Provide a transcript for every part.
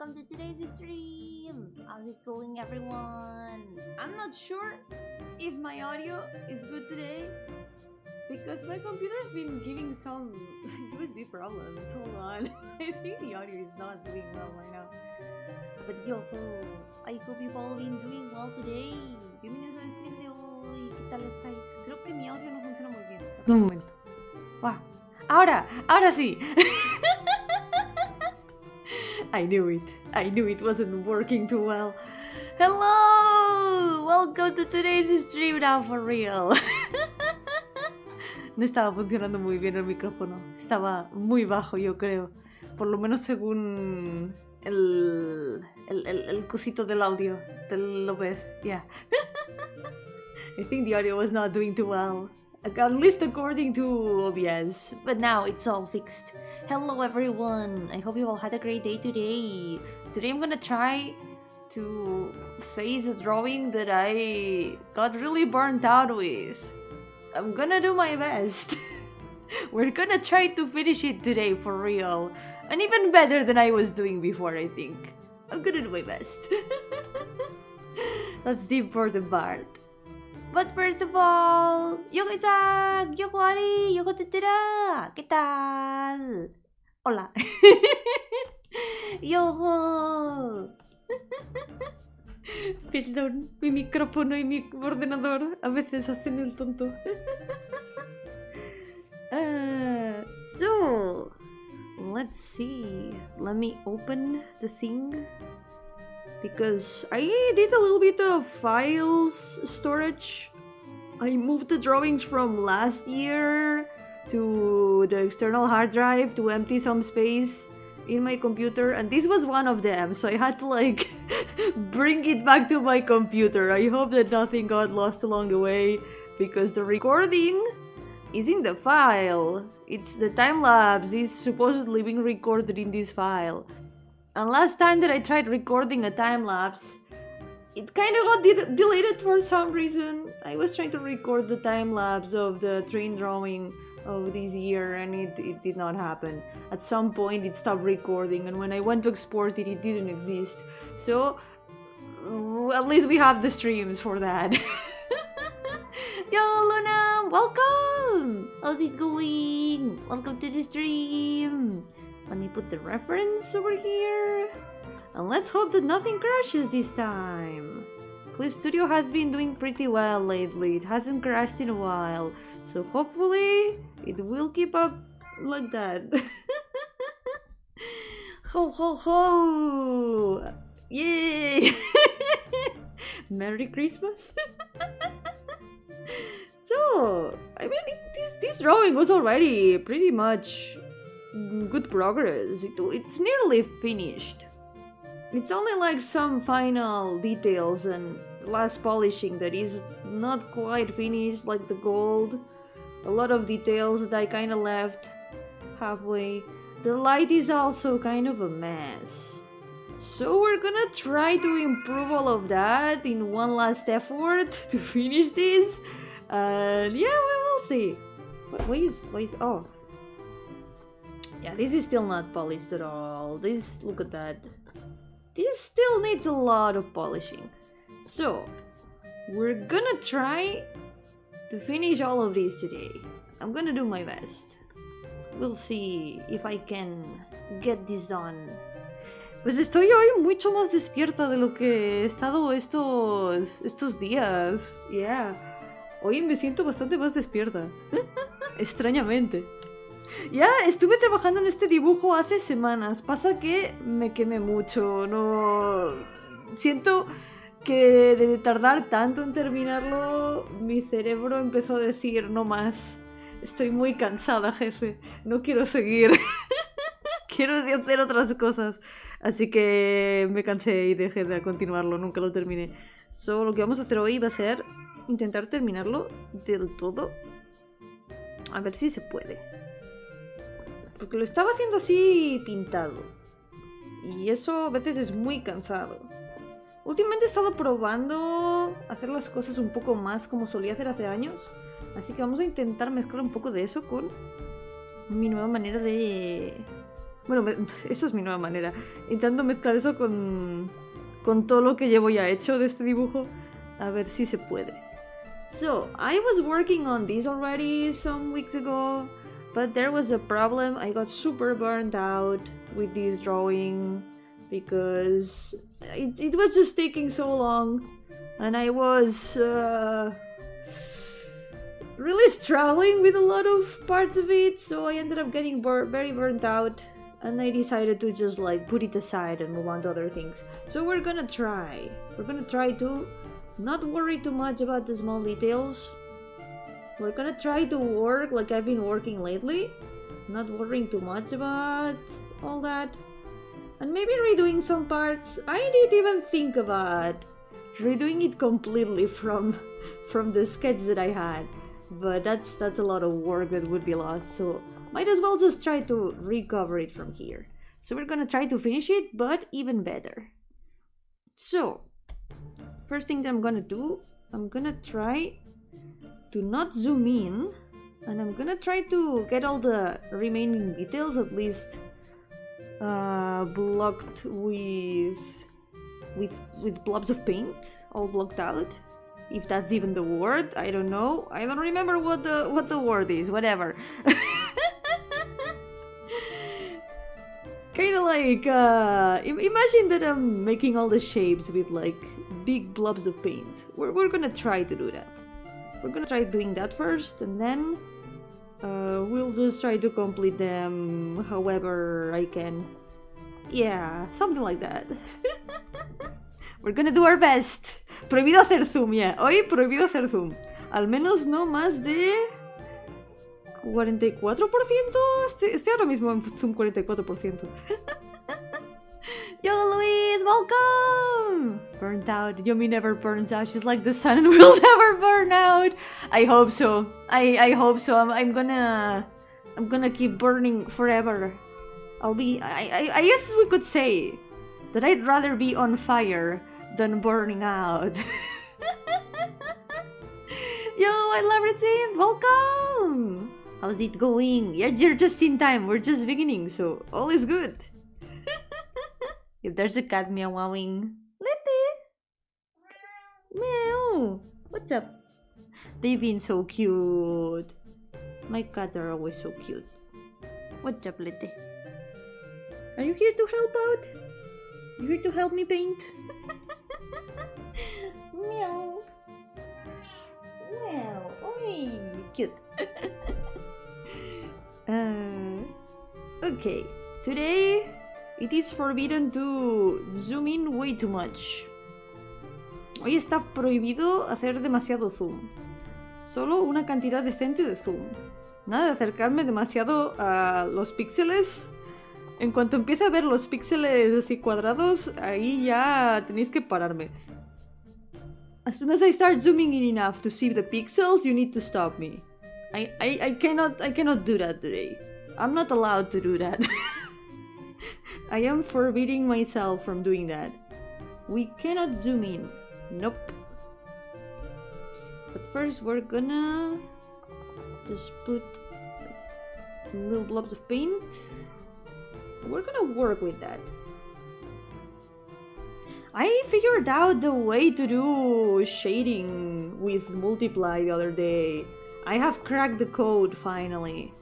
welcome to today's stream. How's it going, everyone? I'm not sure if my audio is good today because my computer's been giving some USB problems. Hold on. I think the audio is not doing well right now. But yo-hooo, I hope you've all been doing well today. Bienvenidos al stream de hoy. ¿Qué tal estáis? Creo que mi audio no funciona muy bien. Un momento. Wow. Ahora sí. I knew it wasn't working too well. Hello! Welcome to today's stream now for real. No estaba funcionando muy bien el micrófono. Estaba muy bajo, yo creo. Por lo menos según el cosito del audio del OBS. Yeah. I think the audio was not doing too well. At least according to OBS. But now it's all fixed. Hello everyone! I hope you all had a great day today. Today I'm gonna try to face a drawing that I got really burnt out with. I'm gonna do my best. We're gonna try to finish it today for real. And even better than I was doing before, I think. I'm gonna do my best. That's the important part. But first of all, Yogi-san, Yo-hooo-ari, Yo-hooo-tetera, ¿qué tal? Hola. Yo-hooo. Perdón, mi micrófono y mi ordenador a veces hacen el tonto. So, let's see. Let me open the thing. Because I did a little bit of files storage. I moved the drawings from last year to the external hard drive to empty some space in my computer, and this was one of them, so I had to like bring it back to my computer. I hope that nothing got lost along the way, because the recording is in the file. It's the time-lapse is supposedly being recorded in this file. And last time that I tried recording a time-lapse, it kind of got deleted for some reason. I was trying to record the time-lapse of the train drawing of this year and it did not happen. At some point it stopped recording, and when I went to export it, it didn't exist. So, at least we have the streams for that. Yo, Luna! Welcome! How's it going? Welcome to the stream! Let me put the reference over here. And let's hope that nothing crashes this time. Clip Studio has been doing pretty well lately. It hasn't crashed in a while. So hopefully it will keep up like that. Ho ho ho! Yay! Merry Christmas! So, I mean, this drawing was already pretty much good progress. It's nearly finished. It's only like some final details and last polishing that is not quite finished, like the gold. A lot of details that I kind of left halfway. The light is also kind of a mess. So we're gonna try to improve all of that in one last effort to finish this. Yeah, we will see. Why is oh. Yeah, this is still not polished at all. Look at that. This still needs a lot of polishing. So, we're gonna try to finish all of these today. I'm gonna do my best. We'll see if I can get this done. Pues estoy hoy mucho más despierta de lo que he estado estos días. Yeah. Hoy me siento bastante más despierta. Extrañamente. Ya estuve trabajando en este dibujo hace semanas. Pasa que me quemé mucho. No siento que de tardar tanto en terminarlo, mi cerebro empezó a decir no más. Estoy muy cansada, jefe. No quiero seguir. Quiero hacer otras cosas. Así que me cansé y dejé de continuarlo. Nunca lo terminé. So, lo que vamos a hacer hoy va a ser intentar terminarlo del todo. A ver si se puede. Porque lo estaba haciendo así pintado. Y eso a veces es muy cansado. Últimamente he estado probando hacer las cosas un poco más como solía hacer hace años. Así que vamos a intentar mezclar un poco de eso con mi nueva manera de Bueno, eso es mi nueva manera. Intentando mezclar eso con todo lo que llevo ya hecho de este dibujo. A ver si se puede. So, I was working on this already some weeks ago, but there was a problem. I got super burned out with this drawing because it was just taking so long, and I was really struggling with a lot of parts of it, so I ended up getting very burnt out, and I decided to just like put it aside and move on to other things. So we're gonna try to not worry too much about the small details. We're gonna try to work like I've been working lately, not worrying too much about all that, and maybe redoing some parts. I didn't even think about redoing it completely from the sketch that I had, but that's a lot of work that would be lost, so might as well just try to recover it from here. So we're gonna try to finish it, but even better. So first thing that I'm gonna do, I'm gonna try to not zoom in, and I'm gonna try to get all the remaining details at least blocked with blobs of paint, all blocked out. If that's even the word, I don't know. I don't remember what the word is. Whatever. Kind of like imagine that I'm making all the shapes with like big blobs of paint. We're gonna try to do that. We're gonna try doing that first, and then we'll just try to complete them however I can. Yeah, something like that. We're gonna do our best. Prohibido hacer zoom, yeah. Hoy prohibido hacer zoom. Al menos no más de 44%. Estoy ahora mismo en zoom 44%. Yo, Luis, welcome! Burnt out. Yomi never burns out. She's like the sun and will never burn out. I hope so. I hope so. I'm gonna keep burning forever. I guess we could say that I'd rather be on fire than burning out. Yo, I love received. Welcome. How's it going? You're just in time. We're just beginning, so all is good. If there's a cat meowing, Letty! Meow! What's up? They've been so cute. My cats are always so cute. What's up, Letty? Are you here to help out? You here to help me paint? Meow! Meow! Oi! Cute! Okay, today it is forbidden to zoom in way too much. Hoy está prohibido hacer demasiado zoom. Solo una cantidad decente de zoom. Nada de acercarme demasiado a los píxeles. En cuanto empiece a ver los píxeles así cuadrados, ahí ya tenéis que pararme. As soon as I start zooming in enough to see the pixels, you need to stop me. I cannot do that today. I'm not allowed to do that. I am forbidding myself from doing that. We cannot zoom in. Nope. But first we're gonna just put some little blobs of paint. We're gonna work with that. I figured out the way to do shading with multiply the other day. I have cracked the code finally.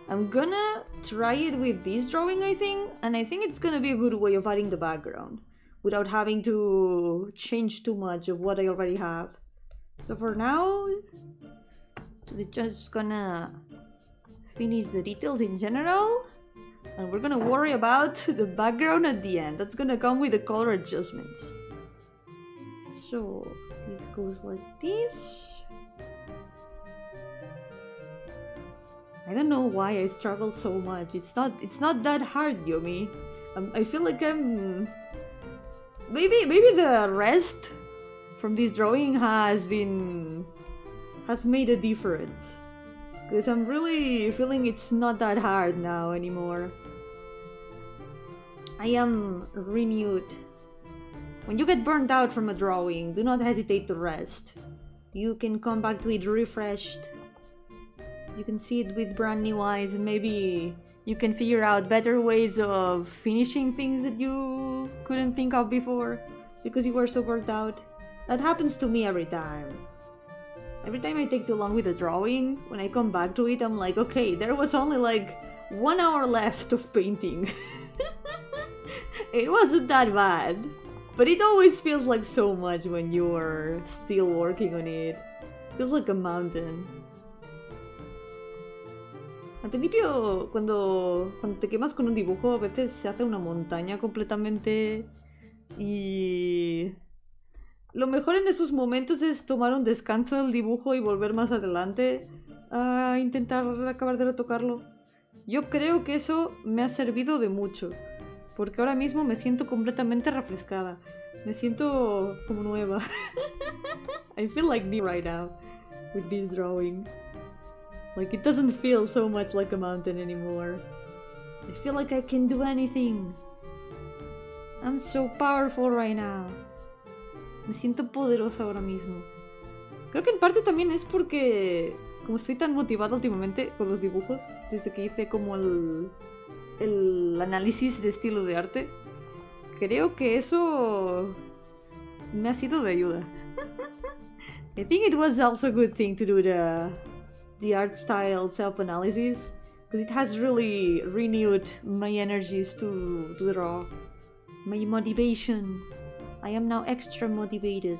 I'm gonna try it with this drawing, I think, and I think it's gonna be a good way of adding the background without having to change too much of what I already have. So for now, we're just gonna finish the details in general, and we're gonna worry about the background at the end. That's gonna come with the color adjustments. So this goes like this. I don't know why I struggle so much. It's not that hard, Yomi. I feel like I'm maybe the rest from this drawing has made a difference, because I'm really feeling it's not that hard now anymore. I am renewed. When you get burnt out from a drawing, do not hesitate to rest. You can come back to it refreshed. You can see it with brand new eyes and maybe You can figure out better ways of finishing things that you couldn't think of before because you were so burnt out. That happens to me every time. Every time I take too long with a drawing, when I come back to it, I'm like, okay, there was only like 1 hour left of painting. It wasn't that bad. But it always feels like so much when you're still working on it. Feels like a mountain. Al principio, cuando te quemas con un dibujo, a veces se hace una montaña completamente. Y lo mejor en esos momentos es tomar un descanso del dibujo y volver más adelante a intentar acabar de retocarlo. Yo creo que eso me ha servido de mucho, porque ahora mismo me siento completamente refrescada. Me siento como nueva. I feel like me right now with this drawing. Like it doesn't feel so much like a mountain anymore. I feel like I can do anything. I'm so powerful right now. Me siento poderosa ahora mismo. Creo que en parte también es porque, como estoy tan motivada últimamente con los dibujos, desde que hice como el análisis de estilos de arte, creo que eso me ha sido de ayuda. I think it was also a good thing to do the art style self-analysis, because it has really renewed my energies to draw. My motivation. I am now extra motivated.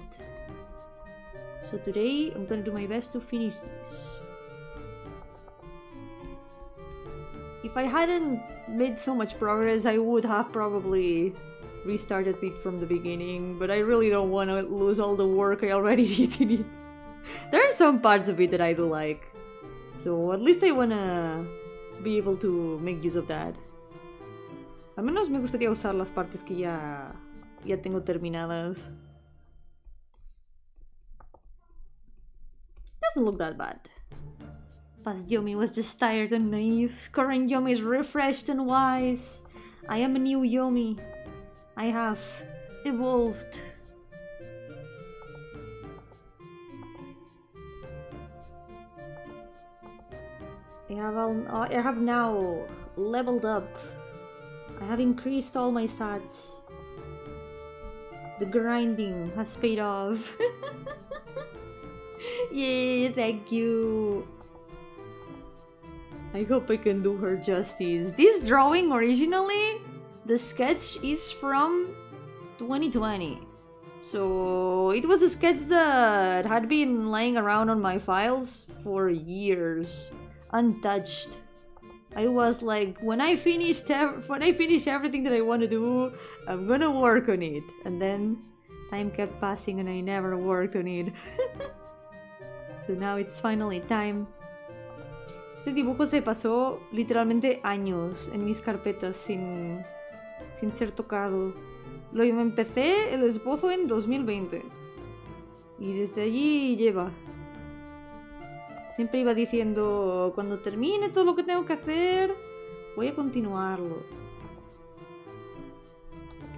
So today I'm gonna do my best to finish this. If I hadn't made so much progress, I would have probably restarted it from the beginning, but I really don't want to lose all the work I already did in it. There are some parts of it that I do like, so at least I wanna be able to make use of that. Al menos me gustaría usar las partes que ya tengo terminadas. Doesn't look that bad. Past Yomi was just tired and naive. Current Yomi is refreshed and wise. I am a new Yomi. I have evolved. I have now leveled up. I have increased all my stats. The grinding has paid off. Yay, thank you. I hope I can do her justice. This drawing originally, the sketch is from 2020. So it was a sketch that had been laying around on my files for years, untouched. I was like, when I finish everything that I want to do, I'm gonna work on it. And then time kept passing and I never worked on it. So now it's finally time. Este dibujo se pasó literalmente años en mis carpetas sin ser tocado. Lo empecé el esbozo en 2020 y desde allí lleva. Siempre iba diciendo, cuando termine todo lo que tengo que hacer, voy a continuarlo.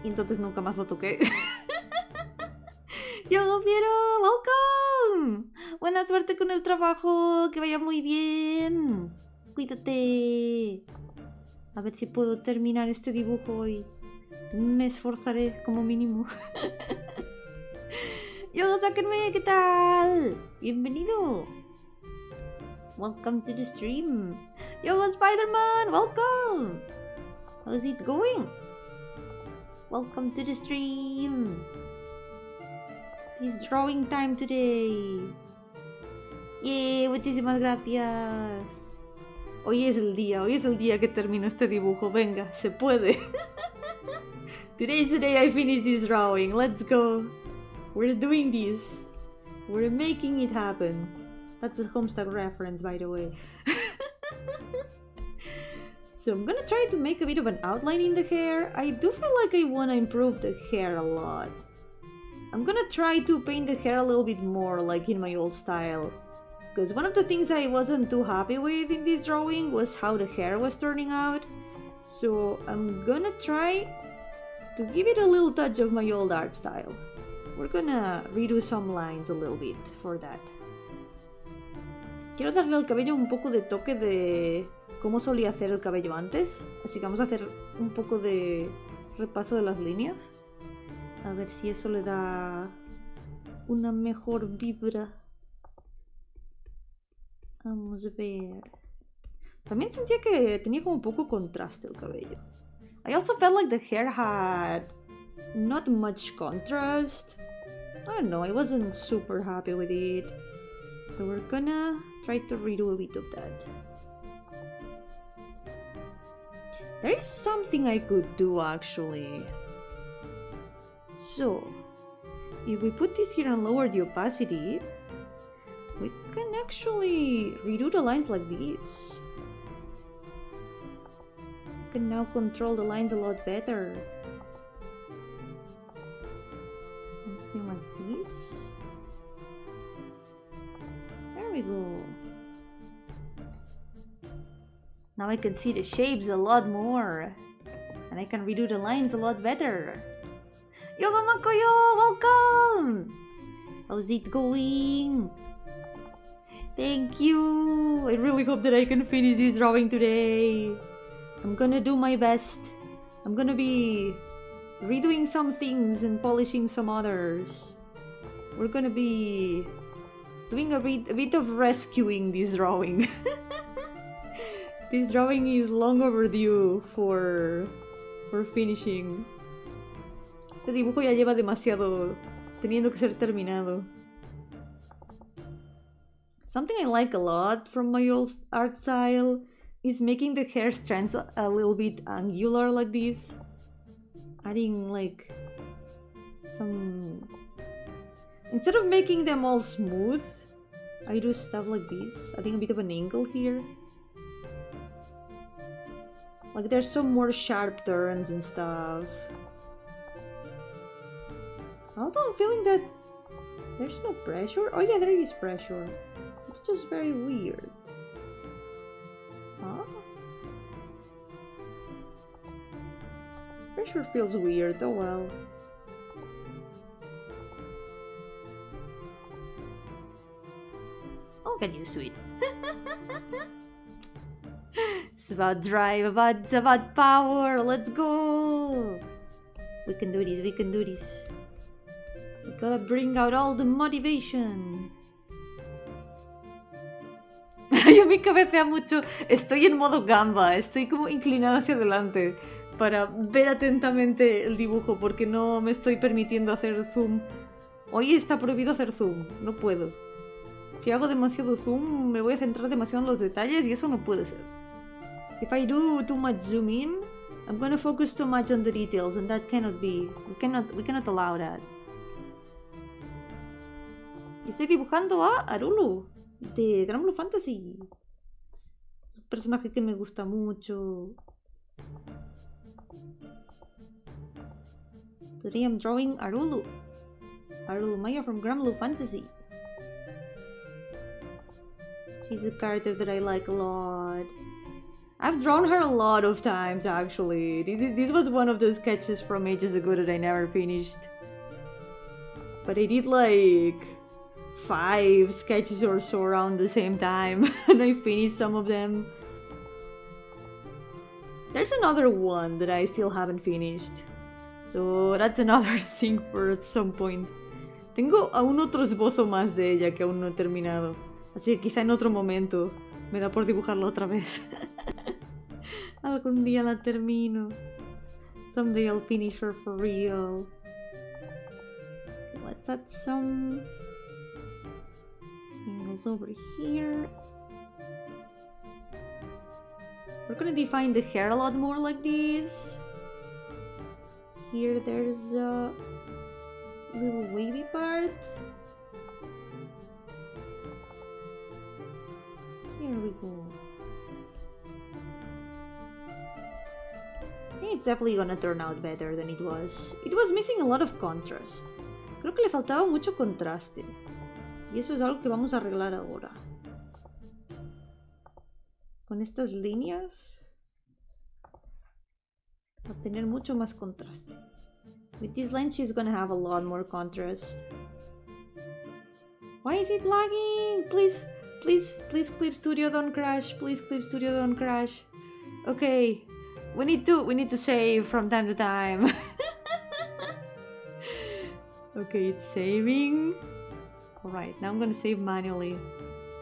Y entonces nunca más lo toqué. ¡Yo lo quiero! ¡Welcome! Buena suerte con el trabajo, que vaya muy bien. Cuídate. A ver si puedo terminar este dibujo hoy. Me esforzaré como mínimo. ¡Yo, sáquenme! ¿Qué tal? ¡Bienvenido! Welcome to the stream. Yo, Spider-Man, welcome. How's it going? Welcome to the stream. It's drawing time today. Yay, muchísimas gracias. Hoy es el día que termino este dibujo. Venga, se puede. Today's the day I finish this drawing. Let's go. We're doing this. We're making it happen. That's a Homestuck reference, by the way. So I'm gonna try to make a bit of an outline in the hair. I do feel like I wanna improve the hair a lot. I'm gonna try to paint the hair a little bit more like in my old style. Because one of the things I wasn't too happy with in this drawing was how the hair was turning out. So I'm gonna try to give it a little touch of my old art style. We're gonna redo some lines a little bit for that. Quiero darle al cabello un poco de toque de cómo solía hacer el cabello antes. Así que vamos a hacer un poco de repaso de las líneas. A ver si eso le da una mejor vibra. Vamos a ver. También sentía que tenía como un poco contraste el cabello. I also felt like the hair had not much contrast. I don't know, I wasn't super happy with it. So we're gonna try to redo a bit of that. There is something I could do actually. So, if we put this here and lower the opacity, we can actually redo the lines like this. We can now control the lines a lot better. Something like this. There we go. Now I can see the shapes a lot more. And I can redo the lines a lot better. Yogamako-yo! Welcome! How's it going? Thank you! I really hope that I can finish this drawing today. I'm gonna do my best. I'm gonna be redoing some things and polishing some others. We're gonna be doing a bit of rescuing this drawing. This drawing is long overdue for finishing. Este dibujo ya lleva demasiado teniendo que ser terminado. Something I like a lot from my old art style is making the hair strands a little bit angular like this. Adding like some... Instead of making them all smooth, I do stuff like this. Adding a bit of an angle here. Like there's some more sharp turns and stuff. Although I'm feeling that there's no pressure. Oh yeah, there is pressure. It's just very weird. Huh? Pressure feels weird, oh well. I'll get used to it. It's about drive, it's about power, let's go! We can do this, we can do this. We gotta bring out all the motivation. Yo me cabecea mucho. Estoy en modo gamba, estoy como inclinada hacia adelante para ver atentamente el dibujo porque no me estoy permitiendo hacer zoom. Hoy está prohibido hacer zoom, no puedo. Si hago demasiado zoom me voy a centrar demasiado en los detalles y eso no puede ser. If I do too much zoom in, I'm gonna focus too much on the details and that cannot be. We cannot allow that. Estoy dibujando a Arulu de Gran Blue Fantasy. Es un personaje que me gusta mucho. Today I'm drawing Arulu. Arulu Maya from Gran Blue Fantasy. She's a character that I like a lot. I've drawn her a lot of times actually. This was one of those sketches from ages ago that I never finished. But I did like 5 sketches or so around the same time and I finished some of them. There's another one that I still haven't finished. So that's another thing for at some point. Tengo aún otro esbozo más de ella que aún no he terminado. Así que quizá en otro momento me da por dibujarla otra vez. Algún día la termino. Someday I'll finish her for real. Let's add some angles over here. We're gonna define the hair a lot more like this. Here there's a little wavy part. Here we go. I think it's definitely gonna turn out better than it was. It was missing a lot of contrast. Creo que le faltaba mucho contraste. Y eso es algo que vamos a arreglar ahora. Con estas líneas va a tener mucho más contraste. With this line she's gonna have a lot more contrast. Why is it lagging? Please please, Clip Studio, don't crash. Please, Clip Studio, don't crash. Okay, we need to save from time to time. Okay, it's saving. Alright, now I'm gonna save manually.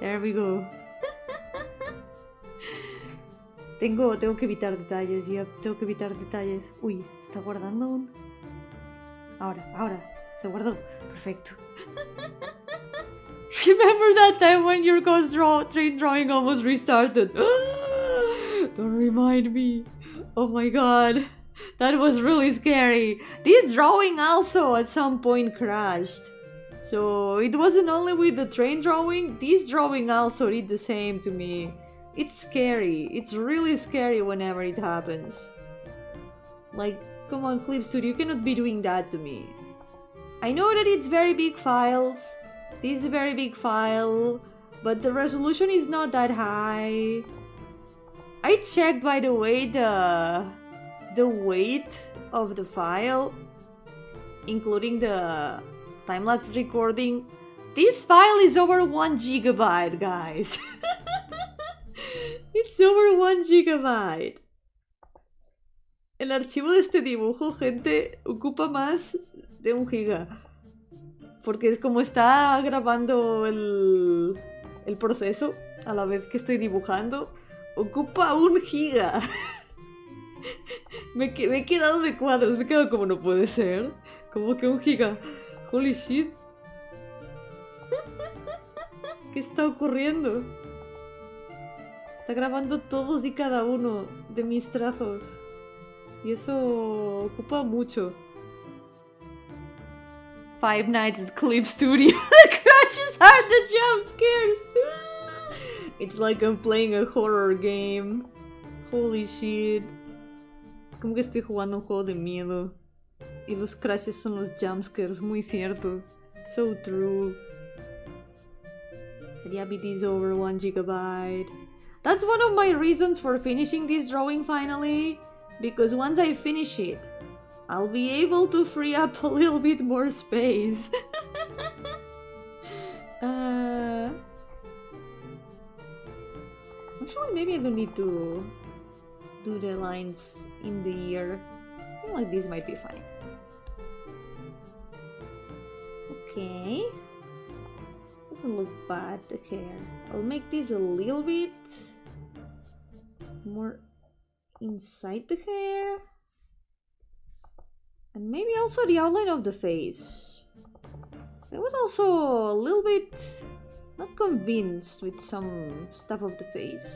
There we go. Tengo que evitar detalles, ya. Tengo que evitar detalles. Uy, ¿está guardando aún? Ahora. Se guardó. Perfecto. Remember that time when your train drawing almost restarted? Don't remind me. Oh my god. That was really scary. This drawing also at some point crashed. So it wasn't only with the train drawing, this drawing also did the same to me. It's scary. It's really scary whenever it happens. Like, come on, Clip Studio, you cannot be doing that to me. I know that it's very big files. This is a very big file, but the resolution is not that high. I checked, by the way, the weight of the file, including the time-lapse recording. This file is over 1 gigabyte, guys. It's over 1 gigabyte. El archivo de este dibujo, gente, ocupa más de 1 giga. Porque es como está grabando el proceso a la vez que estoy dibujando, ocupa 1 giga. Me he quedado de cuadros, me he quedado como no puede ser. Como que 1 giga. Holy shit. ¿Qué está ocurriendo? Está grabando todos y cada uno de mis trazos. Y eso ocupa mucho. Five Nights at Clip Studio. The crashes are the jump scares. It's like I'm playing a horror game. Holy shit. Como que estoy jugando un juego de miedo. Y los crashes son los jumpscares, muy cierto. So true. Reality is over 1 gigabyte. That's one of my reasons for finishing this drawing finally. Because once I finish it, I'll be able to free up a little bit more space. Actually, maybe I don't need to do the lines in the ear. I feel like this might be fine. Okay. Doesn't look bad, the hair. I'll make this a little bit more inside the hair. And maybe also the outline of the face. I was also a little bit not convinced with some stuff of the face.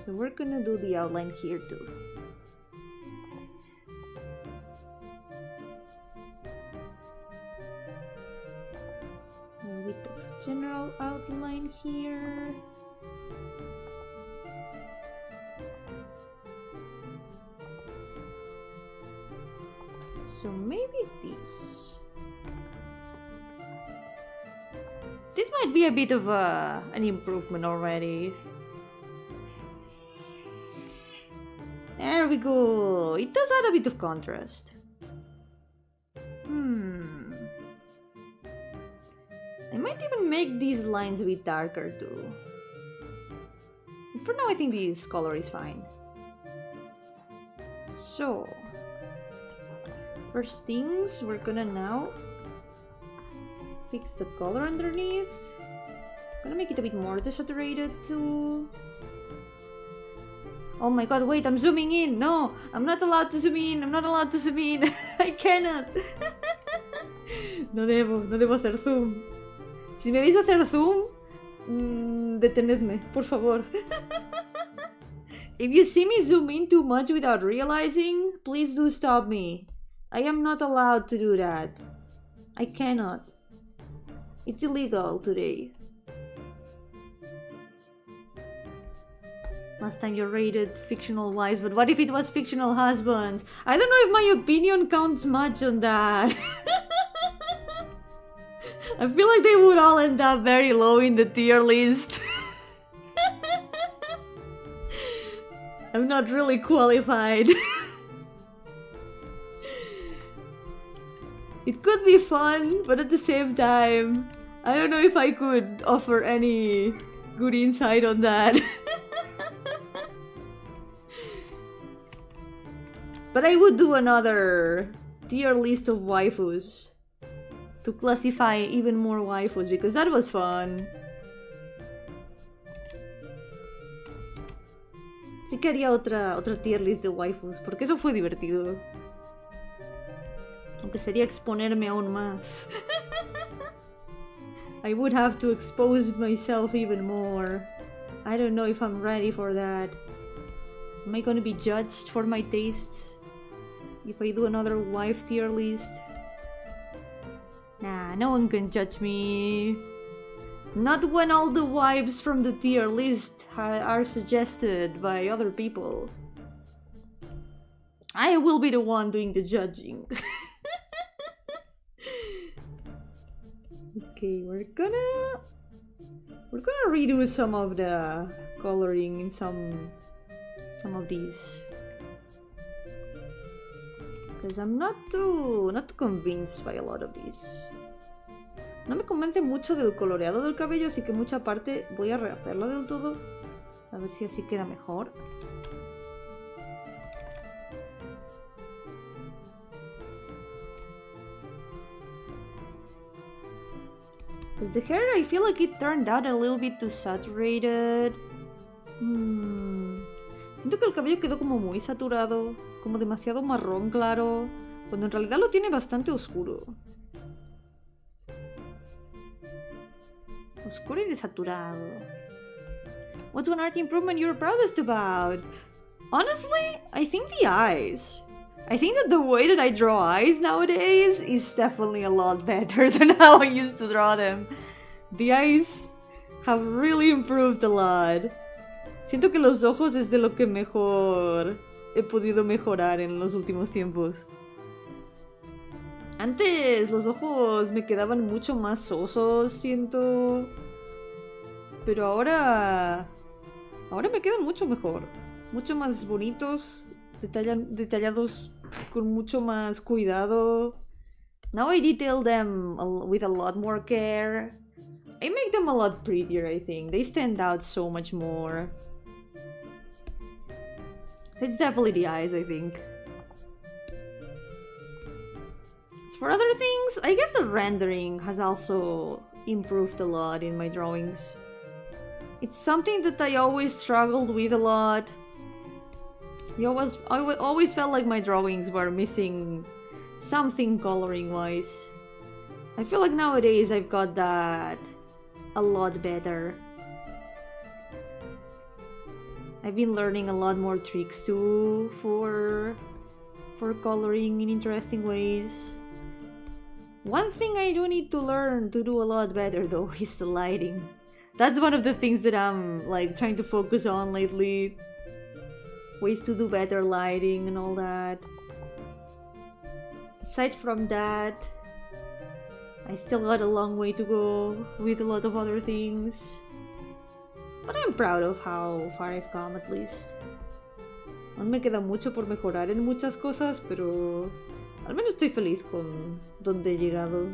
So we're gonna do the outline here too. A bit of general outline here. So maybe this. This might be a bit of an improvement already. There we go. It does add a bit of contrast. I might even make these lines a bit darker too. For now, I think this color is fine. So, first things, we're gonna now fix the color underneath. Gonna make it a bit more desaturated too. Oh my god, wait, I'm zooming in! No! I'm not allowed to zoom in! I'm not allowed to zoom in! I cannot! No debo hacer zoom. Si me veis hacer zoom, detenedme, por favor. If you see me zoom in too much without realizing, please do stop me. I am not allowed to do that. I cannot. It's illegal today. Last time you rated fictional wives, but what if it was fictional husbands? I don't know if my opinion counts much on that. I feel like they would all end up very low in the tier list. I'm not really qualified. It could be fun, but at the same time, I don't know if I could offer any good insight on that. But I would do another tier list of waifus to classify even more waifus because that was fun. Sí que haría otra tier list de waifus porque eso fue divertido. Aunque sería exponerme aún más. I would have to expose myself even more. I don't know if I'm ready for that. Am I gonna be judged for my tastes if I do another wife tier list? Nah, no one can judge me. Not when all the wives from the tier list are suggested by other people. I will be the one doing the judging. Okay, we're gonna redo some of the coloring in some of these because I'm not too convinced by a lot of these. No me convence mucho del coloreado del cabello, así que mucha parte voy a rehacerlo del todo a ver si así queda mejor. Because the hair, I feel like it turned out a little bit too saturated. Siento que el cabello quedó como muy saturado, como demasiado marrón claro, cuando en realidad lo tiene bastante oscuro. Oscuro y desaturado. What's one art improvement you're proudest about? Honestly, I think the eyes. I think that the way that I draw eyes nowadays is definitely a lot better than how I used to draw them. The eyes have really improved a lot. Siento que los ojos es de lo que mejor he podido mejorar en los últimos tiempos. Antes los ojos me quedaban mucho más sosos, siento. Pero ahora me quedan mucho mejor. Mucho más bonitos. Detallados con mucho más cuidado. Now I detail them with a lot more care. I make them a lot prettier, I think. They stand out so much more. It's definitely the eyes, I think. As for other things, I guess the rendering has also improved a lot in my drawings. It's something that I always struggled with a lot. I always felt like my drawings were missing something coloring-wise. I feel like nowadays I've got that a lot better. I've been learning a lot more tricks too for coloring in interesting ways. One thing I do need to learn to do a lot better though is the lighting. That's one of the things that I'm like trying to focus on lately. Ways to do better lighting and all that. Aside from that, I still got a long way to go with a lot of other things. But I'm proud of how far I've come at least. Aún me queda mucho por mejorar en muchas cosas, pero al menos estoy feliz con donde he llegado.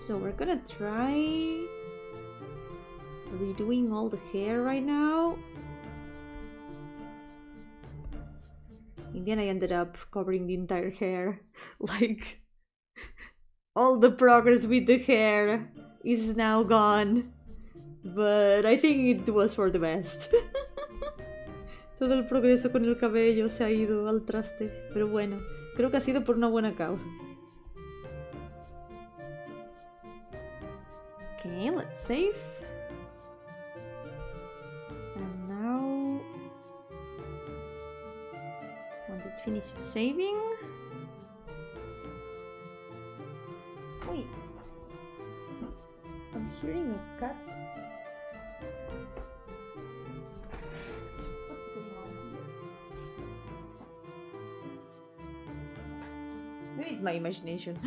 So we're gonna try redoing all the hair right now. In the end I ended up covering the entire hair. Like, all the progress with the hair is now gone. But I think it was for the best. Todo el progreso con el cabello se ha ido al traste. Pero bueno, creo que ha sido por una buena causa. Okay, let's save. And now, once it finishes saving. Wait, I'm hearing a cat. What's going on here? Maybe it's my imagination.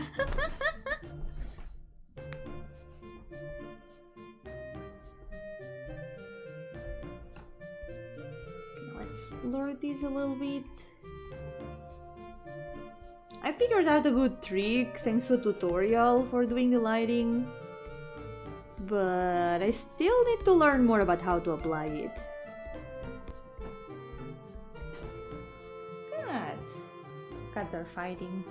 Blur these a little bit. I figured out a good trick thanks to a tutorial for doing the lighting, but I still need to learn more about how to apply it. Cats are fighting.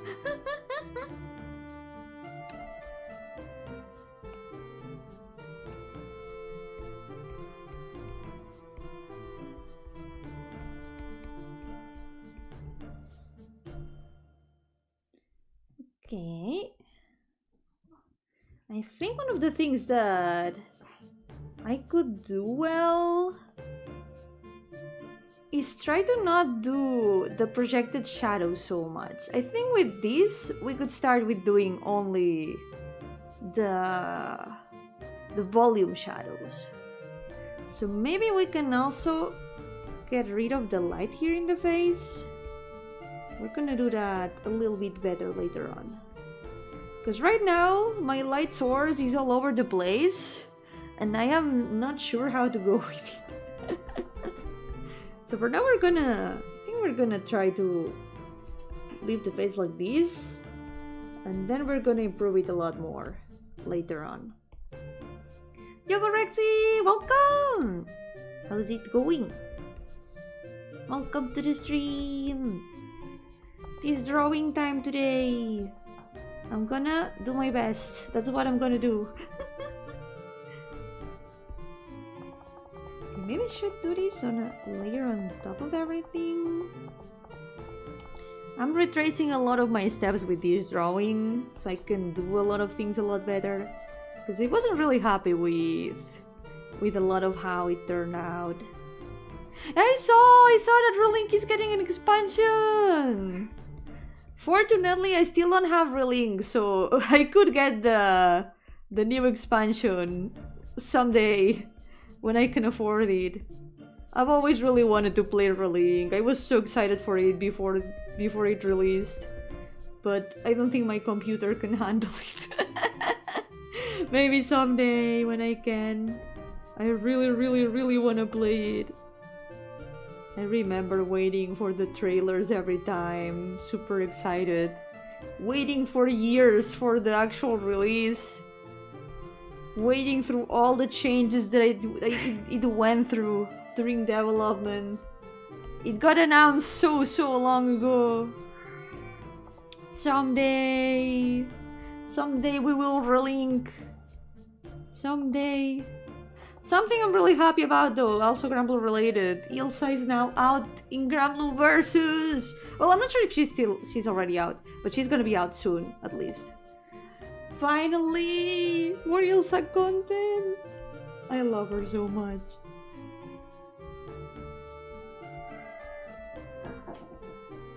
Okay. I think one of the things that I could do well is try to not do the projected shadow so much. I think with this, we could start with doing only the volume shadows. So maybe we can also get rid of the light here in the face. We're gonna do that a little bit better later on. Because right now, my light source is all over the place, and I am not sure how to go with it. So for now, I think we're gonna try to leave the face like this, and then we're gonna improve it a lot more later on. Yogo Rexy, welcome! How's it going? Welcome to the stream! It is drawing time today. I'm gonna do my best. That's what I'm gonna do. Maybe I should do this on a layer on top of everything. I'm retracing a lot of my steps with this drawing, so I can do a lot of things a lot better. Because I wasn't really happy with a lot of how it turned out. I saw that Relink is getting an expansion! Fortunately, I still don't have Relink, so I could get the new expansion someday when I can afford it. I've always really wanted to play Relink. I was so excited for it before it released, but I don't think my computer can handle it. Maybe someday when I can. I really want to play it. I remember waiting for the trailers every time, super excited. Waiting for years for the actual release. Waiting through all the changes that it went through during development. It got announced so long ago. Someday we will relink. Someday. Something I'm really happy about though, also Granblue related. Ilsa is now out in Granblue Versus! Well, I'm not sure if she's already out, but she's gonna be out soon, at least. Finally! More Ilsa content! I love her so much.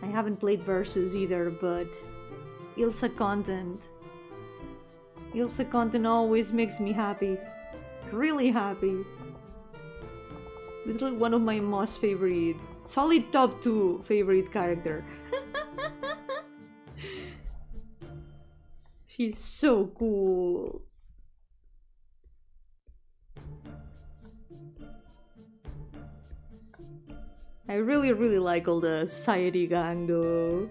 I haven't played Versus either, but Ilsa content. Ilsa content always makes me happy. Really happy. Literally one of my most favorite, solid top 2 favorite character. She's so cool. I really like all the society gang though.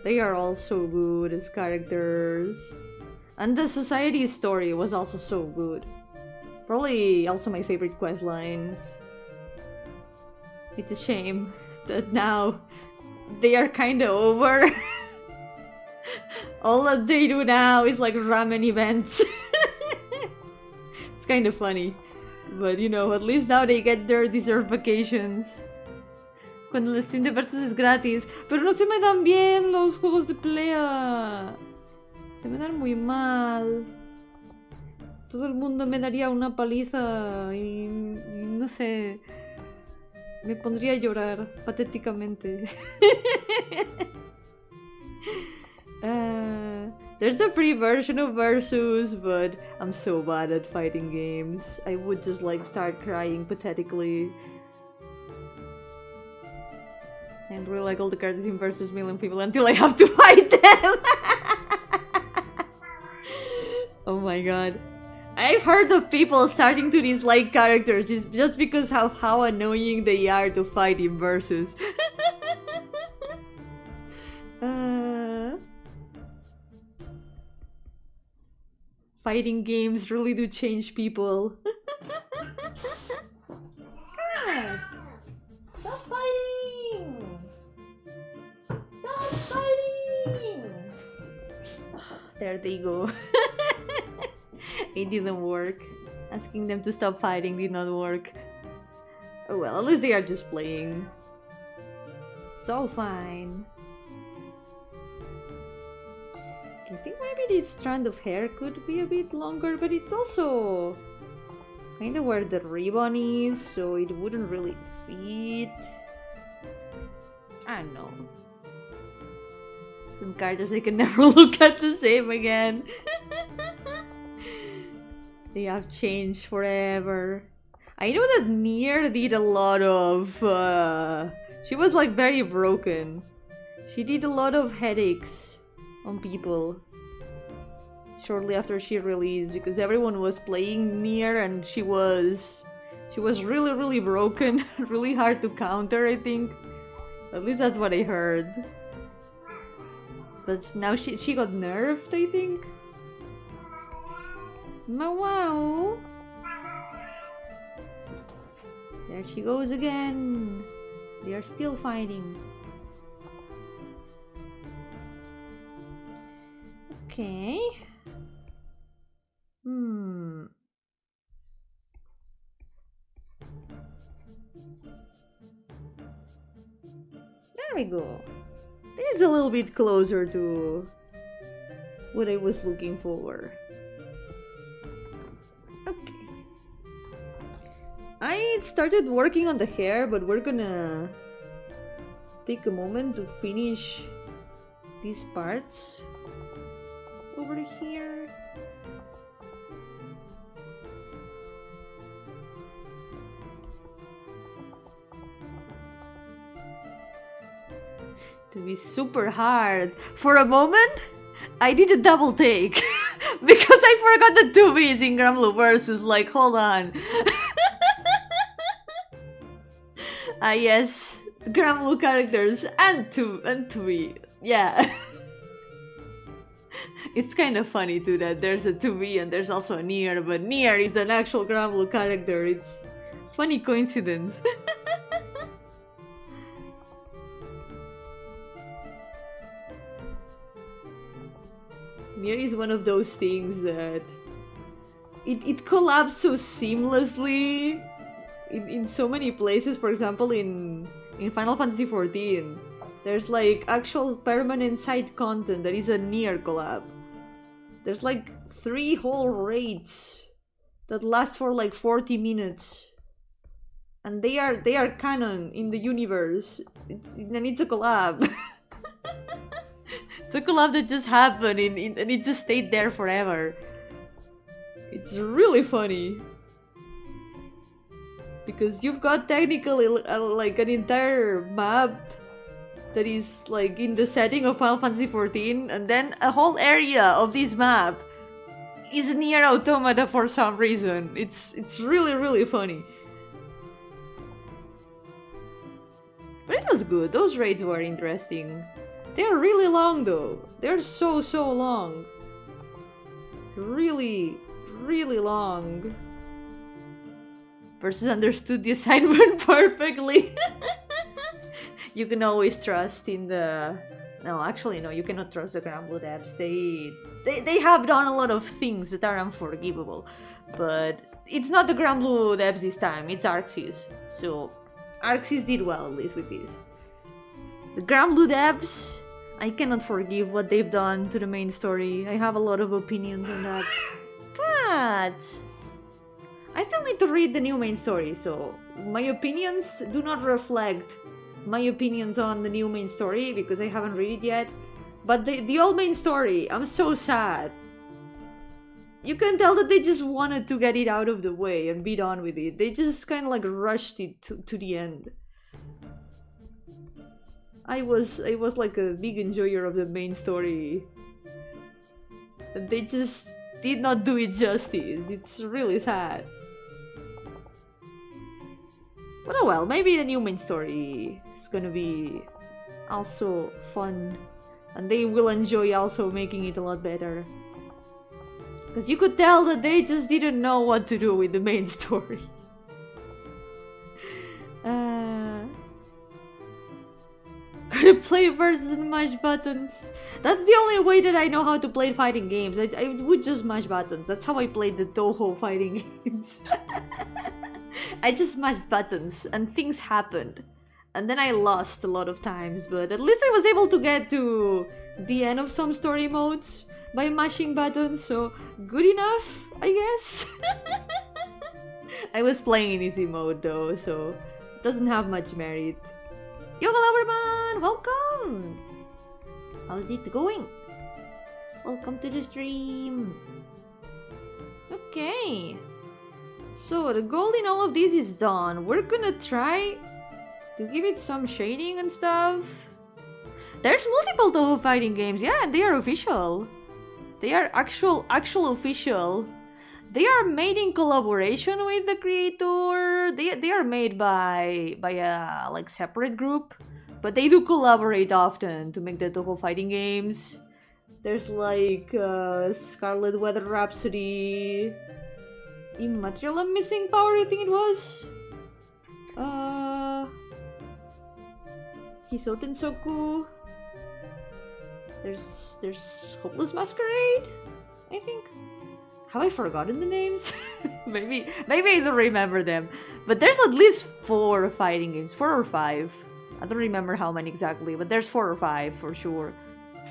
They are all so good as characters. And the society story was also so good. Probably also my favorite quest lines. It's a shame that now they are kinda over. All that they do now is like ramen events. It's kind of funny. But you know, at least now they get their deserved vacations. Cuando el stream de Versus es gratis. Pero no se me dan bien los juegos de pelea. Se me dan muy mal. Todo el mundo me daría una paliza y no sé. Me pondría a llorar patéticamente. There's the free version of Versus, but I'm so bad at fighting games. I would just like start crying pathetically. And really like all the characters in Versus million people until I have to fight them. Oh my god. I've heard of people starting to dislike characters just because of how annoying they are to fight in Versus. Fighting games really do change people. Cats! Stop fighting! Stop fighting! There they go. It didn't work. Asking them to stop fighting did not work. Oh well, at least they are just playing. It's all fine. I think maybe this strand of hair could be a bit longer, but it's also kind of where the ribbon is, so it wouldn't really fit. I don't know. Some characters I can never look at the same again. They have changed forever. I know that Nier did a lot of... she was like very broken. She did a lot of headaches on people shortly after she released, because everyone was playing Nier and she was really broken. Really hard to counter, I think. At least that's what I heard. But now she got nerfed, I think. Wow. There she goes again. They are still fighting. Okay. There we go. This is a little bit closer to what I was looking for. Okay. I started working on the hair, but we're gonna take a moment to finish these parts over here. To be super hard. For a moment, I did a double take because I forgot the 2 V's in Gramlo versus, like, hold on. Ah yes, Gramlo characters and 2V. Yeah. It's kind of funny too that there's a 2V and there's also a Nier, but Nier is an actual Gramlo character. It's funny coincidence. Nier is one of those things that it collabs so seamlessly in so many places. For example, in Final Fantasy XIV, there's like actual permanent side content that is a Nier collab. There's like 3 whole raids that last for like 40 minutes, and they are canon in the universe. It's a collab. It's a collab that just happened and it just stayed there forever. It's really funny. Because you've got technically like an entire map that is like in the setting of Final Fantasy XIV, and then a whole area of this map is Nier Automata for some reason. It's really funny. But it was good. Those raids were interesting. They're really long though. They're so long. Really long. Versus understood the assignment perfectly. You can always trust in the... No, actually no, you cannot trust the Granblue devs. They have done a lot of things that are unforgivable. But it's not the Granblue devs this time, it's Arxis. So Arxis did well at least with this. The Granblue devs, I cannot forgive what they've done to the main story. I have a lot of opinions on that. But I still need to read the new main story, so my opinions do not reflect my opinions on the new main story because I haven't read it yet. But the old main story, I'm so sad. You can tell that they just wanted to get it out of the way and be done with it. They just kind of like rushed it to the end. I was like a big enjoyer of the main story. And they just did not do it justice. It's really sad. But oh well, maybe the new main story is gonna be also fun. And they will enjoy also making it a lot better. Because you could tell that they just didn't know what to do with the main story. Gotta play versus and mash buttons. That's the only way that I know how to play fighting games. I would just mash buttons. That's how I played the Toho fighting games. I just mashed buttons and things happened. And then I lost a lot of times, but at least I was able to get to the end of some story modes by mashing buttons, so good enough, I guess. I was playing in easy mode though, so it doesn't have much merit. Yo, hello everyone! Welcome! How's it going? Welcome to the stream. Okay. So the goal in all of this is done. We're gonna try to give it some shading and stuff. There's multiple Toho fighting games, yeah, and they are official. They are actual official. They are made in collaboration with the creator. They are made by a like separate group, but they do collaborate often to make the Toho fighting games. There's like Scarlet Weather Rhapsody, Immaterial and Missing Power, I think it was. Hisou Tensoku. There's Hopeless Masquerade, I think. Have I forgotten the names? maybe I don't remember them. But there's at least 4 fighting games, 4 or 5. I don't remember how many exactly, but there's 4 or 5 for sure.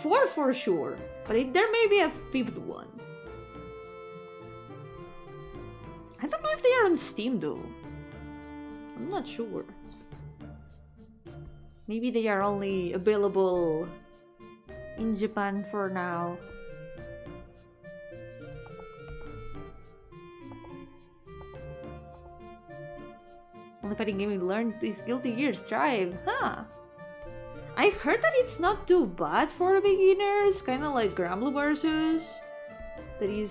4 for sure, but there may be a 5th one. I don't know if they are on Steam though. I'm not sure. Maybe they are only available in Japan for now. Only fighting game we learned is Guilty Gear Strive, huh? I heard that it's not too bad for beginners, kind of like Granblue Versus. They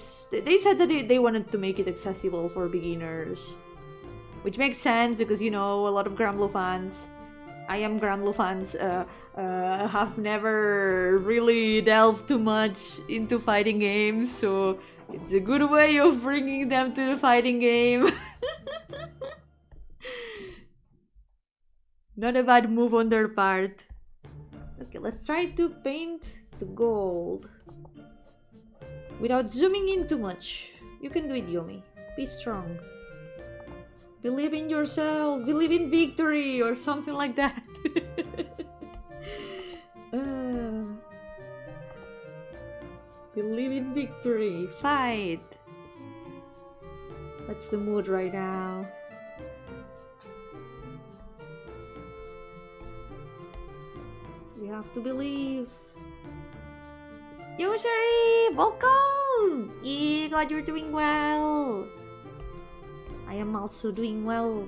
said that they wanted to make it accessible for beginners, which makes sense because, you know, a lot of Granblue fans, I am Granblue fans, have never really delved too much into fighting games, so it's a good way of bringing them to the fighting game. Not a bad move on their part. Okay, let's try to paint the gold without zooming in too much. You can do it, Yomi. Be strong. Believe in yourself. Believe in victory or something like that. Believe in victory. Fight. That's the mood right now. We have to believe. Yo, Sherry! Welcome! Yeah, glad you're doing well. I am also doing well.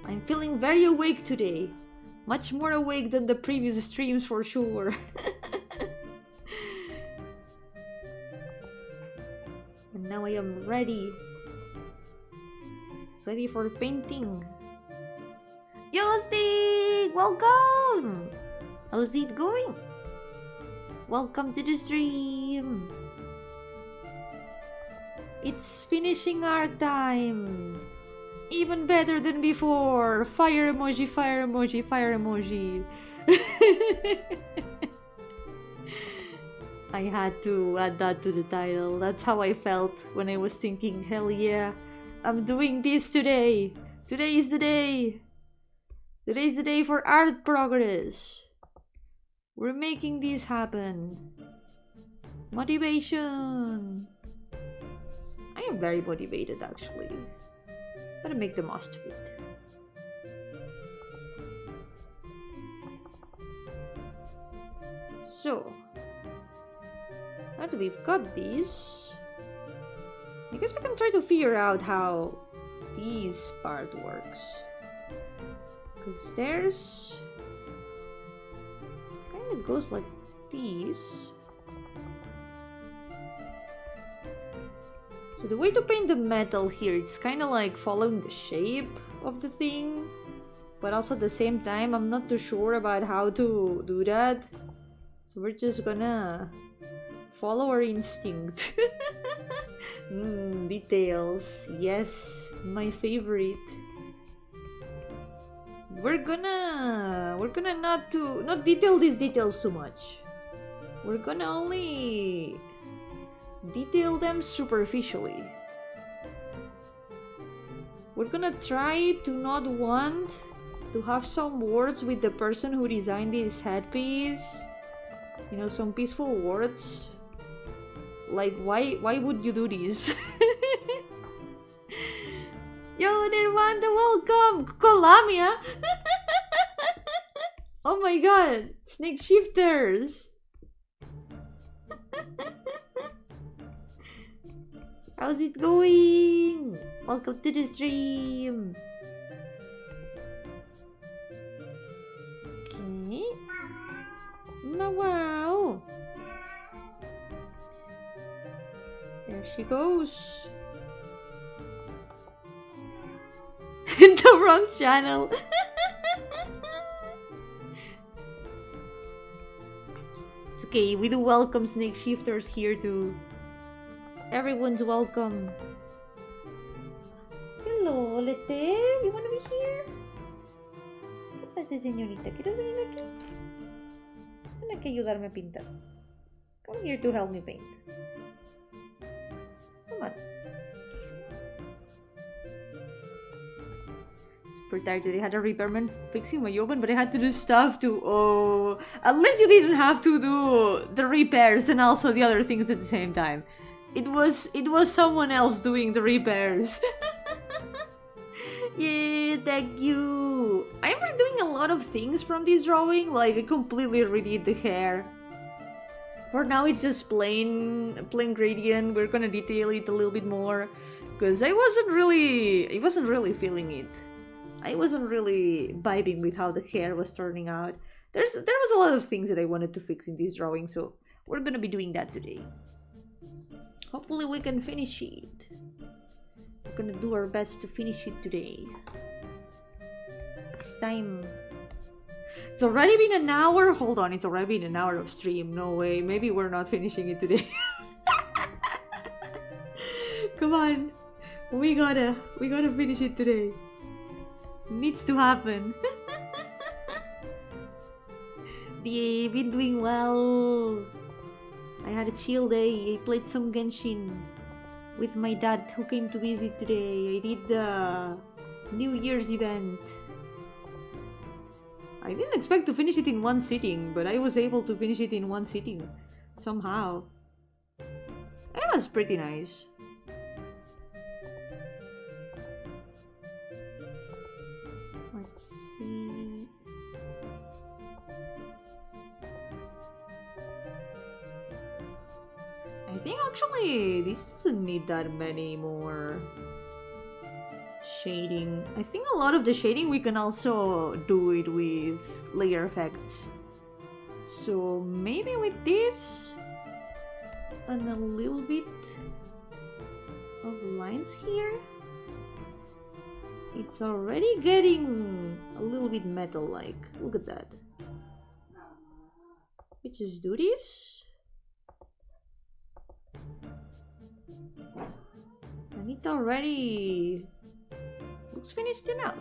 I'm feeling very awake today. Much more awake than the previous streams for sure. And now I am ready. Ready for painting. Yo, Stig! Welcome! How's it going? Welcome to the stream. It's finishing art time. Even better than before. Fire emoji, fire emoji, fire emoji. I had to add that to the title. That's how I felt when I was thinking, hell yeah, I'm doing this today. Today is the day. Today's the day for art progress. We're making this happen. Motivation. I am very motivated actually. Gotta make the most of it. So, now that we've got these, I guess we can try to figure out how this part works. Because there's... it goes like this. So the way to paint the metal here, it's kind of like following the shape of the thing, but also at the same time I'm not too sure about how to do that, so we're just gonna follow our instinct. Details. Yes, my favorite. We're gonna not detail these details too much. We're gonna only detail them superficially. We're gonna try to not want to have some words with the person who designed this headpiece. You know, some peaceful words. Like, why would you do this? Yo, Nirvana, welcome! Kolamia! Oh my god! Snake shifters! How's it going? Welcome to the stream! Okay. Wow! There she goes. The wrong channel. It's okay, we do welcome snake shifters here too. Everyone's welcome. Hello, Lete. You wanna be here? ¿Qué pasa, señorita? ¿Quieres venir aquí? Tienes que ayudarme a pintar. Come here to help me paint. Come on. Super tired today. I had a repairman fixing my oven, but I had to do stuff too. Oh, at least you didn't have to do the repairs and also the other things at the same time. It was someone else doing the repairs. Yeah, thank you. I'm redoing a lot of things from this drawing. Like, I completely redid the hair. For now, it's just plain gradient. We're gonna detail it a little bit more because I wasn't really feeling it. I wasn't really vibing with how the hair was turning out. There was a lot of things that I wanted to fix in this drawing, so we're gonna be doing that today. Hopefully we can finish it. We're gonna do our best to finish it today. It's time. It's already been an hour? Hold on, it's already been an hour of stream. No way, maybe we're not finishing it today. Come on. We gotta finish it today. Needs to happen. Yeah, been doing well. I had a chill day. I played some Genshin with my dad who came to visit today. I did the New Year's event. I didn't expect to finish it in one sitting, but I was able to finish it in one sitting somehow. It was pretty nice. Let's see. I think actually this doesn't need that many more shading. I think a lot of the shading we can also do it with layer effects. So maybe with this and a little bit of lines here. It's already getting a little bit metal-like. Look at that. We just do this. And it already looks finished enough.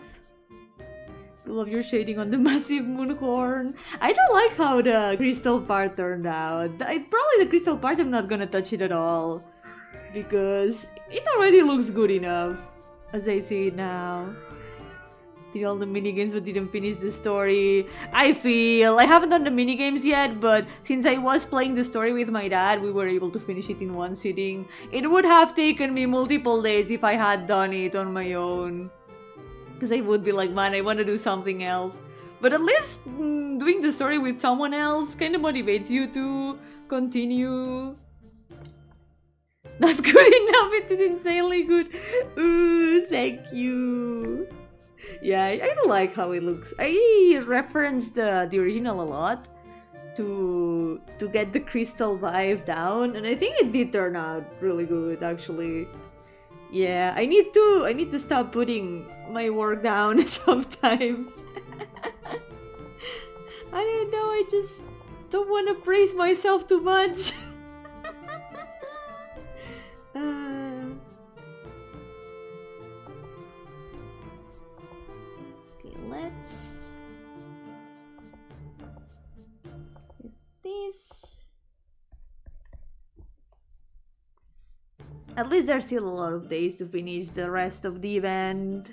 I love your shading on the massive moonhorn. I don't like how the crystal part turned out. Probably the crystal part I'm not gonna touch it at all, because it already looks good enough as I see it now. Did all the minigames but didn't finish the story. I haven't done the minigames yet, but since I was playing the story with my dad, we were able to finish it in one sitting. It would have taken me multiple days if I had done it on my own, because I would be like, man, I want to do something else. But at least doing the story with someone else kind of motivates you to continue. Not good enough, it is insanely good. Ooh, thank you. Yeah, I do like how it looks. I referenced the original a lot to get the crystal vibe down, and I think it did turn out really good actually. Yeah, I need to stop putting my work down sometimes. I don't know, I just don't want to praise myself too much. At least there's still a lot of days to finish the rest of the event.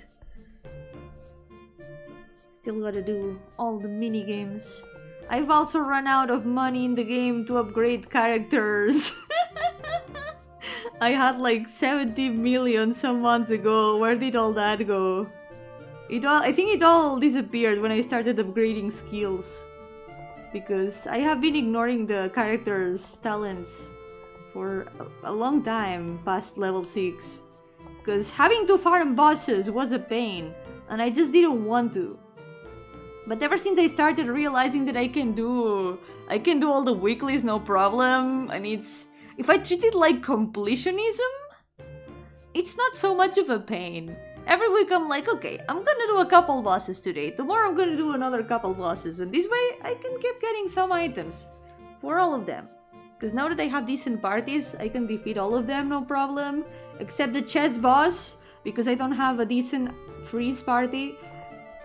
Still gotta do all the mini games. I've also run out of money in the game to upgrade characters. I had like 70 million some months ago. Where did all that go? I think it all disappeared when I started upgrading skills. Because I have been ignoring the character's talents for a long time past level 6. Because having to farm bosses was a pain, and I just didn't want to. But ever since I started realizing that I can do all the weeklies no problem, and if I treat it like completionism, it's not so much of a pain. Every week I'm like, okay, I'm gonna do a couple bosses today. Tomorrow I'm gonna do another couple bosses, and this way I can keep getting some items for all of them. Because now that I have decent parties, I can defeat all of them no problem, except the chess boss, because I don't have a decent freeze party.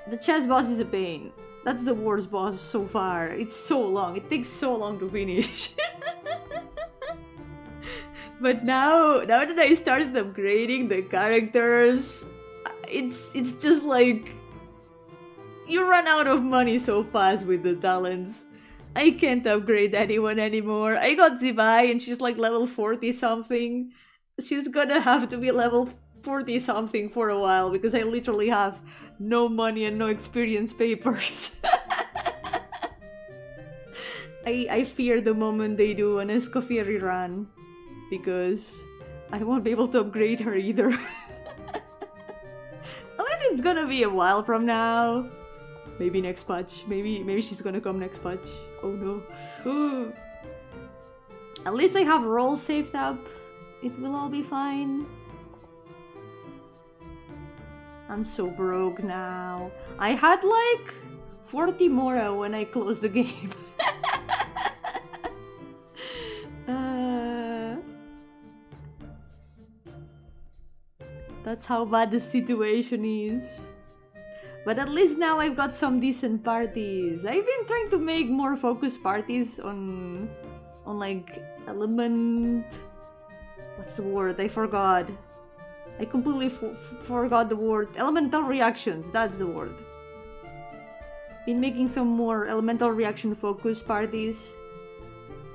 The chess boss is a pain. That's the worst boss so far. It's so long. It takes so long to finish. But now that I started upgrading the characters, it's just like you run out of money so fast with the talents. I can't upgrade anyone anymore. I got Zibai and she's like level 40 something. She's gonna have to be level 40 something for a while because I literally have no money and no experience papers. I fear the moment they do an Escoffieri run because I won't be able to upgrade her either. Unless it's gonna be a while from now. Maybe next patch. Maybe she's gonna come next patch. Oh no. Ooh. At least I have roles saved up. It will all be fine. I'm so broke now. I had like 40 mora when I closed the game. That's how bad the situation is. But at least now I've got some decent parties. I've been trying to make more focused parties on like element... What's the word? I forgot. I completely forgot the word. Elemental reactions, that's the word. Been making some more elemental reaction focused parties.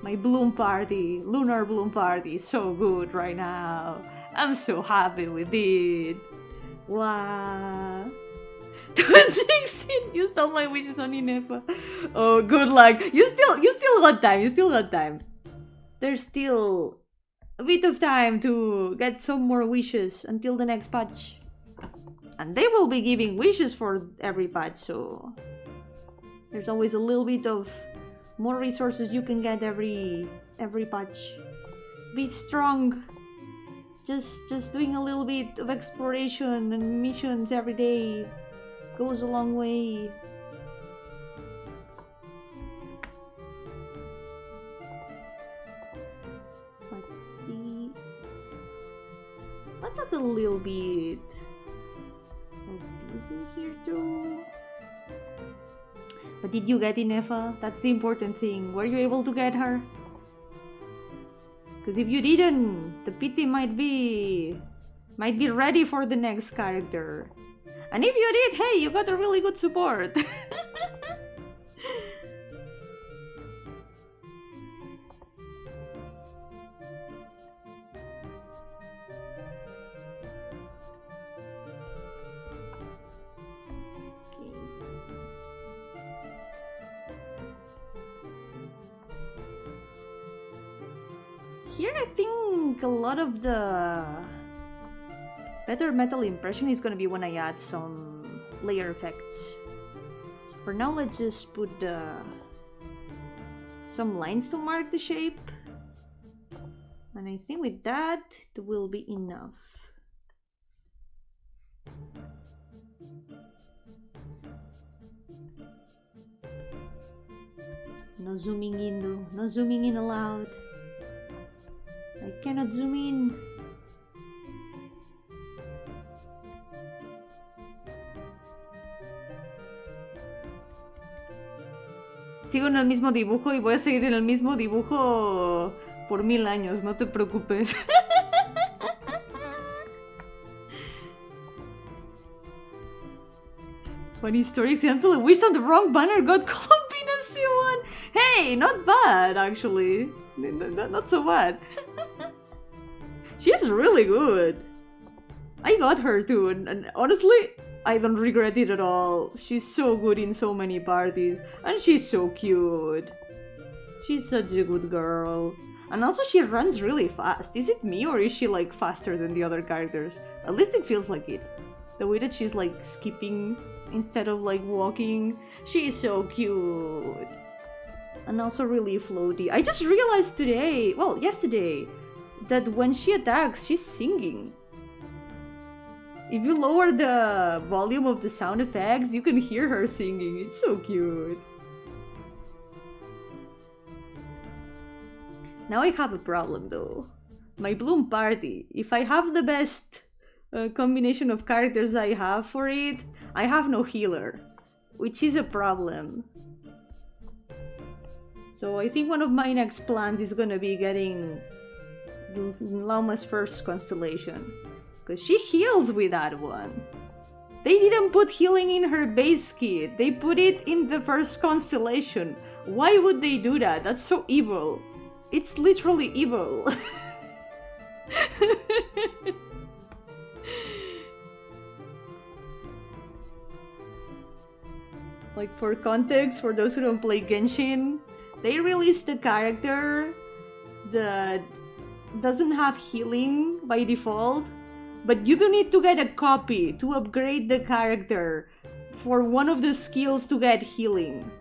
My bloom party, lunar bloom party, is so good right now. I'm so happy with it. Wow. Don't jinx it. You stole my wishes on Inefa. Oh, good luck. You still got time. You still got time. There's still a bit of time to get some more wishes until the next patch. And they will be giving wishes for every patch, so there's always a little bit of more resources you can get every patch. Be strong. Just doing a little bit of exploration and missions every day goes a long way. Let's see. Let's add a little bit of this in here too. But did you get Inefa? That's the important thing. Were you able to get her? Because if you didn't, the pity might be ready for the next character. And if you did, hey, you got a really good support. Here I think a lot of the better metal impression is gonna be when I add some layer effects. So for now let's just put some lines to mark the shape. And I think with that it will be enough. No zooming in though, no zooming in allowed. I cannot zoom in. Sigo en el mismo dibujo y voy a seguir en el mismo dibujo por 1000 años, no te preocupes. Funny story, accidentally wished on the wrong banner, got Colombina C1! Hey, not bad, actually. Not so bad. She's really good. I got her too, and honestly, I don't regret it at all. She's so good in so many parties, and she's so cute. She's such a good girl. And also she runs really fast. Is it me or is she like faster than the other characters? At least it feels like it. The way that she's like skipping instead of like walking. She is so cute. And also really floaty. I just realized today, well yesterday, that when she attacks, she's singing. If you lower the volume of the sound effects, you can hear her singing. It's so cute. Now I have a problem though. My Bloom party. If I have the best combination of characters I have for it, I have no healer, which is a problem. So I think one of my next plans is gonna be getting Lauma's first constellation, because she heals with that one. They didn't put healing in her base kit, they put it in the first constellation. Why would they do that? That's so evil. It's literally evil. Like, for context, for those who don't play Genshin, they released a character that doesn't have healing by default, but you do need to get a copy to upgrade the character for one of the skills to get healing.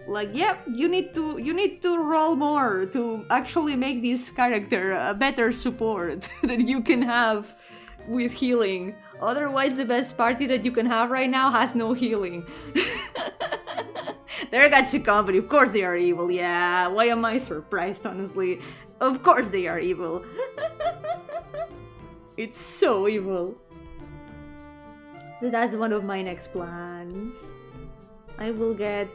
Like, yep, you need to roll more to actually make this character a better support that you can have with healing. Otherwise, the best party that you can have right now has no healing. They're gacha company, of course they are evil, yeah. Why am I surprised, honestly? Of course they are evil. It's so evil. So that's one of my next plans. I will get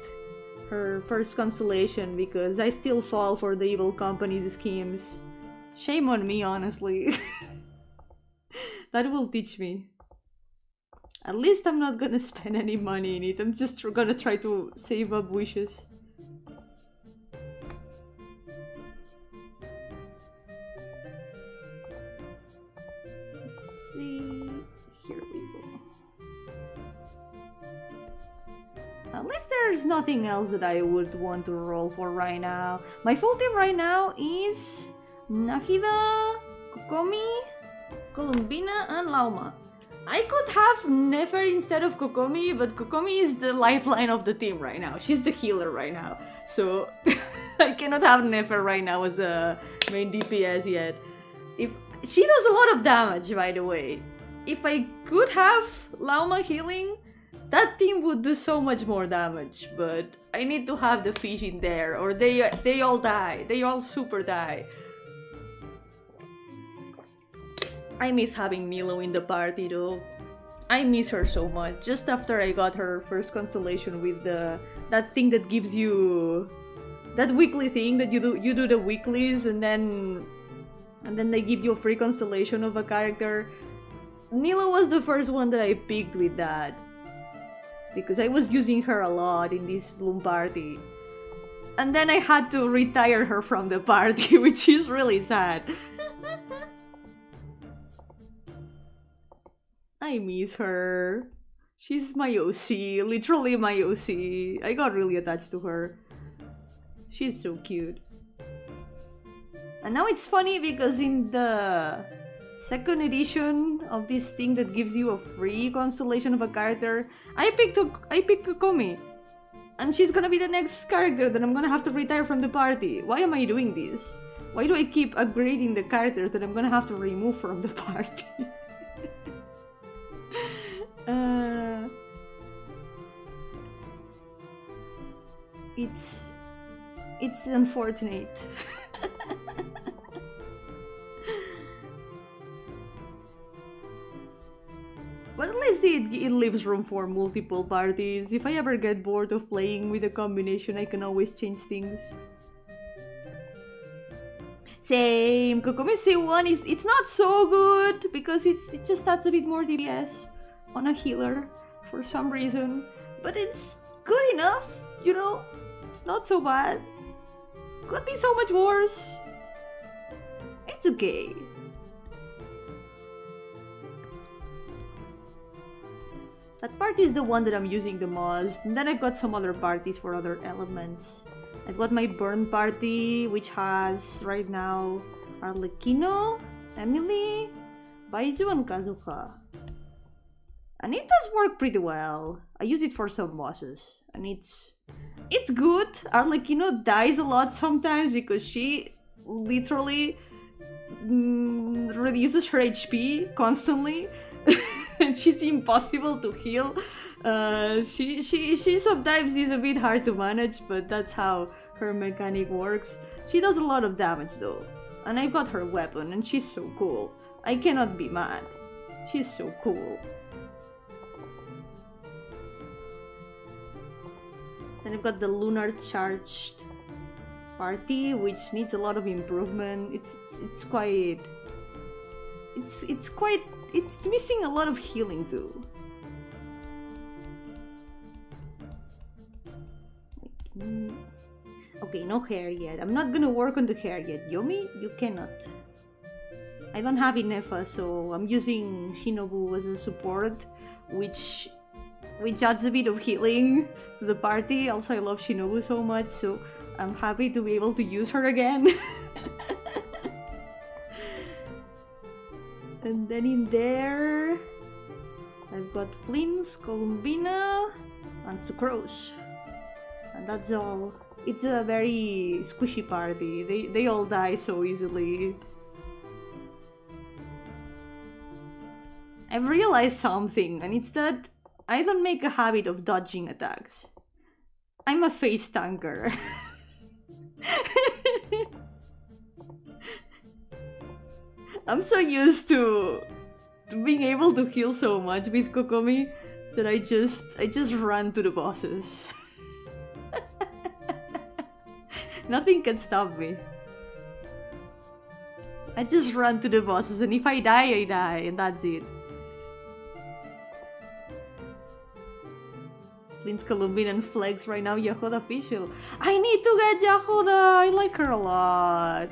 her first constellation because I still fall for the evil company's schemes. Shame on me, honestly. That will teach me. At least I'm not gonna spend any money in it. I'm just gonna try to save up wishes. Let's see. Here we go. At least there's nothing else that I would want to roll for right now. My full team right now is Nahida, Kokomi, Colombina, and Lauma. I could have Nefer instead of Kokomi, but Kokomi is the lifeline of the team right now. She's the healer right now. So I cannot have Nefer right now as a main DPS yet. If she does a lot of damage, by the way. If I could have Lauma healing, that team would do so much more damage, but I need to have the fish in there or they all die. They all super die. I miss having Nilo in the party though. I miss her so much. Just after I got her first constellation with that thing that gives you that weekly thing that you do the weeklies and then they give you a free constellation of a character. Nilo was the first one that I picked with that, because I was using her a lot in this Bloom party. And then I had to retire her from the party, which is really sad. I miss her. She's my OC, literally my OC. I got really attached to her. She's so cute. And now it's funny because in the second edition of this thing that gives you a free constellation of a character, I picked Kokomi. And she's gonna be the next character that I'm gonna have to retire from the party. Why am I doing this? Why do I keep upgrading the characters that I'm gonna have to remove from the party? It's unfortunate. But at least it leaves room for multiple parties. If I ever get bored of playing with a combination, I can always change things. Same. Kokomi C1 it's not so good because it just adds a bit more DPS on a healer. for some reason, but it's good enough, you know? It's not so bad. Could be so much worse. It's okay. That party is the one that I'm using the most, and then I've got some other parties for other elements. I've got my burn party, which has, right now, Arlecchino, Emily, Baiju, and Kazuha. And it does work pretty well. I use it for some bosses, and it's good. Arlecchino dies a lot sometimes because she literally reduces her HP constantly. And she's impossible to heal. She sometimes is a bit hard to manage, but that's how her mechanic works. She does a lot of damage though. And I've got her weapon and she's so cool. I cannot be mad. She's so cool. Then I've got the lunar charged party, which needs a lot of improvement. It's missing a lot of healing too. Okay, no hair yet. I'm not gonna work on the hair yet. Yomi, you cannot. I don't have Inefa, so I'm using Shinobu as a support, which adds a bit of healing to the party. Also, I love Shinobu so much, so I'm happy to be able to use her again. And then in there, I've got Flins, Columbina, and Sucrose. And that's all. It's a very squishy party. They all die so easily. I've realized something, and it's that I don't make a habit of dodging attacks. I'm a face tanker. I'm so used to being able to heal so much with Kokomi that I just run to the bosses. Nothing can stop me. I just run to the bosses, and if I die, I die, and that's it. Flint's Colombian flex right now, Yahoda official. I need to get Yahoda! I like her a lot.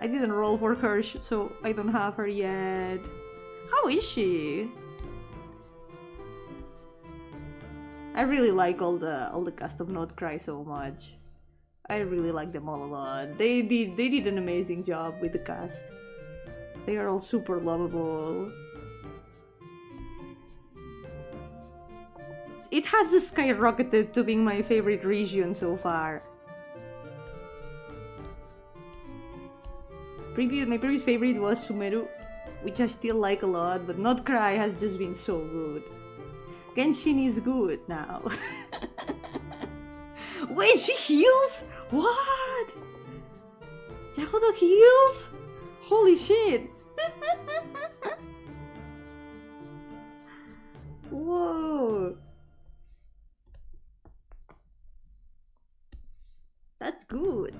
I didn't roll for her, so I don't have her yet. How is she? I really like all the cast of Not Cry so much. I really like them all a lot. They did an amazing job with the cast. They are all super lovable. It has skyrocketed to being my favorite region so far. My previous favorite was Sumeru, which I still like a lot, but Not Cry has just been so good. Genshin is good now. Wait, she heals? What? Yahoda heals? Holy shit! Whoa! That's good.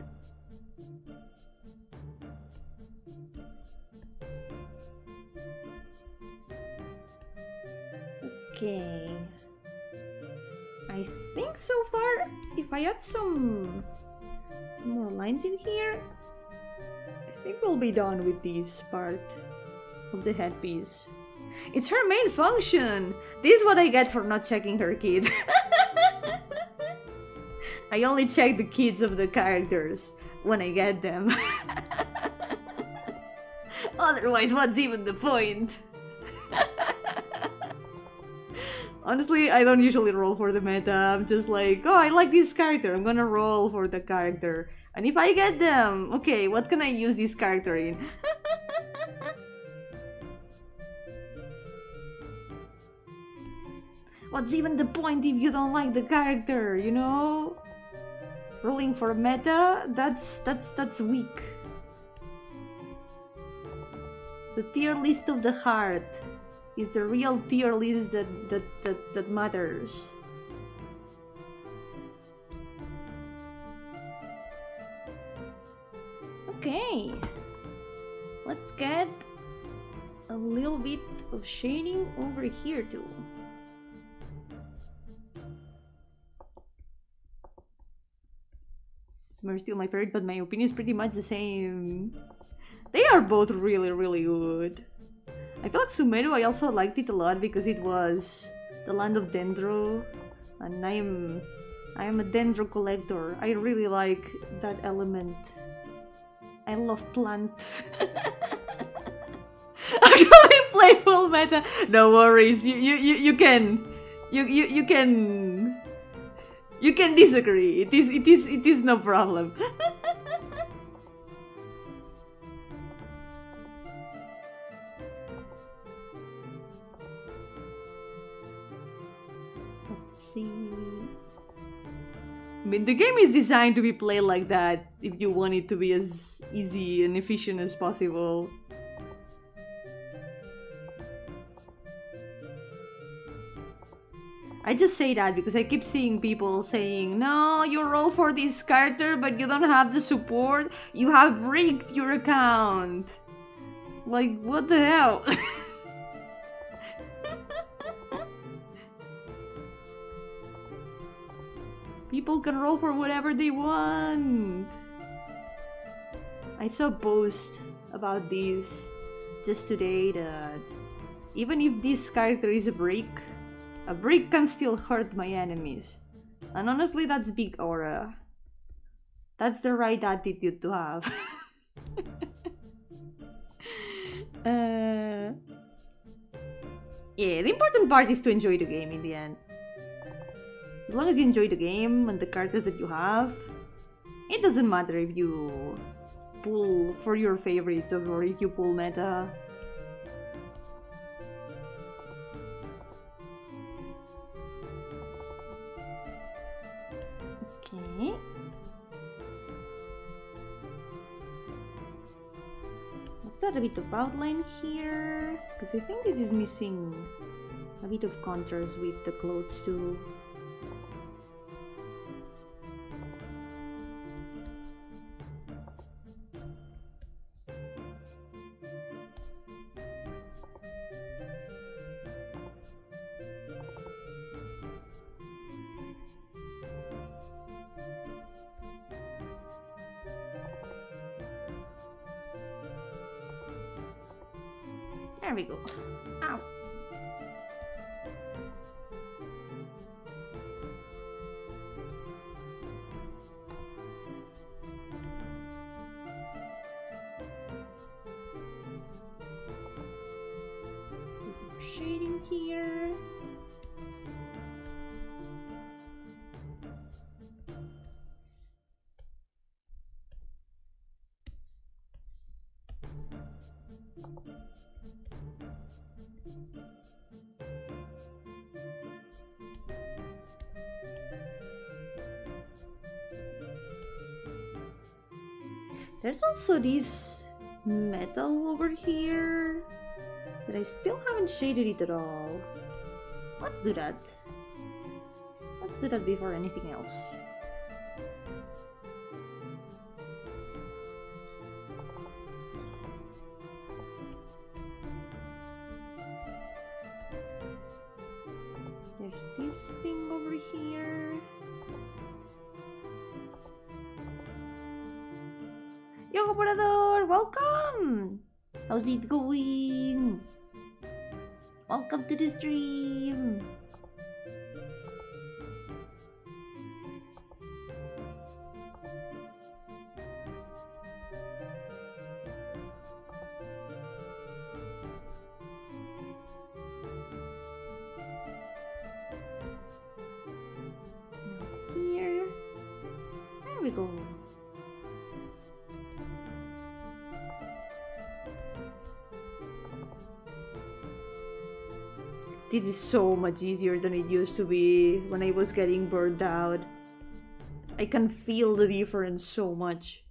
Okay. I think so far, if I add some more lines in here, I think we'll be done with this part of the headpiece. It's her main function! This is what I get for not checking her kid. I only check the kids of the characters when I get them. Otherwise, what's even the point? Honestly, I don't usually roll for the meta. I'm just like, oh, I like this character. I'm gonna roll for the character. And if I get them, okay, what can I use this character in? What's even the point if you don't like the character, you know? Rolling for meta? That's weak. The tier list of the heart is the real tier list that matters. Okay, let's get a little bit of shading over here too. Sumeru is still my favorite, but my opinion is pretty much the same. They are both really, really good. I feel like Sumeru, I also liked it a lot because it was the land of Dendro, and I am a Dendro collector. I really like that element. I love plant. Actually, playful meta. No worries. You can disagree. It is no problem. Let's see. I mean, the game is designed to be played like that if you want it to be as easy and efficient as possible. I just say that because I keep seeing people saying, no, you roll for this character, but you don't have the support. You have rigged your account. Like, what the hell? People can roll for whatever they want. I saw a post about this just today that even if this character is a brick can still hurt my enemies. And honestly, that's big aura. That's the right attitude to have. Yeah, the important part is to enjoy the game in the end. As long as you enjoy the game and the characters that you have, it doesn't matter if you pull for your favorites or if you pull meta. Okay. Let's add a bit of outline here, because I think this is missing a bit of contrast with the clothes too. There we go. Ow. Shading here. There's also this metal over here that I still haven't shaded it at all. Let's do that. Let's do that before anything else. There's this thing over here. Yo, Operador! Welcome! How's it going? Welcome to the stream! Here. There we go. This is so much easier than it used to be when I was getting burned out. I can feel the difference so much.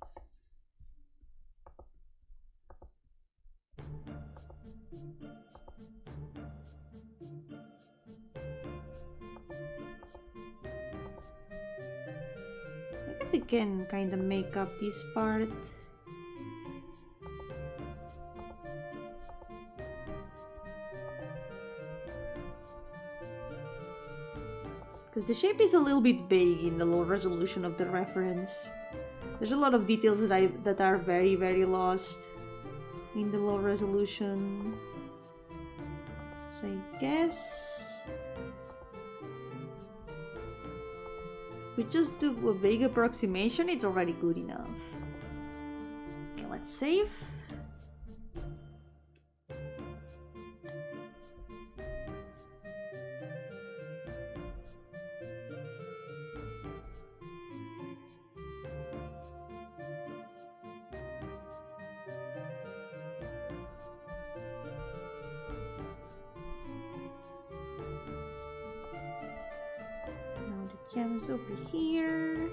I guess I can kind of make up this part. Because the shape is a little bit vague in the low resolution of the reference. There's a lot of details that are very, very lost in the low resolution. So I guess we just do a big approximation, it's already good enough. Okay, let's save. Gems over here.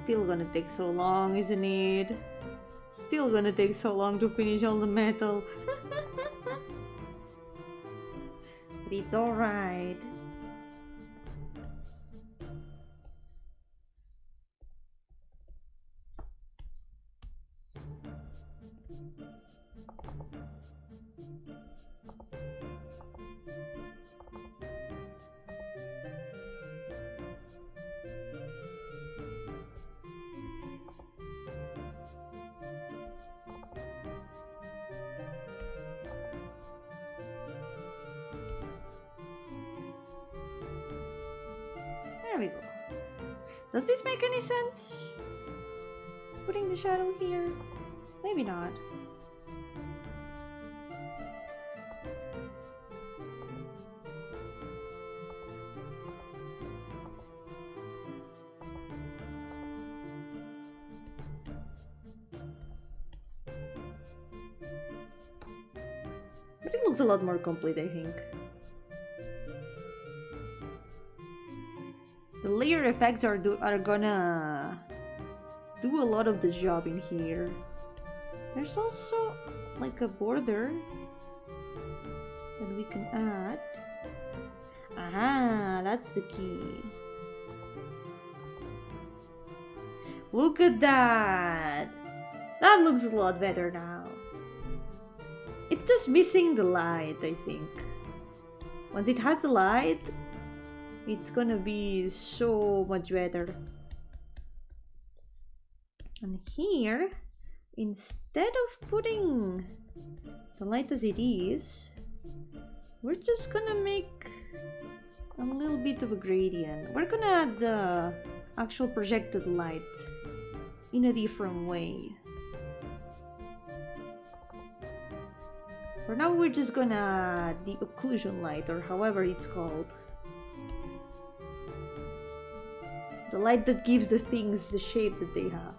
Still gonna take so long, isn't it? Still gonna take so long to finish all the metal. But it's alright. There we go. Does this make any sense? Putting the shadow here? Maybe not. But it looks a lot more complete, I think. The layer effects are gonna do a lot of the job in here. There's also like a border that we can add. Aha, that's the key. Look at that! That looks a lot better now. It's just missing the light, I think. Once it has the light, it's gonna be so much better. And here, instead of putting the light as it is, we're just gonna make a little bit of a gradient. We're gonna add the actual projected light in a different way. For now, we're just gonna add the occlusion light, or however it's called. The light that gives the things the shape that they have.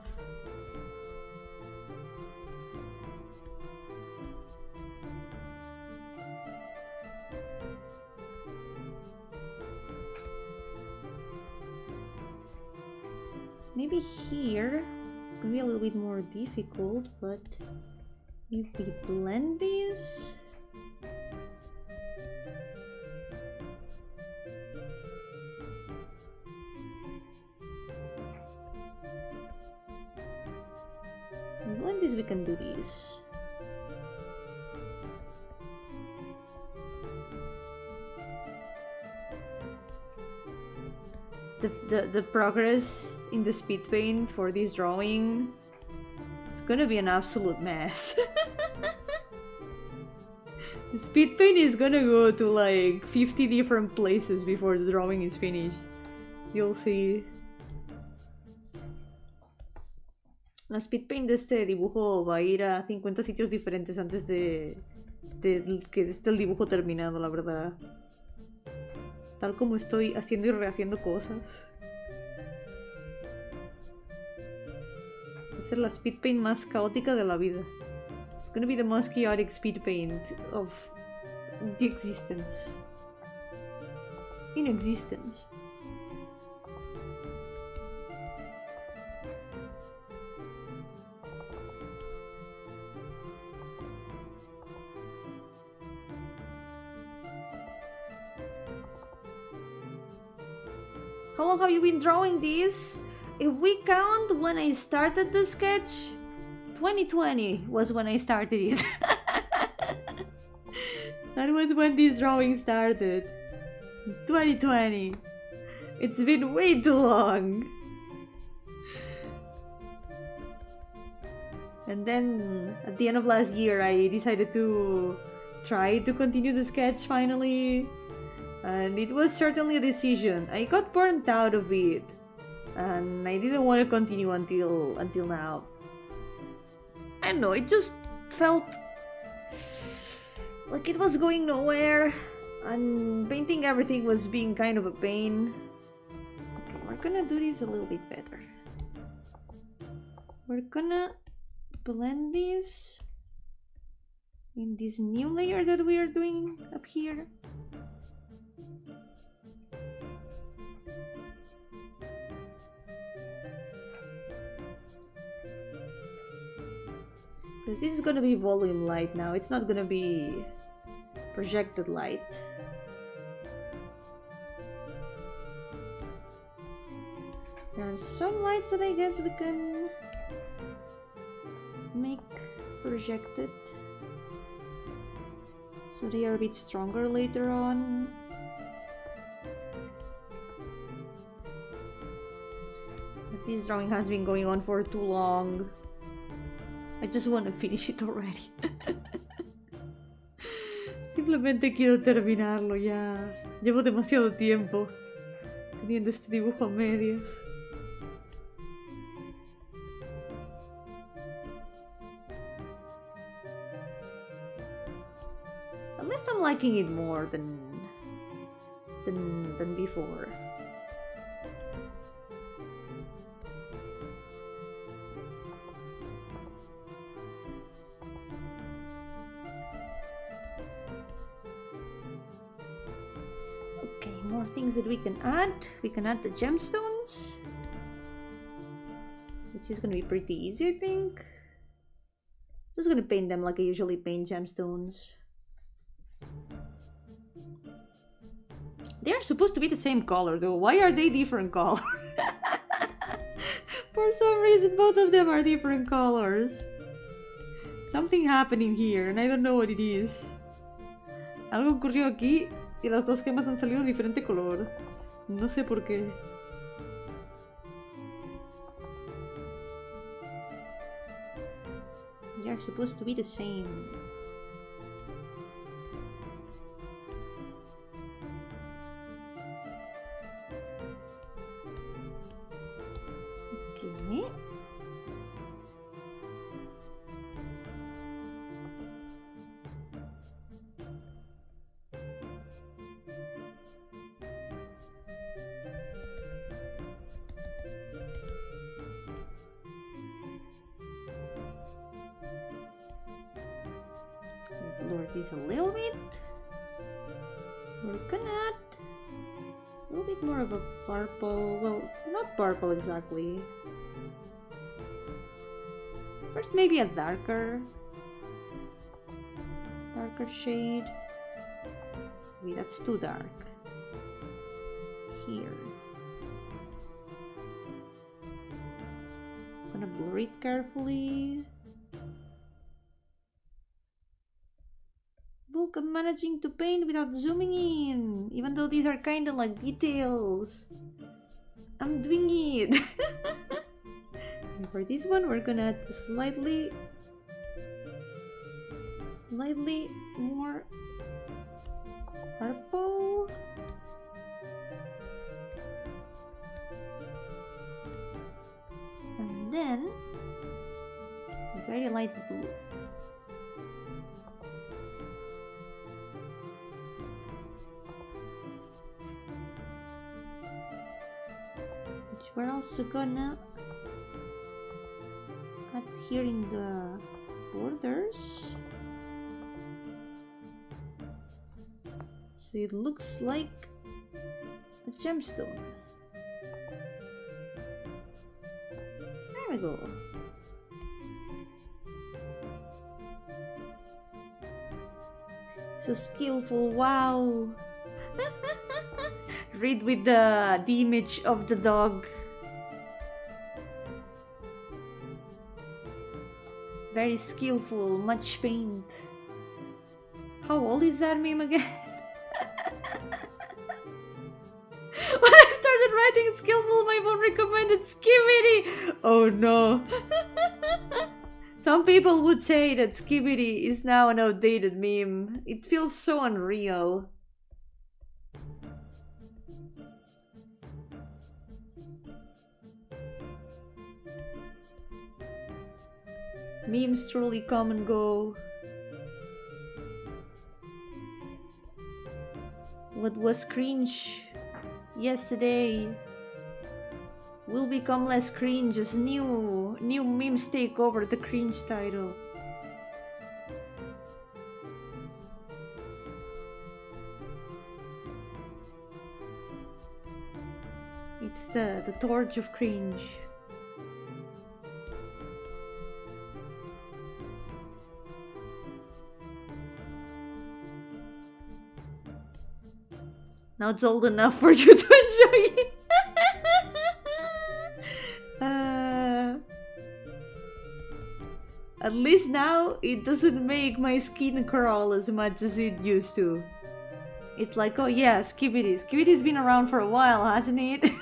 Maybe here it's gonna be a little bit more difficult, but if we blend these, we can do this. The progress in the speed paint for this drawing, it's gonna be an absolute mess. The speed paint is gonna go to like 50 different places before the drawing is finished. You'll see. La speed paint de este dibujo va a ir a 50 sitios diferentes antes de que esté el dibujo terminado, la verdad. Tal como estoy haciendo y rehaciendo cosas. Va a ser la speed paint más caótica de la vida. It's gonna be the most chaotic speed paint of the existence. In existence. How long have you been drawing this? If we count when I started the sketch, 2020 was when I started it. That was when this drawing started. 2020. It's been way too long. And then at the end of last year, I decided to try to continue the sketch finally. And it was certainly a decision. I got burnt out of it. And I didn't want to continue until now. I don't know, it just felt like it was going nowhere. And painting everything was being kind of a pain. Okay, we're gonna do this a little bit better. We're gonna blend this in this new layer that we are doing up here. Because this is gonna be volume light now, it's not gonna be projected light. There are some lights that I guess we can make projected, so they are a bit stronger later on. But this drawing has been going on for too long. I just want to finish it already. Simplemente quiero terminarlo ya. Llevo demasiado tiempo teniendo este dibujo a medias. At least I'm liking it more than before. Okay, more things that we can add. We can add the gemstones, which is gonna be pretty easy, I think. Just gonna paint them like I usually paint gemstones. They're supposed to be the same color though. Why are they different colors? For some reason both of them are different colors. Something happening here and I don't know what it is. Algo ocurrió aquí y las dos gemas han salido de diferente color. No sé por qué. They are supposed to be the same. Okay. Blur this a little bit. We're gonna add a little bit more of a purple. Well, not purple exactly. First, maybe a darker shade. Wait, that's too dark. Here. I'm gonna blur it carefully. Look, I'm managing to paint without zooming in, even though these are kind of like details. I'm doing it. And for this one, we're gonna add slightly more purple. And then very light blue. We're also gonna add here in the borders, so it looks like a gemstone. There we go. So skillful, wow. Read with the image of the dog. Very skillful, much paint. How old is that meme again? When I started getting skillful. My phone recommended Skibidi. Oh no. Some people would say that Skibidi is now an outdated meme. It feels so unreal. Memes truly come and go. What was cringe yesterday will become less cringe as new memes take over the cringe title. It's the torch of cringe. Now it's old enough for you to enjoy it. At least now it doesn't make my skin crawl as much as it used to. It's like, oh yeah, Skibidi. Skibidi's been around for a while, hasn't it?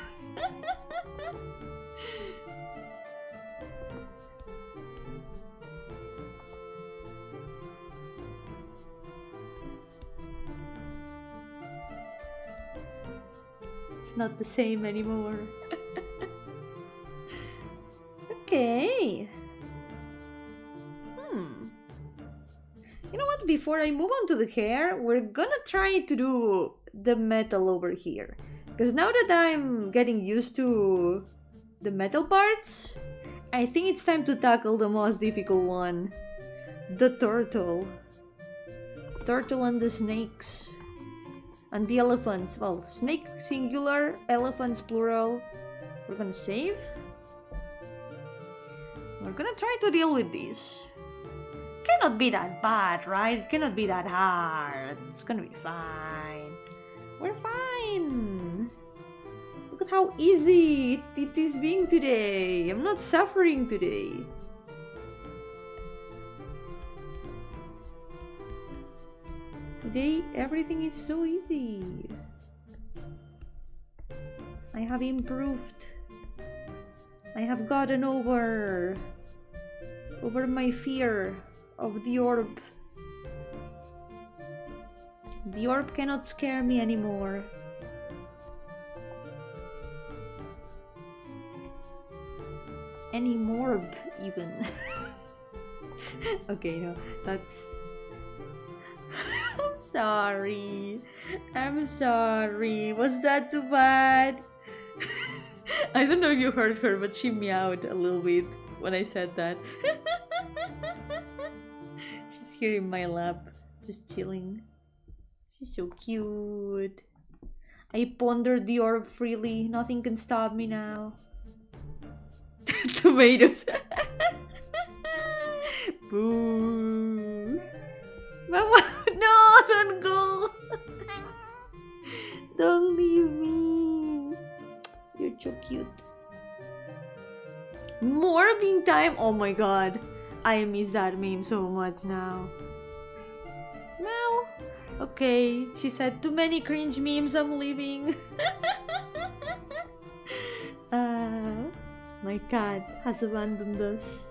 It's not the same anymore. Okay. You know what? Before I move on to the hair, we're gonna try to do the metal over here. Because now that I'm getting used to the metal parts, I think it's time to tackle the most difficult one. The turtle. Turtle and the snakes. And the elephants. Well, snake singular, elephants plural. We're gonna save. We're gonna try to deal with these. Cannot be that bad, right? It cannot be that hard. It's gonna be fine. We're fine. Look at how easy it is being today. I'm not suffering today. Today, everything is so easy. I have improved. I have gotten over my fear of the orb. The orb cannot scare me anymore. Any morb, even. Okay, no, that's... I'm sorry. I'm sorry. Was that too bad? I don't know if you heard her, but she meowed a little bit when I said that. She's here in my lap, just chilling. She's so cute. I pondered the orb freely. Nothing can stop me now. Tomatoes. Boo. Mama, no, don't go. Don't leave me. You're so cute. Morbing time. Oh my god. I miss that meme so much now. Meow. Okay, she said too many cringe memes, I'm leaving. My cat has abandoned us.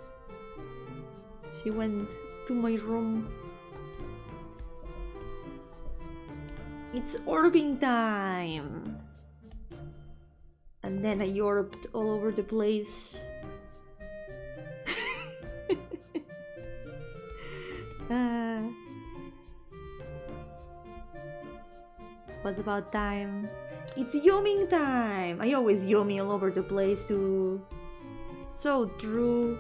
She went to my room. It's orbing time. And then I orbed all over the place. Was about time. It's yomming time. I always yummy all over the place too. So true.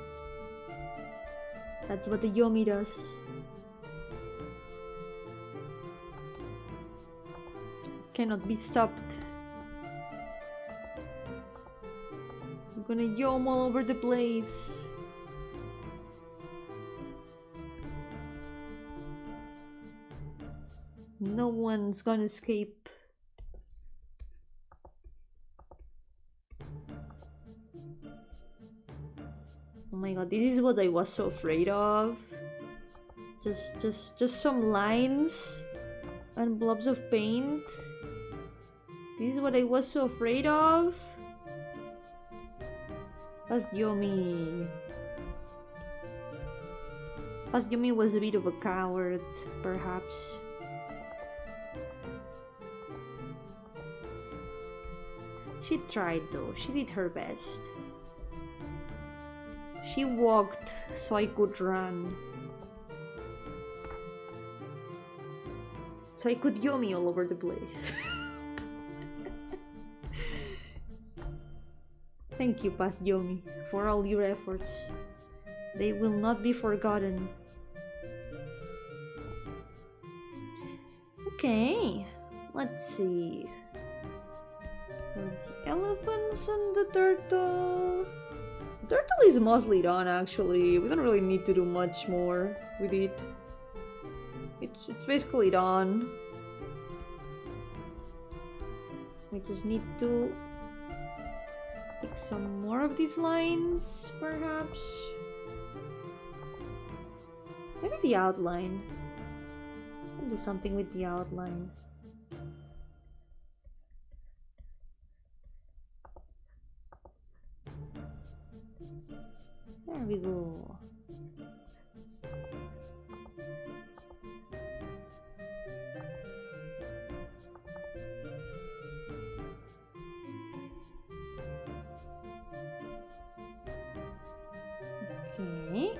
That's what the yomi does. Cannot be stopped. I'm gonna yom all over the place. No one's gonna escape. Oh my god, this is what I was so afraid of. Just some lines and blobs of paint. This is what I was so afraid of. Past Yomi. Past Yomi was a bit of a coward, perhaps. She tried though, she did her best. She walked so I could run. So I could Yomi all over the place. Thank you, Past Yomi, for all your efforts. They will not be forgotten. Okay, let's see. For the elephants and the turtle. The turtle is mostly done actually. We don't really need to do much more with it. It's basically done. We just need to pick some more of these lines, perhaps. Maybe the outline. I'll do something with the outline. There we go. Okay.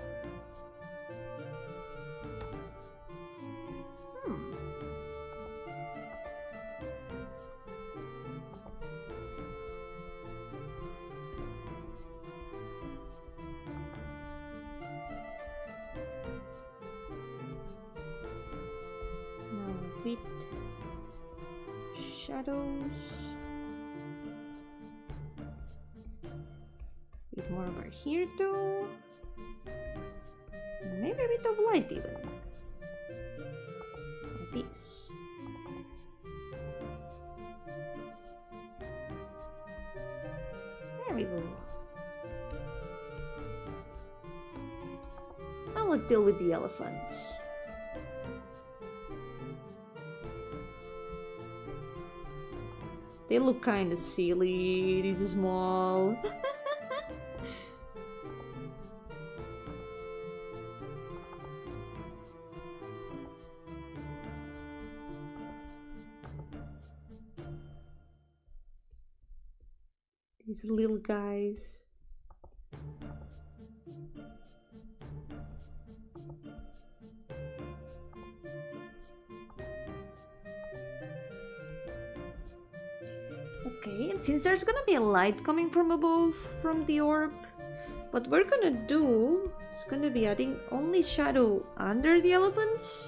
Now a bit shadows. A bit more over here too. Maybe a bit of light even. Like this. There we go. Now let's deal with the elephants. They look kind of silly, these small. These little guys. Okay, and since there's gonna be a light coming from above, from the orb, what we're gonna do is gonna be adding only shadow under the elephants.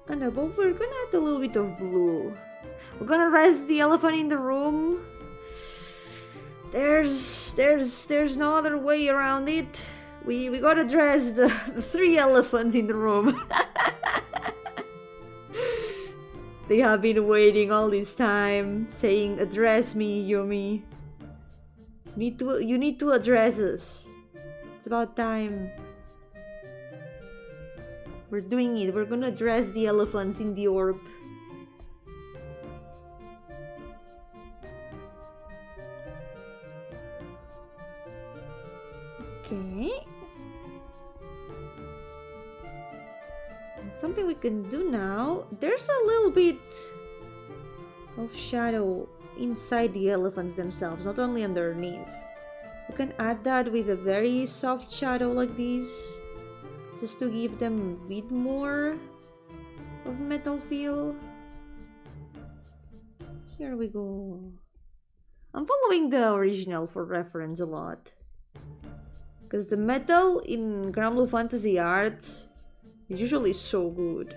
And above we're gonna add a little bit of blue. We're gonna rest the elephant in the room. There's no other way around it. We gotta dress the 3 elephants in the room. They have been waiting all this time, saying, "Address me, Yomi. You need to address us. It's about time." We're doing it. We're gonna address the elephants in the orb. Okay. Something we can do now. There's a little bit of shadow inside the elephants themselves, not only underneath. We can add that with a very soft shadow like this, just to give them a bit more of metal feel. Here we go. I'm following the original for reference a lot, because the metal in Granblue Fantasy art is usually so good.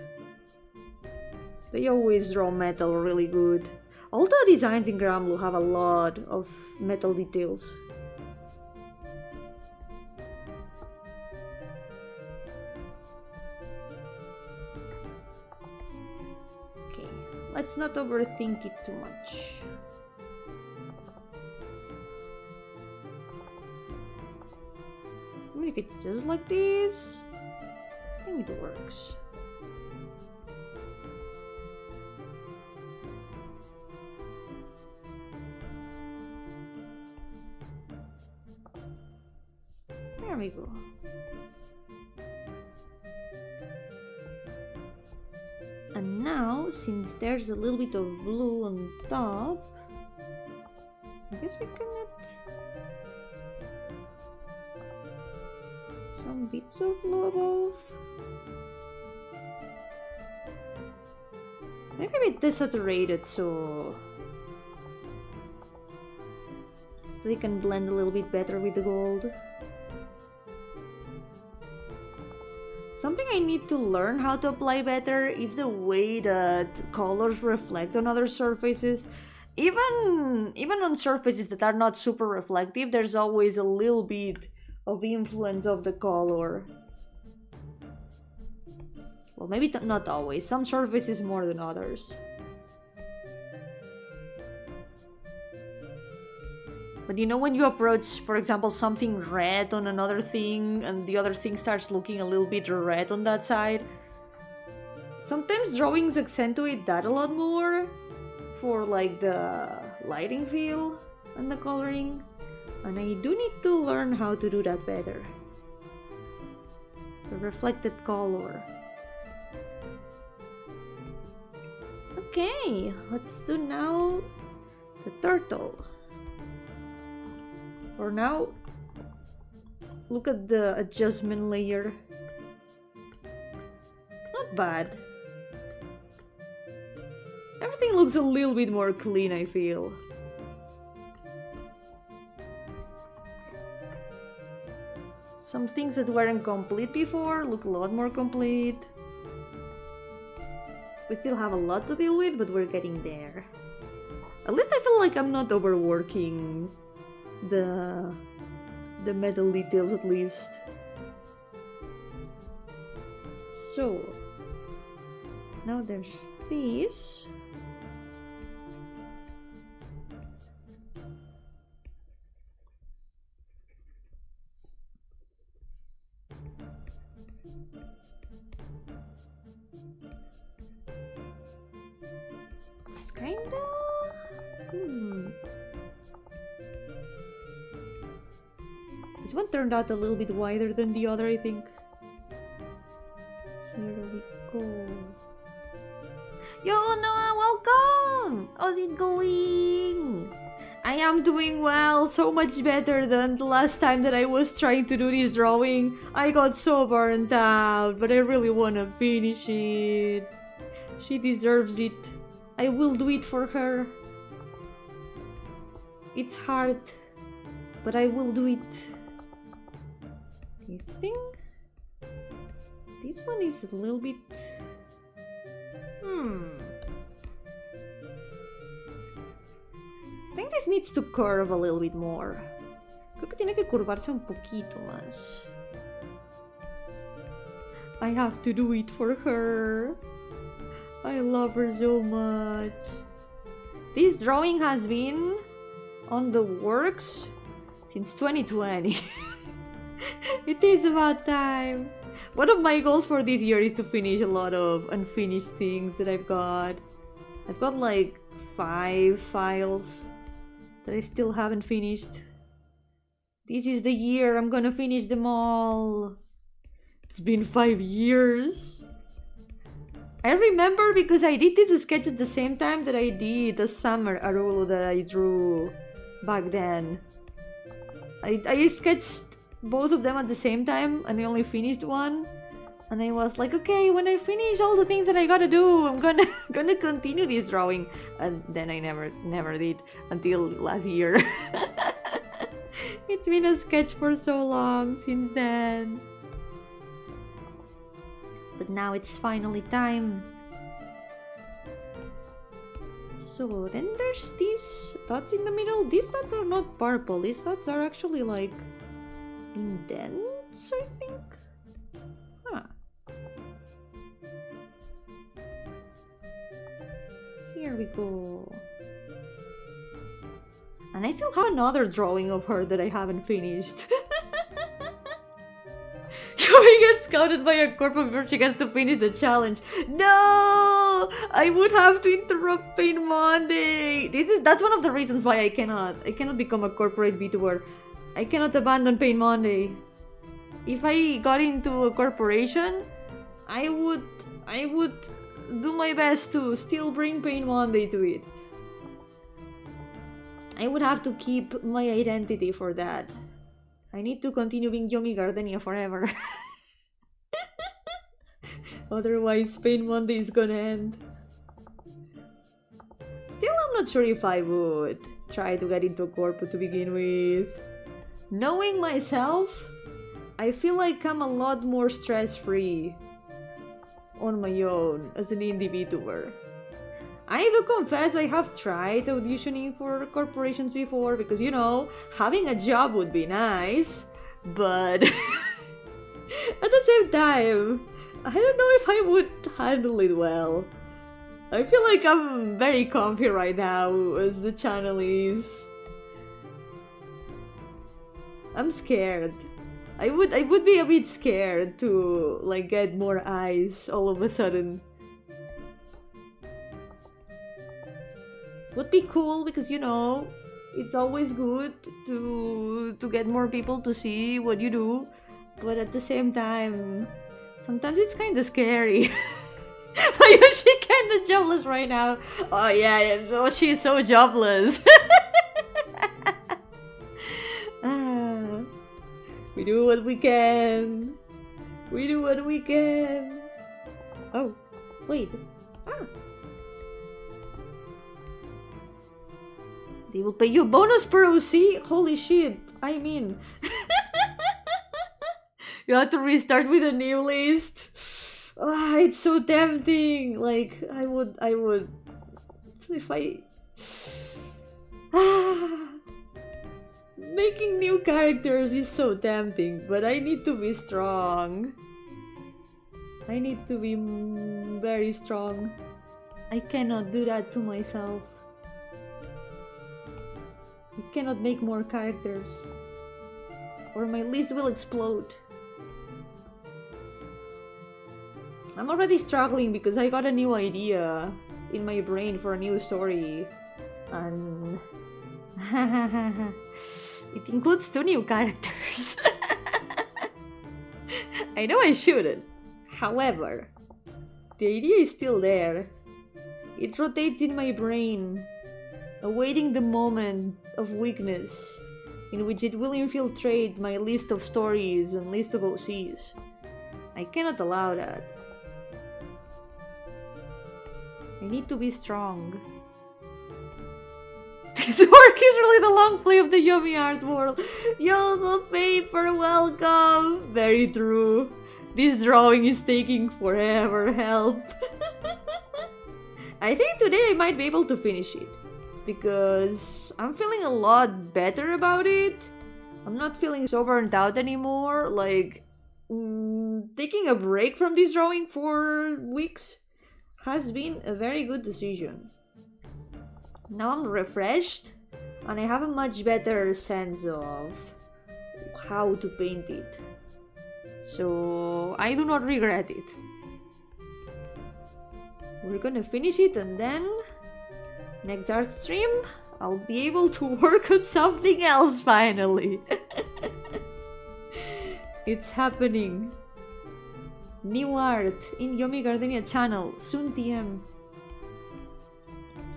They always draw metal really good. All the designs in Granblue have a lot of metal details. Okay, let's not overthink it too much. Even if it's just like this, I think it works. we go. And now, since there's a little bit of blue on top, I guess we can add some bits of blue above. Maybe a bit desaturated so they can blend a little bit better with the gold. Something I need to learn how to apply better is the way that colors reflect on other surfaces. Even on surfaces that are not super reflective, there's always a little bit of influence of the color. Well, maybe not always. Some surfaces more than others. But you know when you approach, for example, something red on another thing and the other thing starts looking a little bit red on that side? Sometimes drawings accentuate that a lot more for like the lighting feel and the coloring. And I do need to learn how to do that better. The reflected color. Okay, let's do now the turtle. For now, look at the adjustment layer. Not bad. Everything looks a little bit more clean, I feel. Some things that weren't complete before look a lot more complete. We still have a lot to deal with, but we're getting there. At least I feel like I'm not overworking the metal details at least. So now there's this. It's kinda This one turned out a little bit wider than the other, I think. Here we go. Yo, Noah, welcome! How's it going? I am doing well, so much better than the last time that I was trying to do this drawing. I got so burnt out, but I really want to finish it. She deserves it. I will do it for her. It's hard, but I will do it. I think this one is a little bit... I think this needs to curve a little bit more. Creo que tiene que curvarse un poquito más. I have to do it for her. I love her so much. This drawing has been on the works since 2020. It is about time. One of my goals for this year is to finish a lot of unfinished things that I've got. I've got like 5 files that I still haven't finished. This is the year I'm gonna finish them all. It's been 5 years. I remember because I did this sketch at the same time that I did the summer Arolo that I drew back then. I sketched both of them at the same time and I only finished one. And I was like, okay, when I finish all the things that I gotta do, I'm gonna continue this drawing. And then I never did until last year. It's been a sketch for so long since then. But now it's finally time. So then there's these dots in the middle. These dots are not purple. These dots are actually like indents, I think. Huh. Here we go. And I still have another drawing of her that I haven't finished. Yomi gets scouted by a corp before she gets to finish the challenge. No! I would have to interrupt Pain Monday. That's one of the reasons why I cannot become a corporate VTuber. I cannot abandon Pain Monday. if I got into a corporation, I would do my best to still bring Pain Monday to it. I would have to keep my identity for that. I need to continue being Yomi Gardenia forever. Otherwise, Pain Monday is gonna end. Still, I'm not sure if I would try to get into corpo to begin with. Knowing myself, I feel like I'm a lot more stress-free on my own as an indie VTuber. I do confess I have tried auditioning for corporations before because, you know, having a job would be nice, but at the same time, I don't know if I would handle it well. I feel like I'm very comfy right now as the channel is. I'm scared. I would be a bit scared to like get more eyes all of a sudden. Would be cool because, you know, it's always good to get more people to see what you do, but at the same time, sometimes it's kind of scary. Why is she kind of jobless right now? Oh yeah, oh, she's so jobless. We do what we can. We do what we can. Oh, wait. They will pay you a bonus per OC? Holy shit. I mean. You have to restart with a new list. Oh, it's so tempting. Like, I would. If I... Making new characters is so tempting, but I need to be strong. I need to be very strong. I cannot do that to myself. I cannot make more characters, or my list will explode. I'm already struggling because I got a new idea in my brain for a new story, and it includes 2 new characters. I know I shouldn't. However, the idea is still there. It rotates in my brain, awaiting the moment of weakness in which it will infiltrate my list of stories and list of OCs. I cannot allow that. I need to be strong. This work is really the long play of the Yomi art world. Yo-hooo paper, welcome! Very true. This drawing is taking forever, help. I think today I might be able to finish it, because I'm feeling a lot better about it. I'm not feeling so burnt out anymore. Like, taking a break from this drawing for weeks has been a very good decision. Now I'm refreshed, and I have a much better sense of how to paint it. So I do not regret it. We're gonna finish it, and then next art stream, I'll be able to work on something else finally. It's happening. New art in Yomi Gardenia channel, soon TM.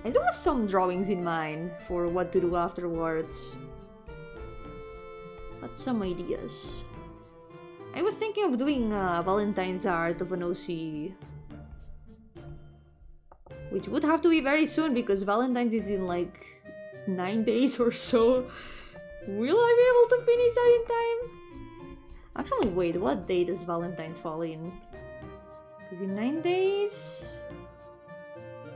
I do have some drawings in mind for what to do afterwards. But some ideas. I was thinking of doing Valentine's art of an OC. Which would have to be very soon because Valentine's is in like 9 days or so. Will I be able to finish that in time? Actually, wait, what day does Valentine's fall in? Because in 9 days...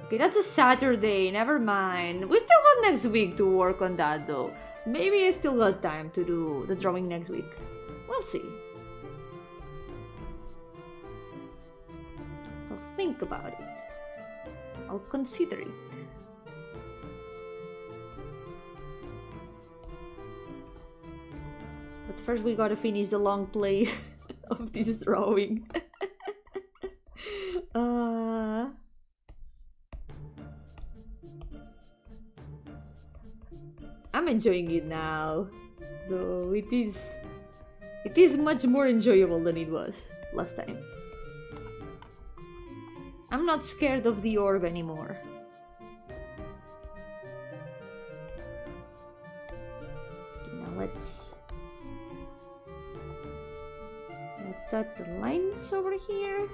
Okay, that's a Saturday, never mind. We still got next week to work on that though. Maybe I still got time to do the drawing next week. We'll see. I'll think about it. I'll consider it. But first we gotta finish the long play of this drawing. I'm enjoying it now, though it is It is much more enjoyable than it was last time. I'm not scared of the orb anymore. Now let's add the lines over here.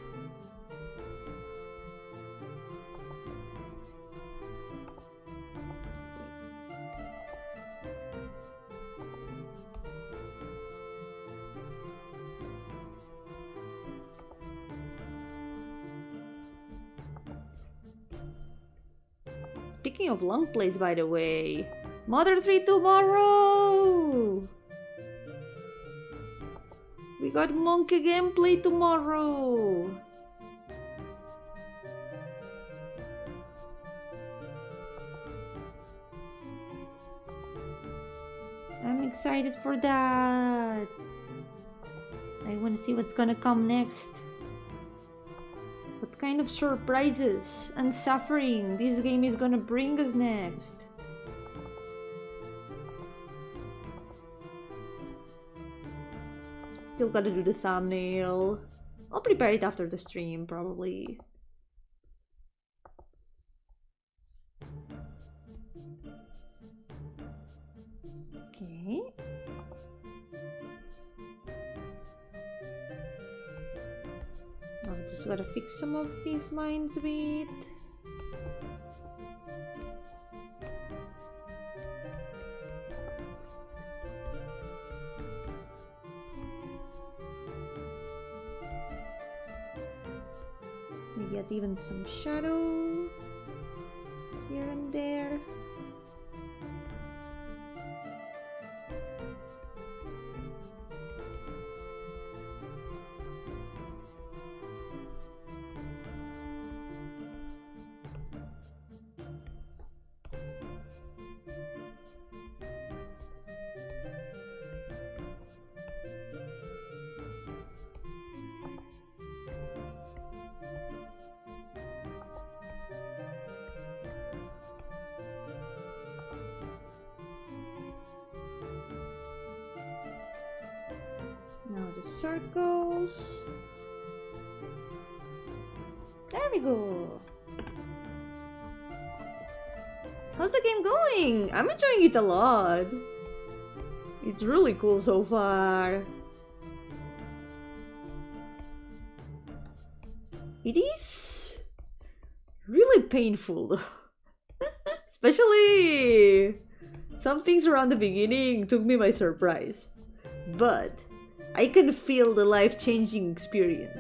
Speaking of long plays, by the way, Mother 3 tomorrow! We got Monkey gameplay tomorrow! I'm excited for that! I want to see what's gonna come next. What kind of surprises and suffering this game is gonna bring us next. Still gotta do the thumbnail. I'll prepare it after the stream, probably. Okay. I've just gotta fix some of these lines a bit. Maybe add even some shadow here and there. Now the circles. There we go. How's the game going? I'm enjoying it a lot. It's really cool so far. It is really painful though. Especially some things around the beginning took me by surprise. But I can feel the life-changing experience.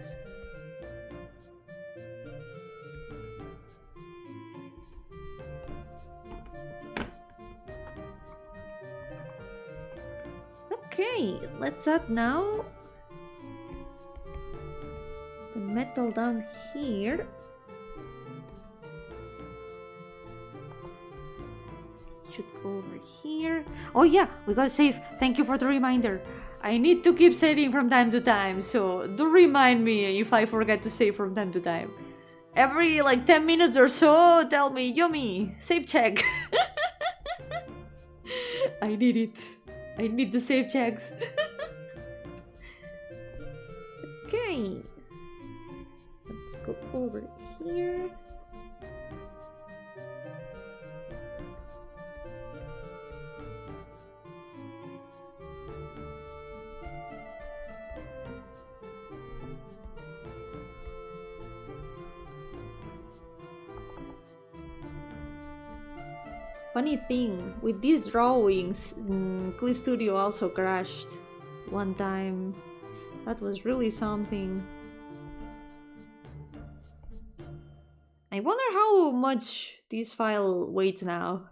Okay, let's add now the metal down here. Should go over here. Oh yeah, we gotta save. Thank you for the reminder. I need to keep saving from time to time, so do remind me if I forget to save from time to time. Every like 10 minutes or so, tell me, Yomi, save check. I need it. I need the save checks. Okay. Let's go over here. Funny thing, with these drawings, Clip Studio also crashed one time. That was really something. I wonder how much this file weighs now.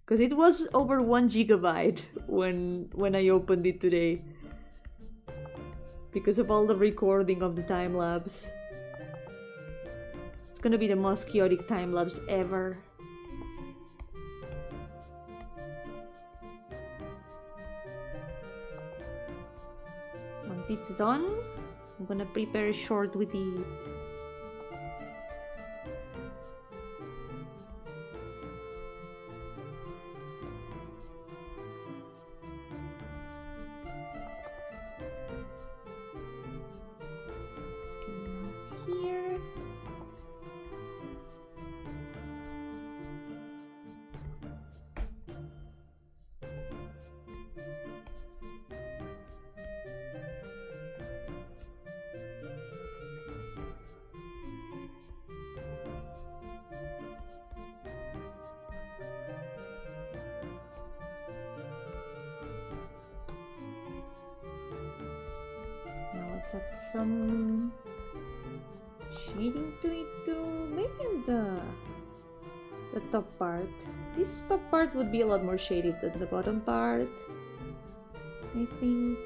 Because it was over 1 gigabyte when I opened it today. Because of all the recording of the time-lapse. It's gonna be the most chaotic time-lapse ever. Once it's done, I'm gonna prepare a short with it. Let's add some shading to it too. Maybe in the top part. This top part would be a lot more shaded than the bottom part, I think.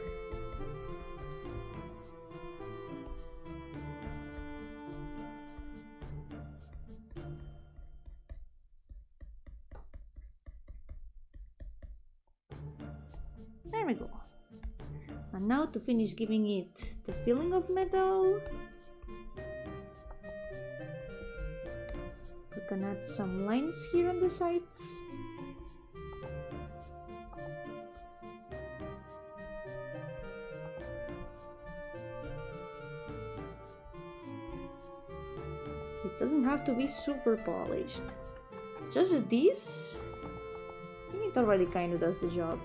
There we go. And now to finish giving it the feeling of metal, we can add some lines here on the sides. It doesn't have to be super polished. Just this, I think it already kind of does the job.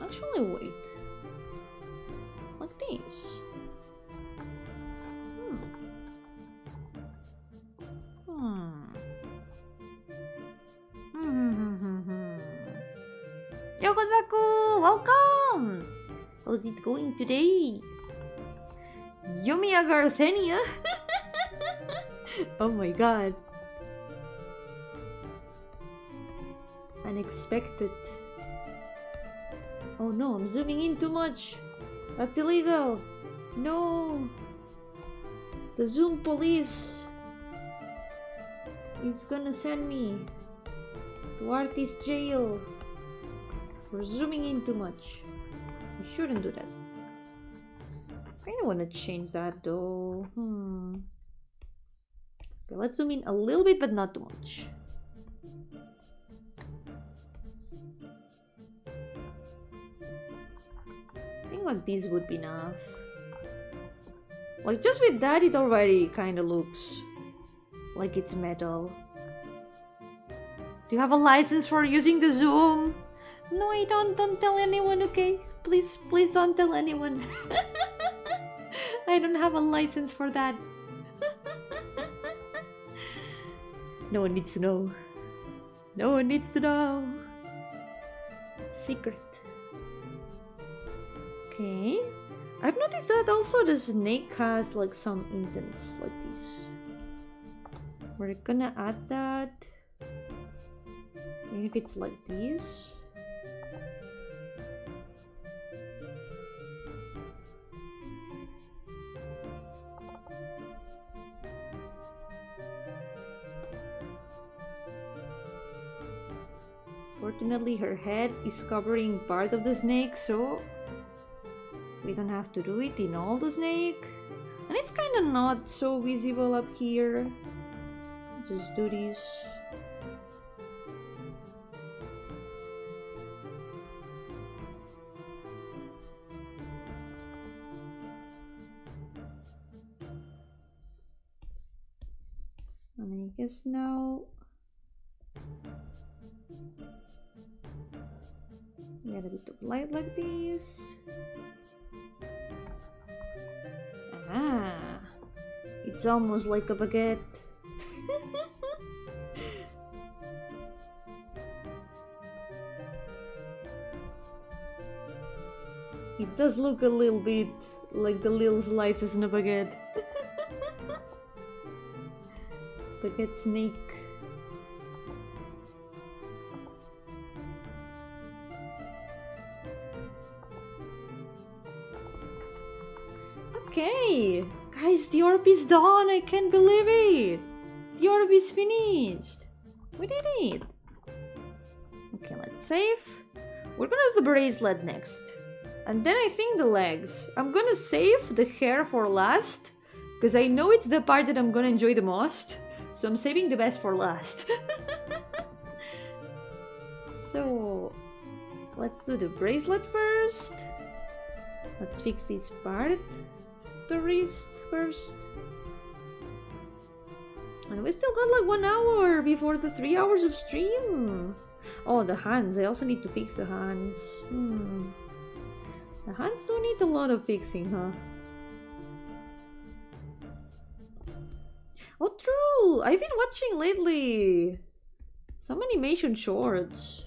Actually, wait. Like this. Yokozaku! Welcome! How's it going today? Yomi Gardenia? Oh my god. Unexpected. Oh no, I'm zooming in too much. That's illegal. No. The zoom police is gonna send me to artist jail for zooming in too much. I shouldn't do that. I don't want to change that though. Okay, let's zoom in a little bit, but not too much. I think like this would be enough. Like just with that, it already kind of looks like it's metal. Do you have a license for using the zoom? No, I don't. Don't tell anyone, okay? Please, please don't tell anyone. I don't have a license for that. No one needs to know. No one needs to know. It's secret. Okay. I've noticed that also the snake has like some indents like this. We're gonna add that. And if it's like this. Fortunately, her head is covering part of the snake, so we don't have to do it in all the snake. And it's kind of not so visible up here. Just do this. And I guess now get a bit of light like this. Ah, it's almost like a baguette. It does look a little bit like the little slices in a baguette. Baguette snake. Okay, guys, the orb is done. I can't believe it. The orb is finished. We did it. Okay, let's save. We're gonna do the bracelet next. And then I think the legs. I'm gonna save the hair for last, because I know it's the part that I'm gonna enjoy the most. So I'm saving the best for last. So let's do the bracelet first. Let's fix this part. The wrist first. And we still got like 1 hour before the 3 hours of stream. Oh, the hands. I also need to fix the hands. The hands do need a lot of fixing, huh? Oh, true! I've been watching lately some animation shorts.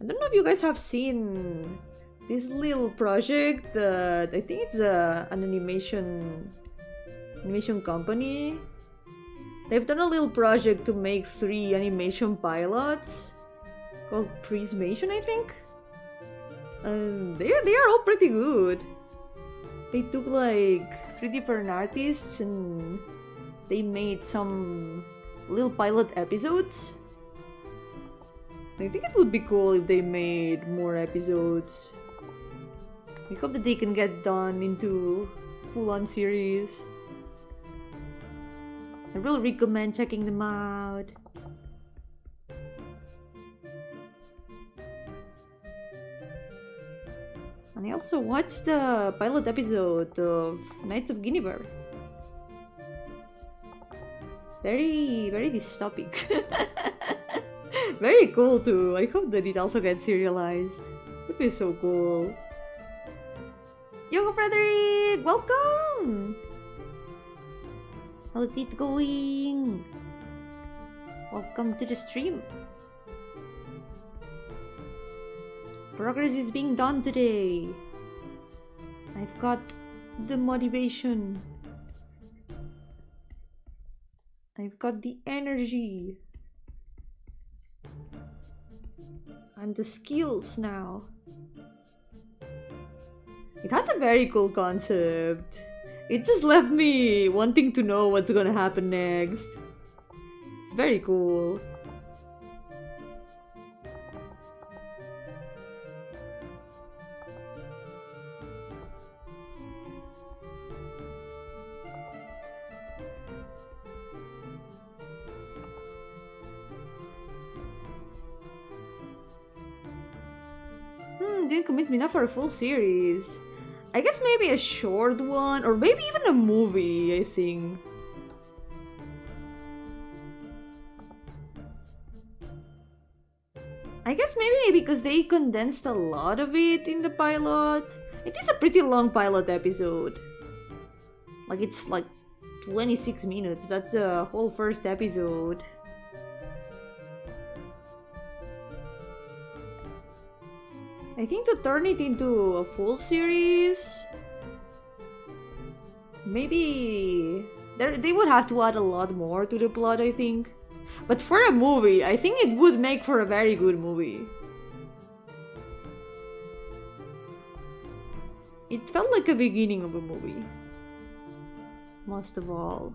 I don't know if you guys have seen this little project. I think it's an animation company. They've done a little project to make 3 animation pilots called Prismation, I think. And they are all pretty good. They took like 3 different artists and they made some little pilot episodes. I think it would be cool if they made more episodes. I hope that they can get done into full-on series. I really recommend checking them out. And I also watched the pilot episode of Knights of Guinevere. Very dystopic. Very cool too. I hope that it also gets serialized. Would be so cool. Yo, Frederick! Welcome! How's it going? Welcome to the stream. Progress is being done today. I've got the motivation. I've got the energy. And the skills now. It has a very cool concept. It just left me wanting to know what's gonna happen next. It's very cool. Didn't convince me enough for a full series. I guess maybe a short one, or maybe even a movie, I think. I guess maybe because they condensed a lot of it in the pilot. It is a pretty long pilot episode. Like, it's like 26 minutes. That's the whole first episode. I think to turn it into a full series, maybe they would have to add a lot more to the plot, I think. But for a movie, I think it would make for a very good movie. It felt like a beginning of a movie, most of all.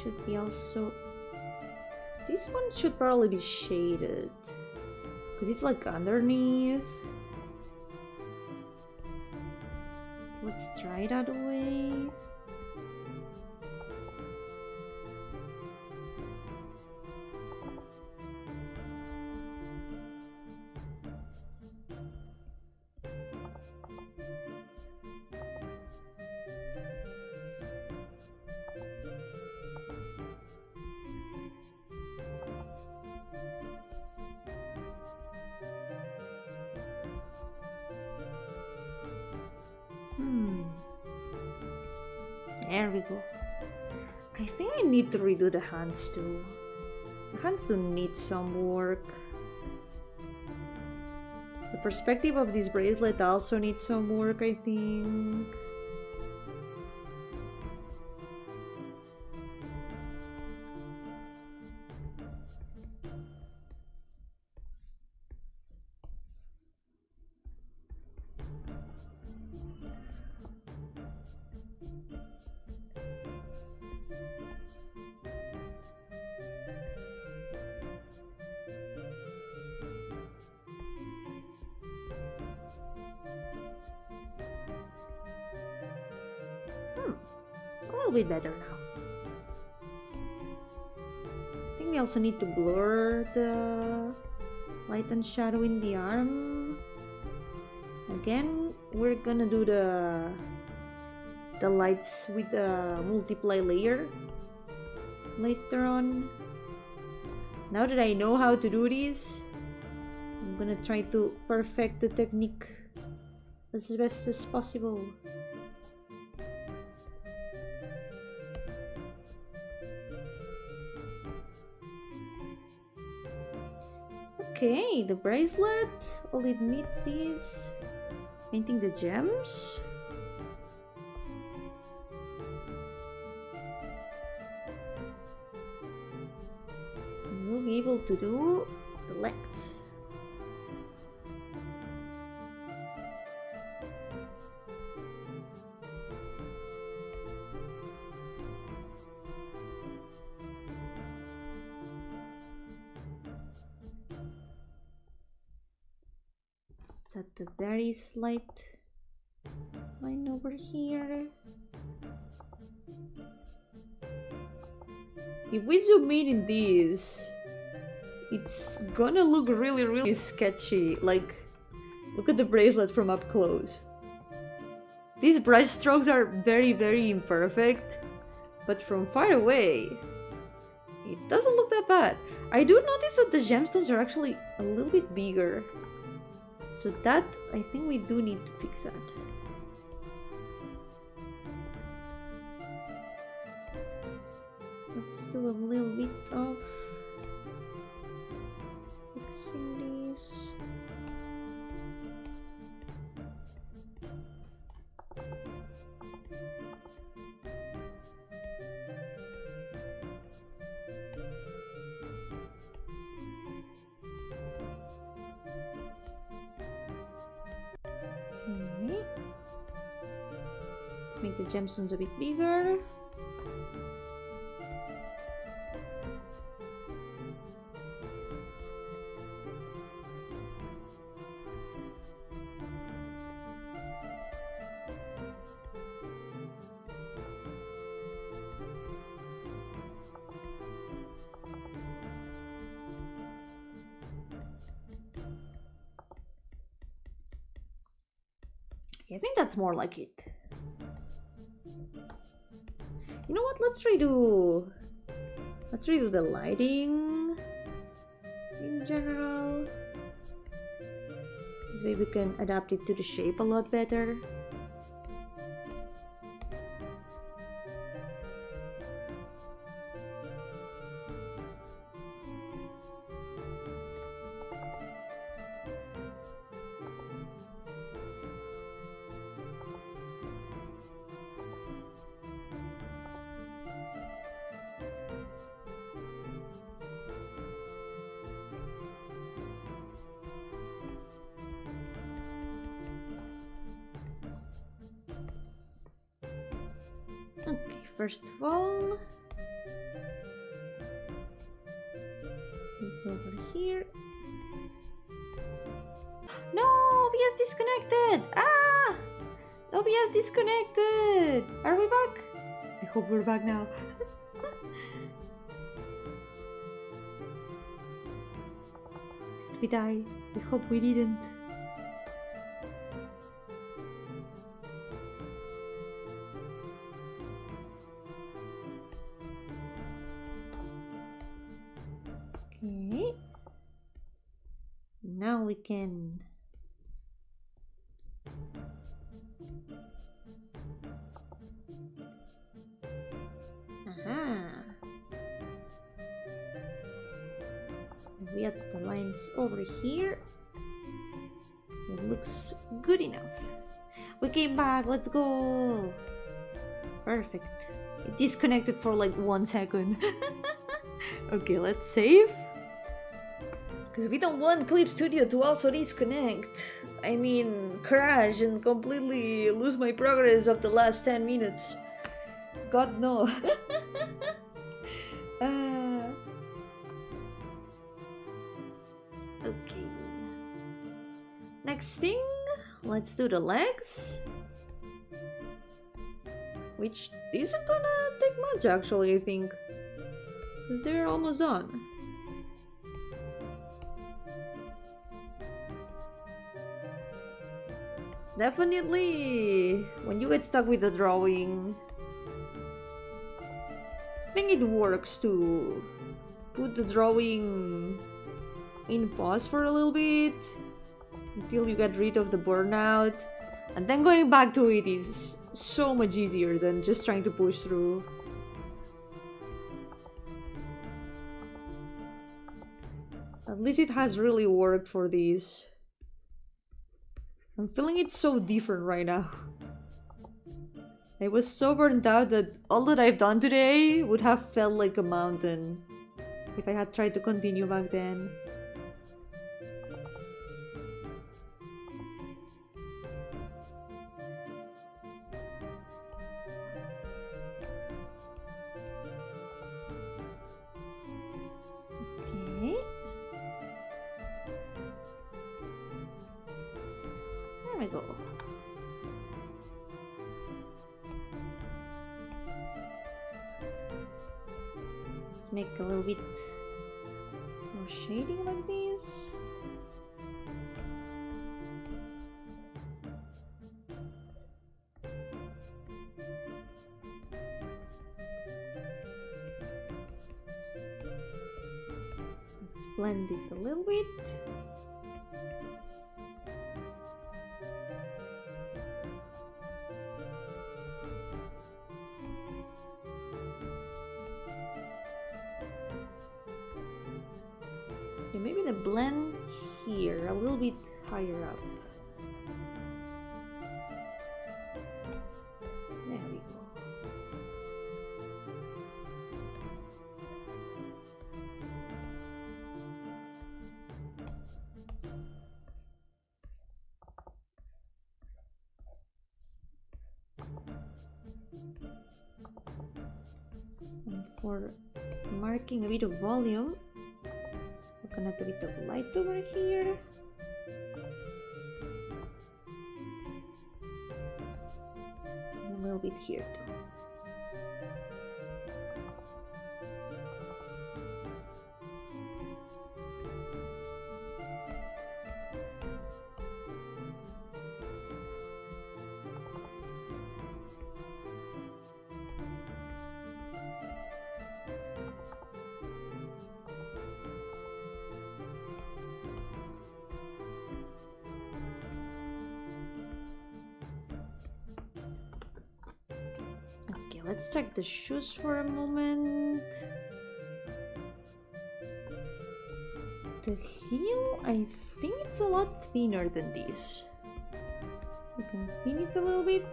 Should be also... This one should probably be shaded, because it's like underneath. Let's try that way. There we go. I think I need to redo the hands too. The hands do need some work. The perspective of this bracelet also needs some work, I think. Bit better now. I think we also need to blur the light and shadow in the arm. Again, we're gonna do the lights with the multiply layer later on. Now that I know how to do this, I'm gonna try to perfect the technique as best as possible. Okay, the bracelet, all it needs is painting the gems. And we'll be able to do the legs. At the very slight line over here. If we zoom in this, it's gonna look really sketchy. Like, look at the bracelet from up close. These brush strokes are very imperfect, but from far away, it doesn't look that bad. I do notice that the gemstones are actually a little bit bigger. So that, I think we do need to fix that. Let's do a little bit of fixing this. Make the gemstones a bit bigger. I think that's more like it. You know what? Let's redo the lighting in general. This way we can adapt it to the shape a lot better. Okay, first of all, it's over here. No, OBS disconnected! Ah! OBS disconnected! Are we back? I hope we're back now. Did we die? I hope we didn't. Okay. Now we can we have the lines over here. It looks good enough. We came back, let's go. Perfect. It disconnected for like 1 second. Okay, let's save. Because we don't want Clip Studio to also disconnect. I mean, crash and completely lose my progress of the last 10 minutes. God no. Okay. Next thing, let's do the legs. Which isn't gonna take much actually, I think. Because they're almost done. definitely when you get stuck with the drawing, I think it works to put the drawing in pause for a little bit until you get rid of the burnout, and then going back to it is so much easier than just trying to push through. At least it has really worked for this. I'm feeling it's so different right now. I was so burnt out that all that I've done today would have felt like a mountain if I had tried to continue back then. Okay. There we go. Let's make a little bit more shading like this. Let's blend this a little bit. Okay, maybe the blend here a little bit higher up. There we go. And for marking a bit of volume, I'm gonna add a bit of light over here. And a little bit here too. Let's check the shoes for a moment. The heel, I think it's a lot thinner than this. We can thin it a little bit.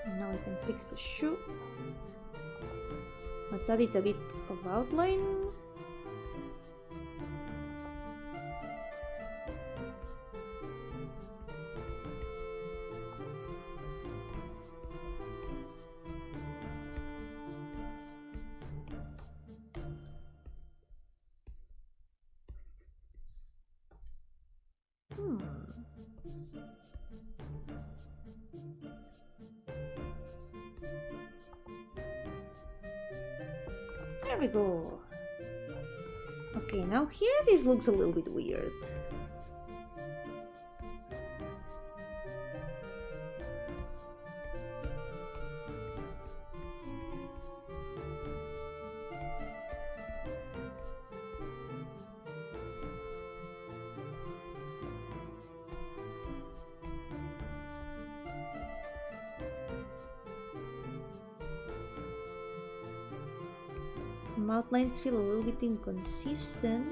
And now we can fix the shoe. Let's add it a bit of outline. There we go. Okay, now here this looks a little bit weird. Some outlines feel a little bit inconsistent.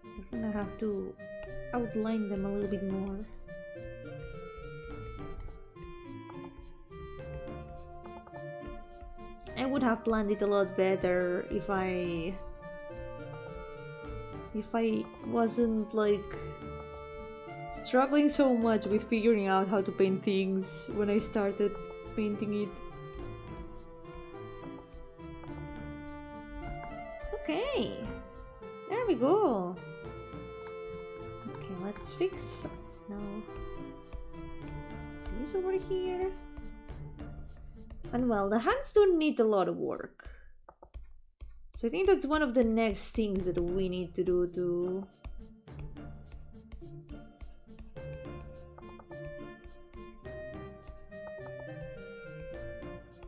I'm gonna have to outline them a little bit more. I would have planned it a lot better if I wasn't like struggling so much with figuring out how to paint things when I started painting it. Okay, there we go. Okay, let's fix now this over here. And well, the hands don't need a lot of work. So I think that's one of the next things that we need to do too.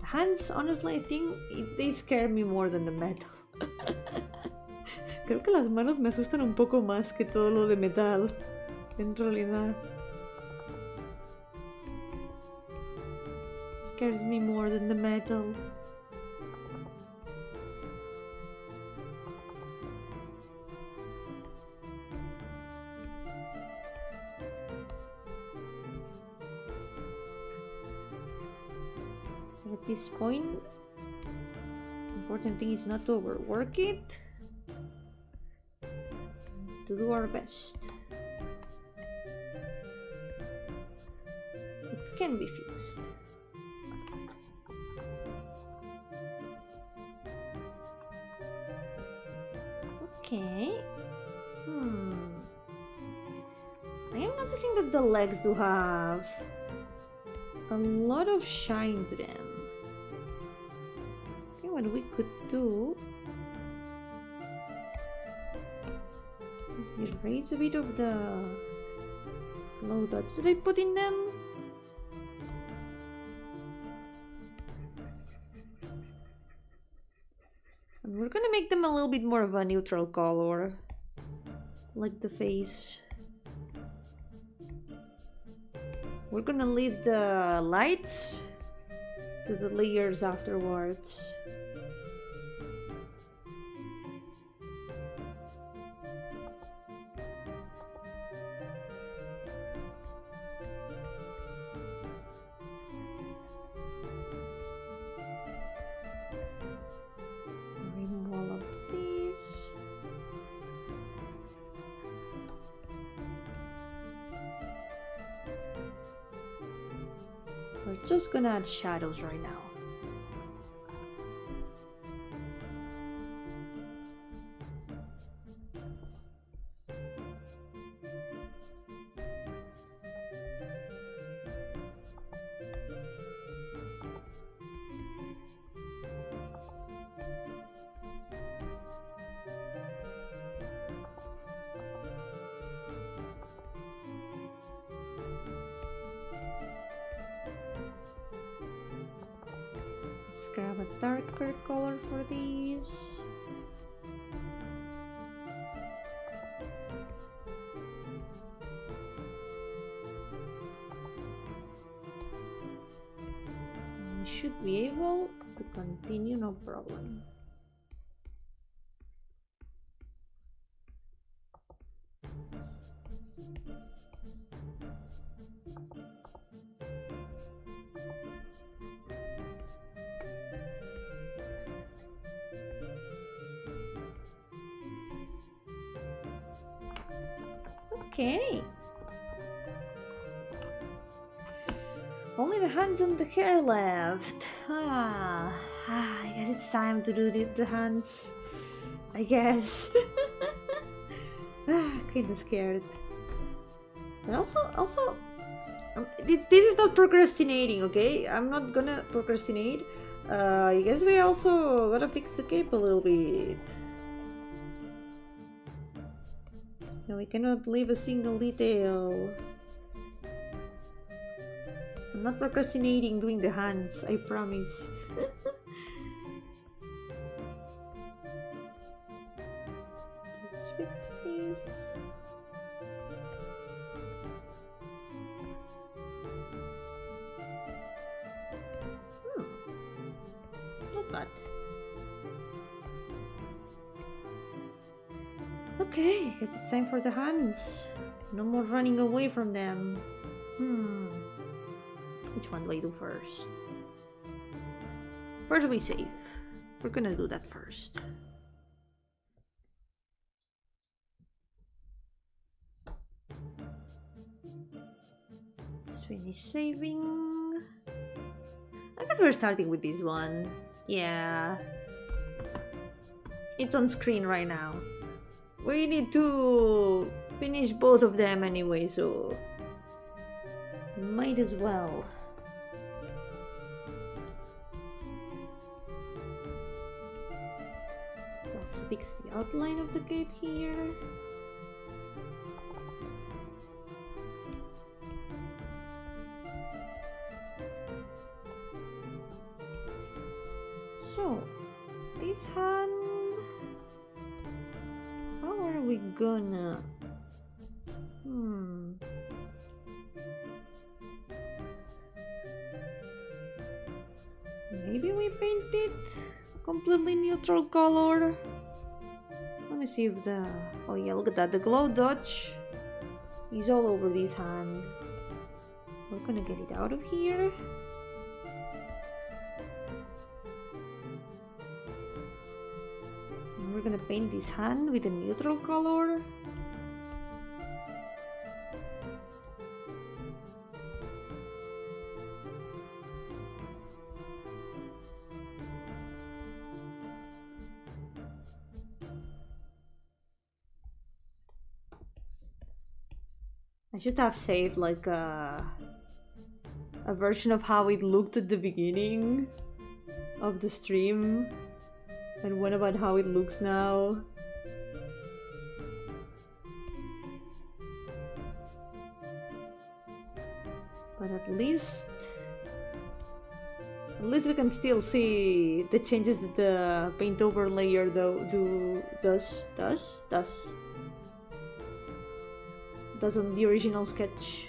The hands, honestly, I think they scare me more than the metal. Creo que las manos me asustan un poco más que todo lo de metal, en realidad. Scares me more than the metal. At this point, important thing is not to overwork it, to do our best. It can be fixed. Okay. I am noticing that the legs do have a lot of shine to them. Okay, what we could do is erase a bit of the low dots that I put in them. And we're gonna make them a little bit more of a neutral color, like the face. We're gonna leave the lights to the layers afterwards. Remove all of these. We're just gonna add shadows right now. Grab a darker color for these. And we should be able to continue, no problem. Okay. Only the hands and the hair left. I guess it's time to do the hands. I guess. Kinda scared. But also, this is not procrastinating, okay? I'm not gonna procrastinate. I guess we also gotta fix the cape a little bit. No, we cannot leave a single detail. I'm not procrastinating doing the hands, I promise. Let's fix this. Not bad. Okay, guess it's time for the hands. No more running away from them. Which one do I do first? First we save. We're gonna do that first. Let's finish saving. I guess we're starting with this one. Yeah. It's on screen right now. We need to finish both of them anyway, so might as well. Let's fix the outline of the cape here. So, this hand, how are we gonna... Maybe we paint it completely neutral color. Let me see if the... Oh yeah, look at that, the glow dodge is all over this hand. We're gonna get it out of here. And we're gonna paint this hand with a neutral color. I should have saved like a version of how it looked at the beginning of the stream and one about how it looks now. But at least we can still see the changes that the paint over layer does on the original sketch.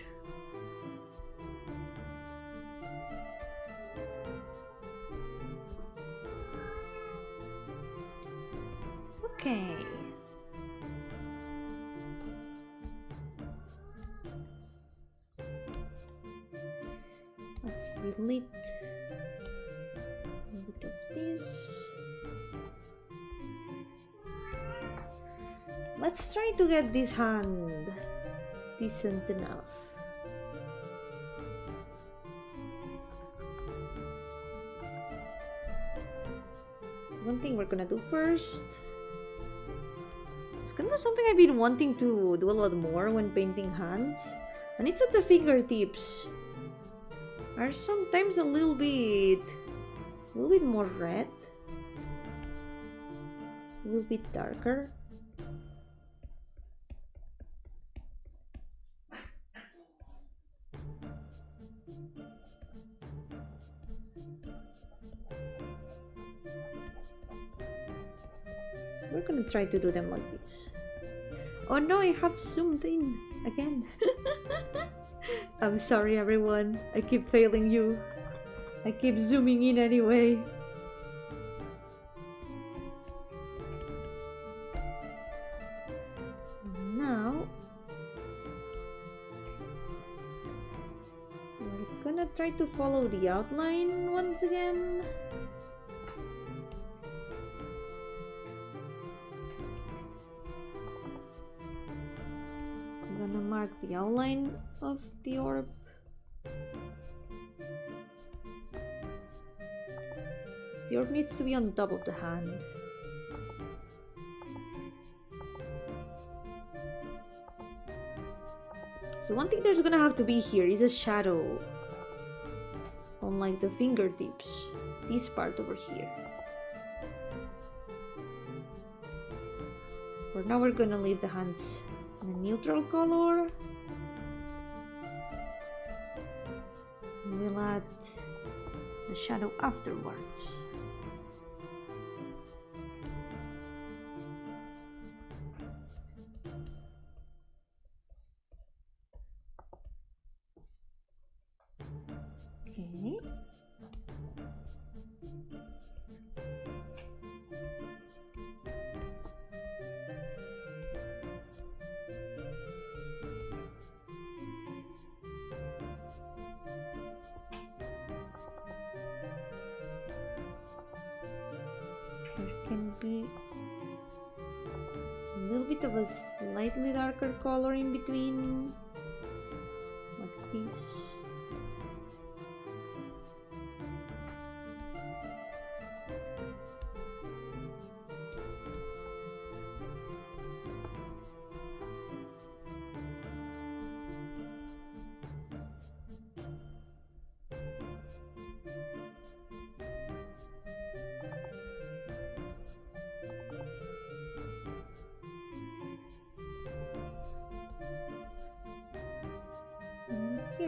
Okay. Let's delete a bit of this. Let's try to get this hand decent enough. So one thing we're gonna do first, it's kind of something I've been wanting to do a lot more when painting hands, and it's at the fingertips. Are sometimes a little bit more red, a little bit darker. We're gonna try to do them like this. Oh no, I have zoomed in again. I'm sorry everyone, I keep failing you. I keep zooming in anyway. Now we're gonna try to follow the outline once again. I'm gonna mark the outline of the orb. The orb needs to be on top of the hand. So one thing there's gonna have to be here is a shadow on like the fingertips, this part over here. For now we're gonna leave the hands in a neutral color. And we'll add the shadow afterwards. Okay. There can be a little bit of a slightly darker color in between, like this.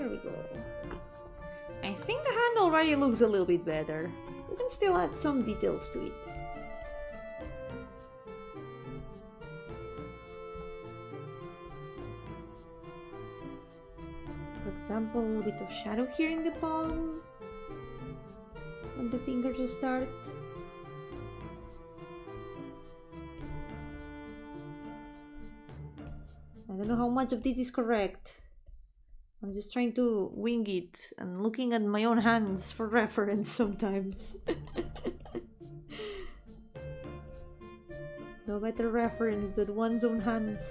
There we go. I think the hand already looks a little bit better. We can still add some details to it. For example, a little bit of shadow here in the palm when the fingers start. I don't know how much of this is correct. I'm just trying to wing it and looking at my own hands for reference sometimes. No better reference than one's own hands.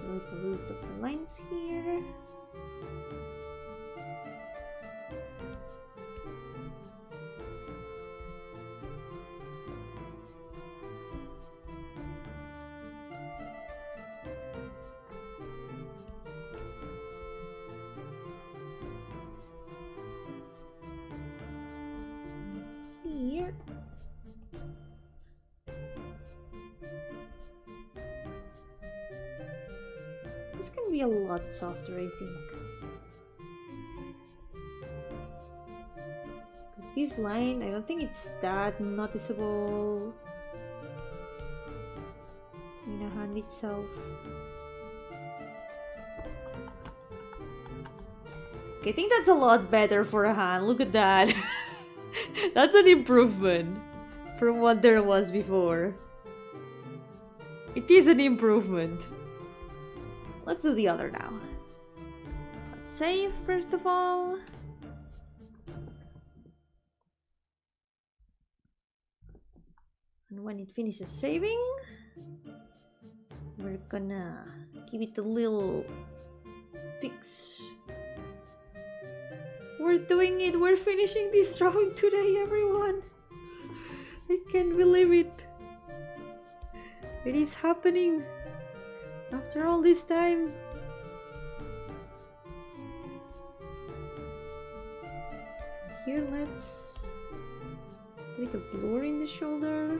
With the root of the lines here. Here. This can be a lot softer, I think. Because this line, I don't think it's that noticeable in the hand itself. Okay, I think that's a lot better for a hand. Look at that. That's an improvement from what there was before. It is an improvement. Let's do the other now. Let's save first of all. And when it finishes saving, we're gonna give it a little fix. We're doing it! We're finishing this drawing today, everyone! I can't believe it! It is happening! After all this time! Here, let's do a bit of blur in the shoulder.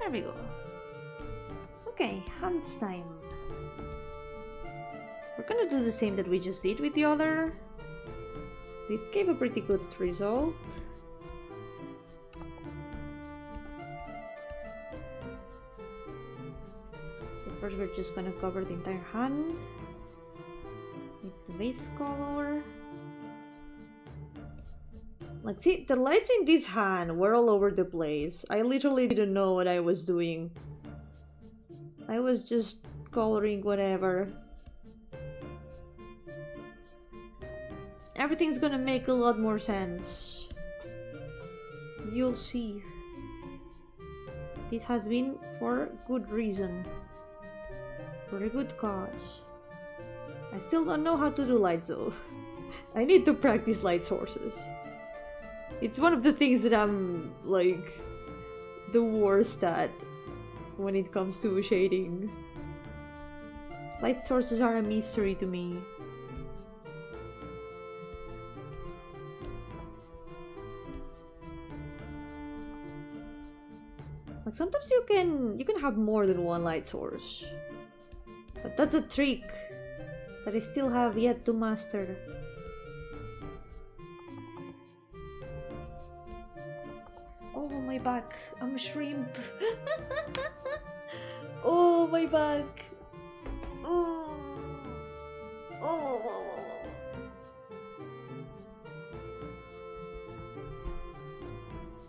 There we go. Okay, hands time. We're gonna do the same that we just did with the other. It gave a pretty good result. So first we're just gonna cover the entire hand with the base color. Like, see, the lights in this hand were all over the place. I literally didn't know what I was doing. I was just coloring whatever. Everything's gonna make a lot more sense. You'll see. This has been for good reason. For a good cause. I still don't know how to do lights though. I need to practice light sources. It's one of the things that I'm, like, the worst at when it comes to shading. Light sources are a mystery to me. Like, sometimes you can have more than one light source. But that's a trick that I still have yet to master. Oh, my back. I'm a shrimp. Oh, my back. Oh. Oh.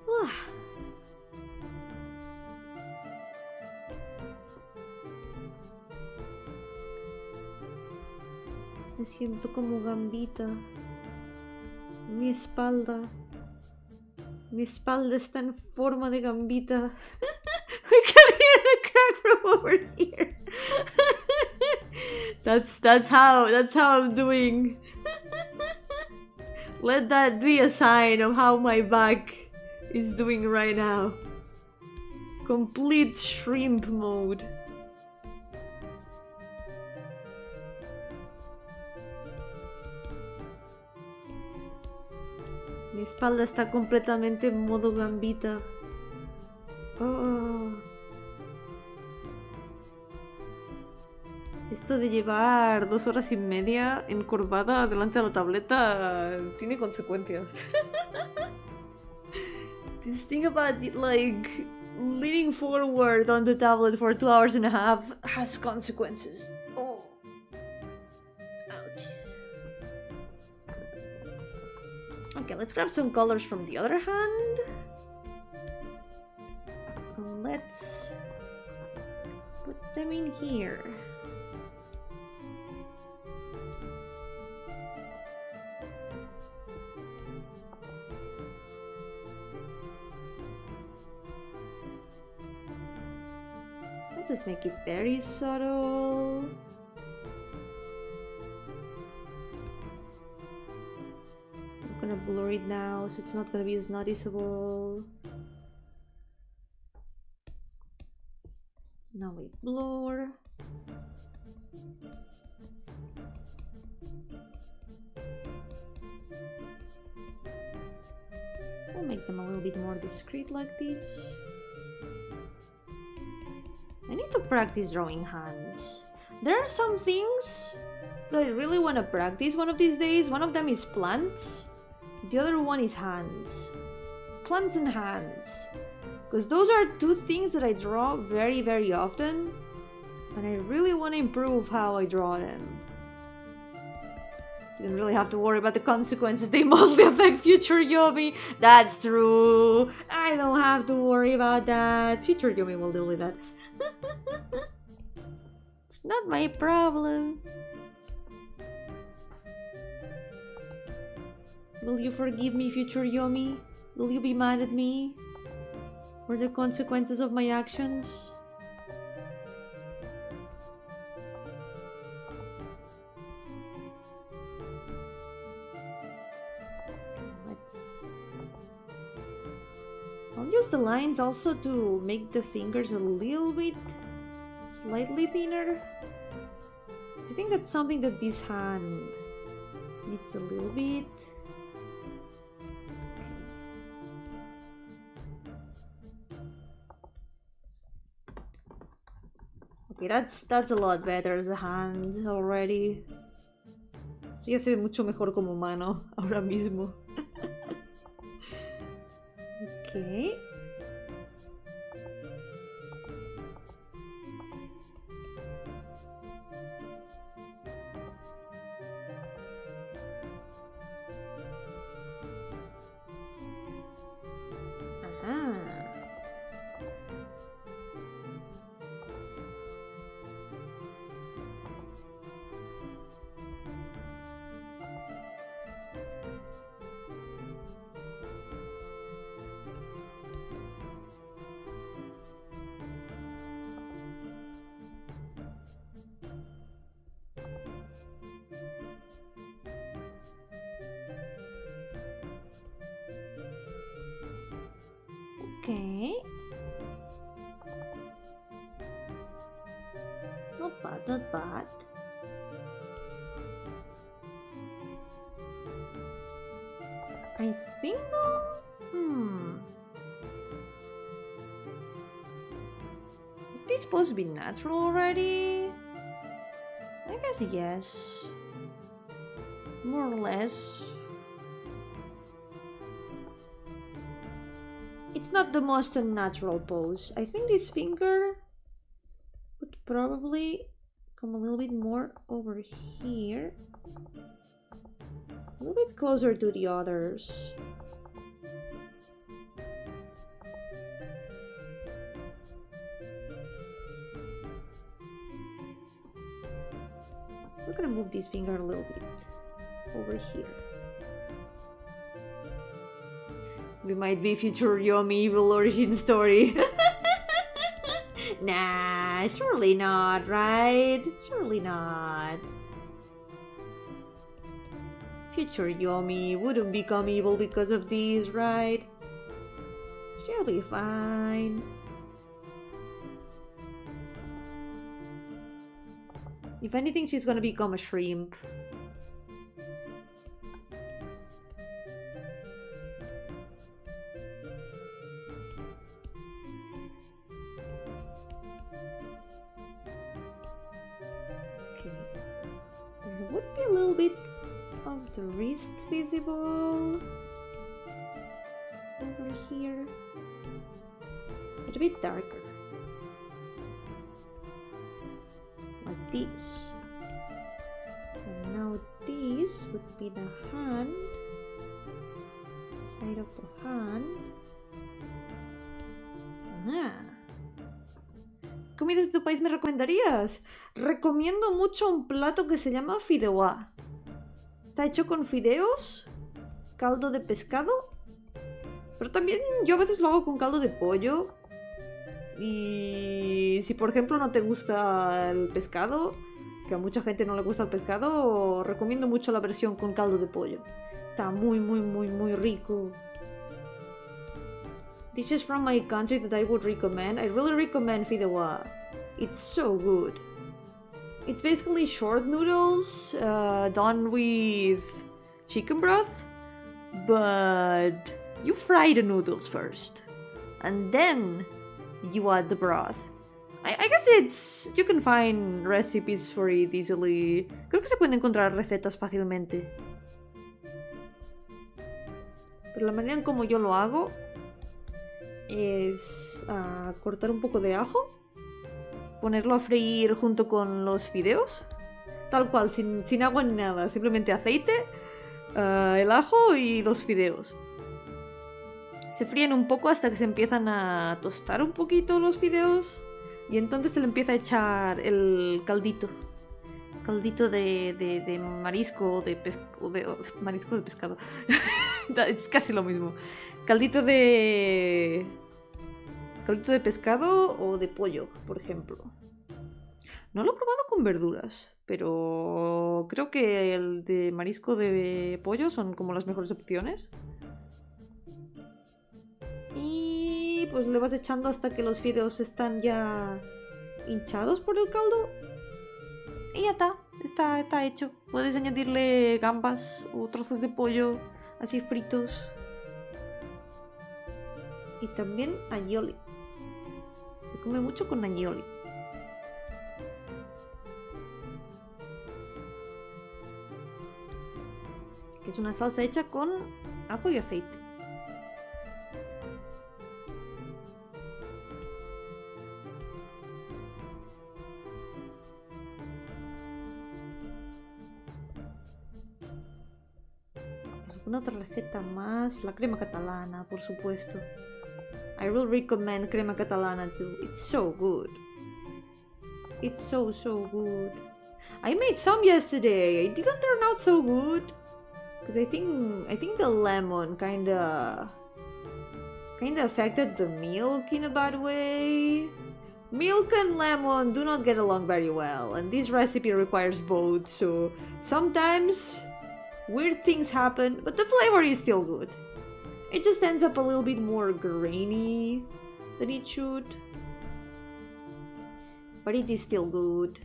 Ah. Me siento como gambita en mi espalda. Mi espalda está en forma de gambita. We can hear the crack from over here. That's how I'm doing. Let that be a sign of how my back is doing right now. Complete shrimp mode. Mi espalda está completamente en modo gambita. Oh. Esto de llevar 2 horas y media encorvada delante de la tableta tiene consecuencias. This thing about like leaning forward on the tablet for 2 hours and a half has consequences. Oh. Ouch. Okay, let's grab some colors from the other hand. Let's put them in here. Let's just make it very subtle. I'm gonna blur it now so it's not gonna be as noticeable. Now we blur. We'll make them a little bit more discreet like this. I need to practice drawing hands. There are some things that I really want to practice one of these days. One of them is plants. The other one is hands. Plants and hands. Because those are two things that I draw very, very often. And I really want to improve how I draw them. You don't really have to worry about the consequences. They mostly affect future Yomi. That's true. I don't have to worry about that. Future Yomi will deal with that. It's not my problem. Will you forgive me, future Yomi? Will you be mad at me for the consequences of my actions? I'll use the lines also to make the fingers a little bit slightly thinner. I think that's something that this hand needs a little bit. Okay, that's a lot better as a hand already. So ya se ve mucho mejor como mano ahora mismo. Okay. Okay. Not bad, not bad. I think this is supposed to be natural already? I guess yes. More or less. It's not the most unnatural pose. I think this finger would probably come a little bit more over here. A little bit closer to the others. We're gonna move this finger a little bit over here. We might be future Yomi evil origin story. Nah, surely not, right? Surely not. Future Yomi wouldn't become evil because of these, right? She'll be fine. If anything, she's gonna become a shrimp. Okay. There would be a little bit of the wrist visible over here. It's a bit darker. Like this. And now this would be the hand. Side of the hand. Ah. ¿Comidas de tu país me recomendarías? Recomiendo mucho un plato que se llama fideuá. Está hecho con fideos, caldo de pescado, pero también yo a veces lo hago con caldo de pollo. Y si por ejemplo no te gusta el pescado, que a mucha gente no le gusta el pescado, recomiendo mucho la versión con caldo de pollo. Está muy rico. Dishes from my country that I would recommend. I really recommend fideuá. It's so good. It's basically short noodles done with chicken broth, but you fry the noodles first, and then you add the broth. I guess you can find recipes for it easily. Creo que se pueden encontrar recetas fácilmente. Pero la manera en como yo lo hago es cortar un poco de ajo, ponerlo a freír junto con los fideos, tal cual, sin agua ni nada, simplemente aceite, el ajo y los fideos. Se fríen un poco hasta que se empiezan a tostar un poquito los fideos y entonces se le empieza a echar el caldito de marisco o de marisco de pescado. Es casi lo mismo. Caldito de pescado o de pollo, por ejemplo. No lo he probado con verduras, pero creo que el de marisco de pollo son como las mejores opciones. Y pues le vas echando hasta que los fideos están ya hinchados por el caldo. Y ya está hecho. Puedes añadirle gambas o trozos de pollo así fritos. Y también aioli. Se come mucho con aioli. Que es una salsa hecha con ajo y aceite. ¿Alguna otra receta más? La crema catalana, por supuesto. I will recommend crema catalana too. It's so good. It's so good. I made some yesterday. It didn't turn out so good because I think the lemon kinda affected the milk in a bad way. Milk and lemon do not get along very well, and this recipe requires both. So sometimes weird things happen, but the flavor is still good. It just ends up a little bit more grainy than it should. But it is still good.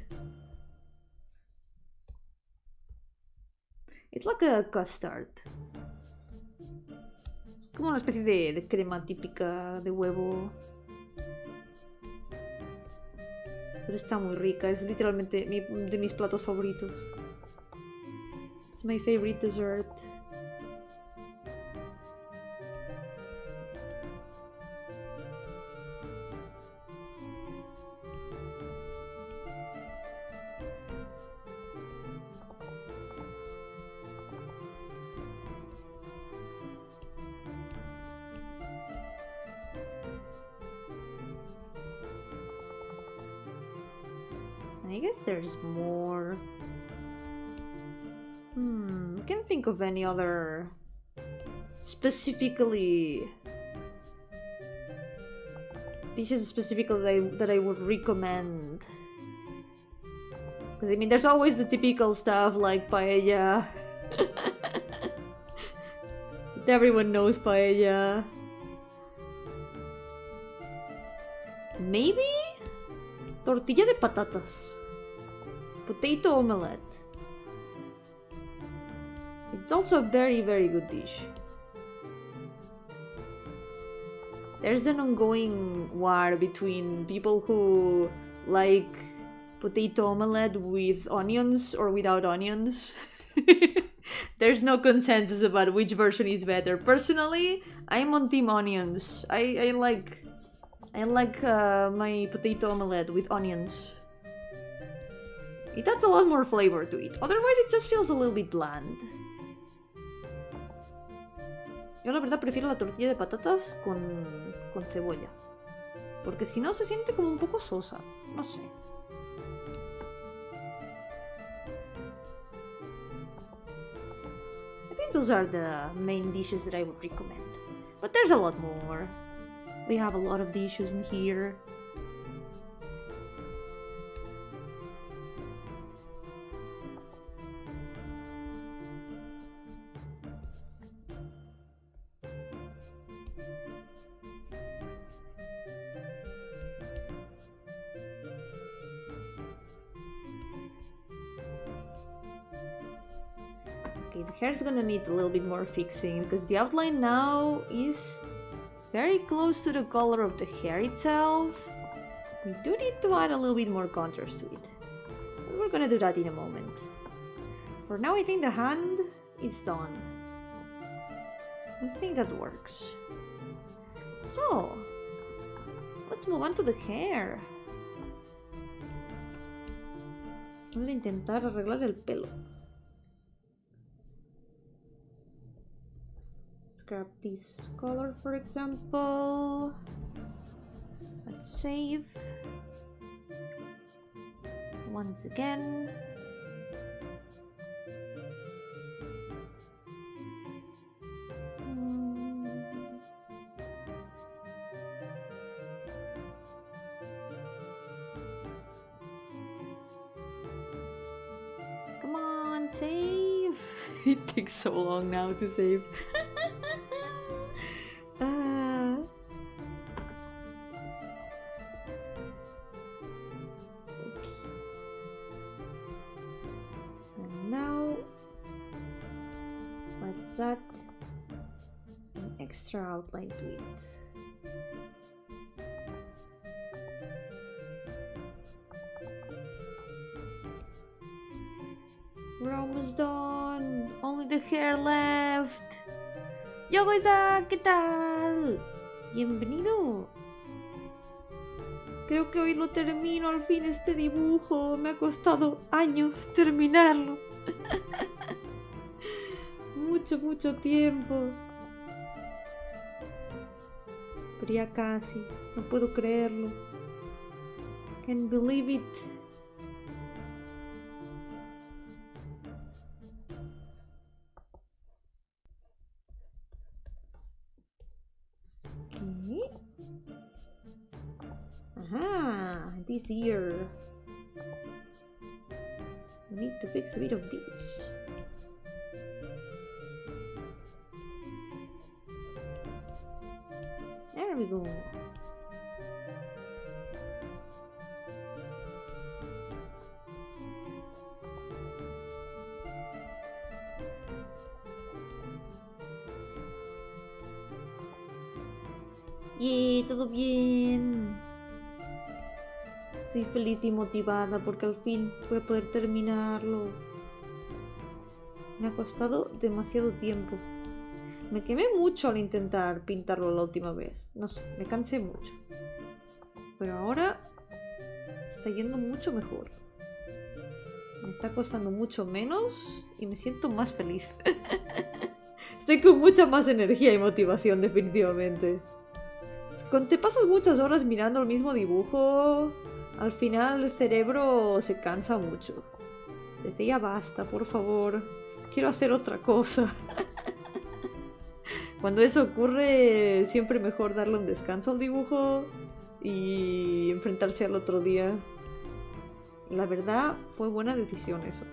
It's like a custard. Es como una especie de crema típica de huevo. Pero está muy rica. Es literalmente de mis platos favoritos. It's my favorite dessert. I guess there's more. I can't think of any other specifically dishes that I would recommend. Because I mean, there's always the typical stuff like paella. Everyone knows paella. Maybe tortilla de patatas, potato omelette. It's also a very, very good dish. There's an ongoing war between people who like potato omelette with onions or without onions. There's no consensus about which version is better. Personally, I'm on team onions. I like my potato omelette with onions. It adds a lot more flavor to it. Otherwise, it just feels a little bit bland. Yo la verdad prefiero la tortilla de patatas con cebolla. Porque si no se siente como un poco sosa. No sé. I think those are the main dishes that I would recommend. But there's a lot more. We have a lot of dishes in here. Okay, the hair's gonna need a little bit more fixing because the outline now is very close to the color of the hair itself. We do need to add a little bit more contrast to it. But we're gonna do that in a moment. For now, I think the hand is done. I think that works. So, let's move on to the hair. Vamos a intentar arreglar el pelo. Grab this color, for example. Let's save. Once again. Come on, save. It takes so long now to save. Add an extra outline to it. We're almost done. Only the hair left. Yo, ¿qué tal? Bienvenido. Creo que hoy lo termino al fin este dibujo. Me ha costado años terminarlo. Mucho tiempo. Pero ya casi. No puedo creerlo. Can't believe it. Okay. Aha, this ear. We need to fix a bit of this. There we go. Todo bien. Estoy feliz y motivada porque al fin voy a poder terminarlo. Me ha costado demasiado tiempo. Me quemé mucho al intentar pintarlo la última vez. No sé, me cansé mucho. Pero ahora está yendo mucho mejor. Me está costando mucho menos y me siento más feliz. Estoy con mucha más energía y motivación, definitivamente. Cuando te pasas muchas horas mirando el mismo dibujo, al final el cerebro se cansa mucho. Dice, ya basta, por favor. Quiero hacer otra cosa. Cuando eso ocurre, siempre mejor darle un descanso al dibujo y enfrentarse al otro día. La verdad, fue buena decisión eso.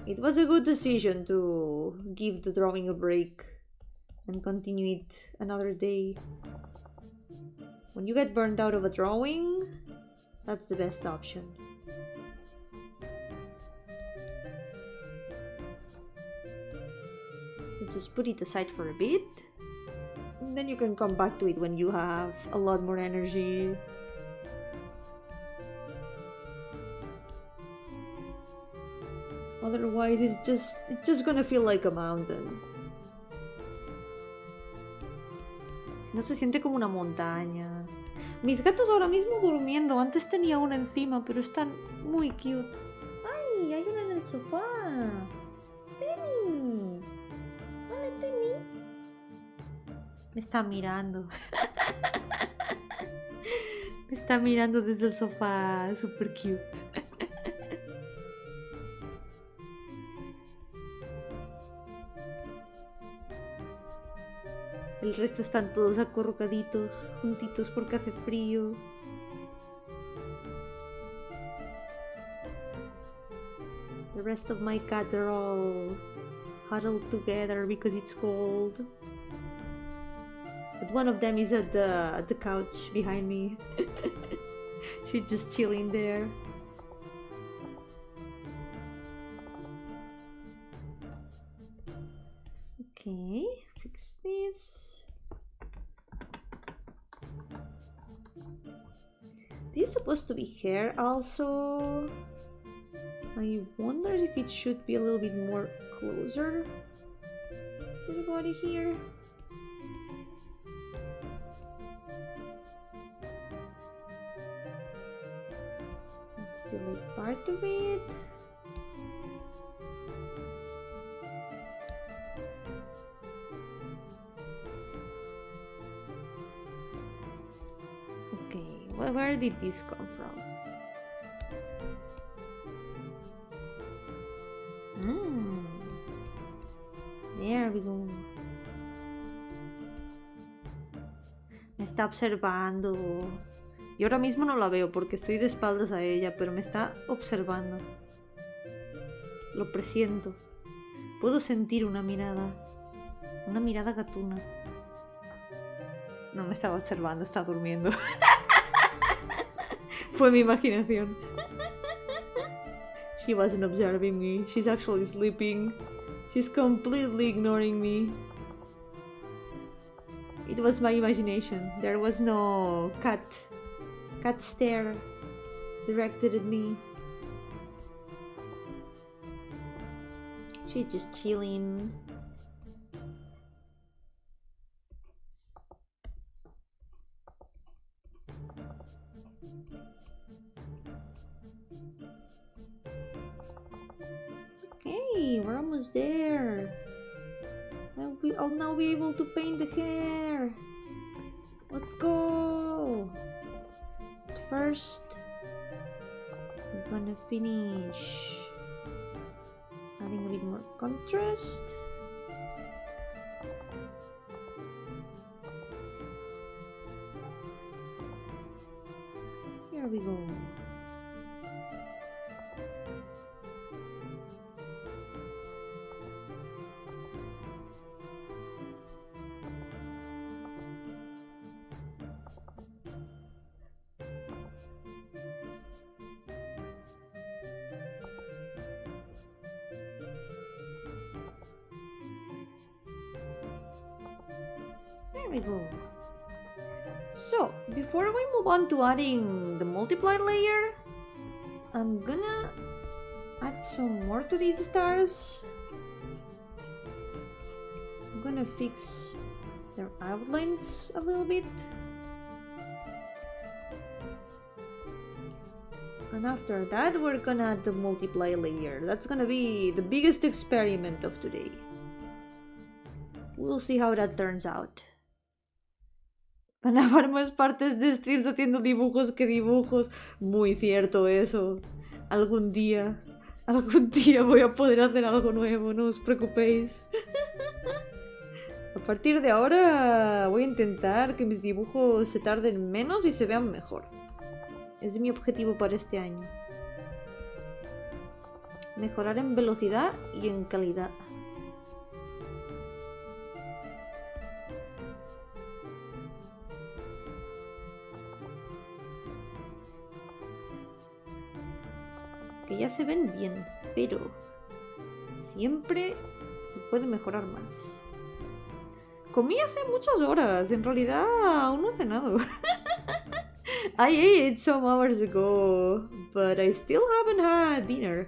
It was a good decision to give the drawing a break and continue it another day. When you get burned out of a drawing, that's the best option. You just put it aside for a bit, and then you can come back to it when you have a lot more energy. Otherwise, it's just gonna feel like a mountain. Si no, se siente como una montaña. Mis gatos ahora mismo durmiendo. Antes tenía una encima, pero están muy cute. ¡Ay! Hay una en el sofá. ¡Tenny! Hola, Tenny. Me está mirando. Me está mirando desde el sofá. Super cute. El resto están todos acurrucaditos, juntitos porque hace frío. The rest of my cats are all huddled together because it's cold. But one of them is at the couch behind me. She's just chilling there. Okay, fix this. This is supposed to be hair also. I wonder if it should be a little bit more closer to the body here. Let's do like part of it. Where did this come from? There we go. Me está observando. Yo ahora mismo no la veo porque estoy de espaldas a ella, pero me está observando. Lo presiento. Puedo sentir una mirada. Una mirada gatuna. No me estaba observando, está durmiendo. Fue mi imaginación. She wasn't observing me. She's actually sleeping. She's completely ignoring me. It was my imagination. There was no cat stare directed at me. She's just chilling. We're almost there. I'll now be able to paint the hair. Let's go. But first, I'm gonna finish adding a bit more contrast. Here we go. There we go. So, before we move on to adding the multiply layer, I'm gonna add some more to these stars. I'm gonna fix their outlines a little bit. And after that, we're gonna add the multiply layer. That's gonna be the biggest experiment of today. We'll see how that turns out. Van a haber más partes de streams haciendo dibujos que dibujos. Muy cierto eso. Algún día voy a poder hacer algo nuevo, no os preocupéis. partir de ahora voy a intentar que mis dibujos se tarden menos y se vean mejor. Es mi objetivo para este año. Mejorar en velocidad y en calidad. Que ya se ven bien, pero siempre se puede mejorar más. Comí hace muchas horas, en realidad aún no he cenado. I ate some hours ago, but I still haven't had dinner.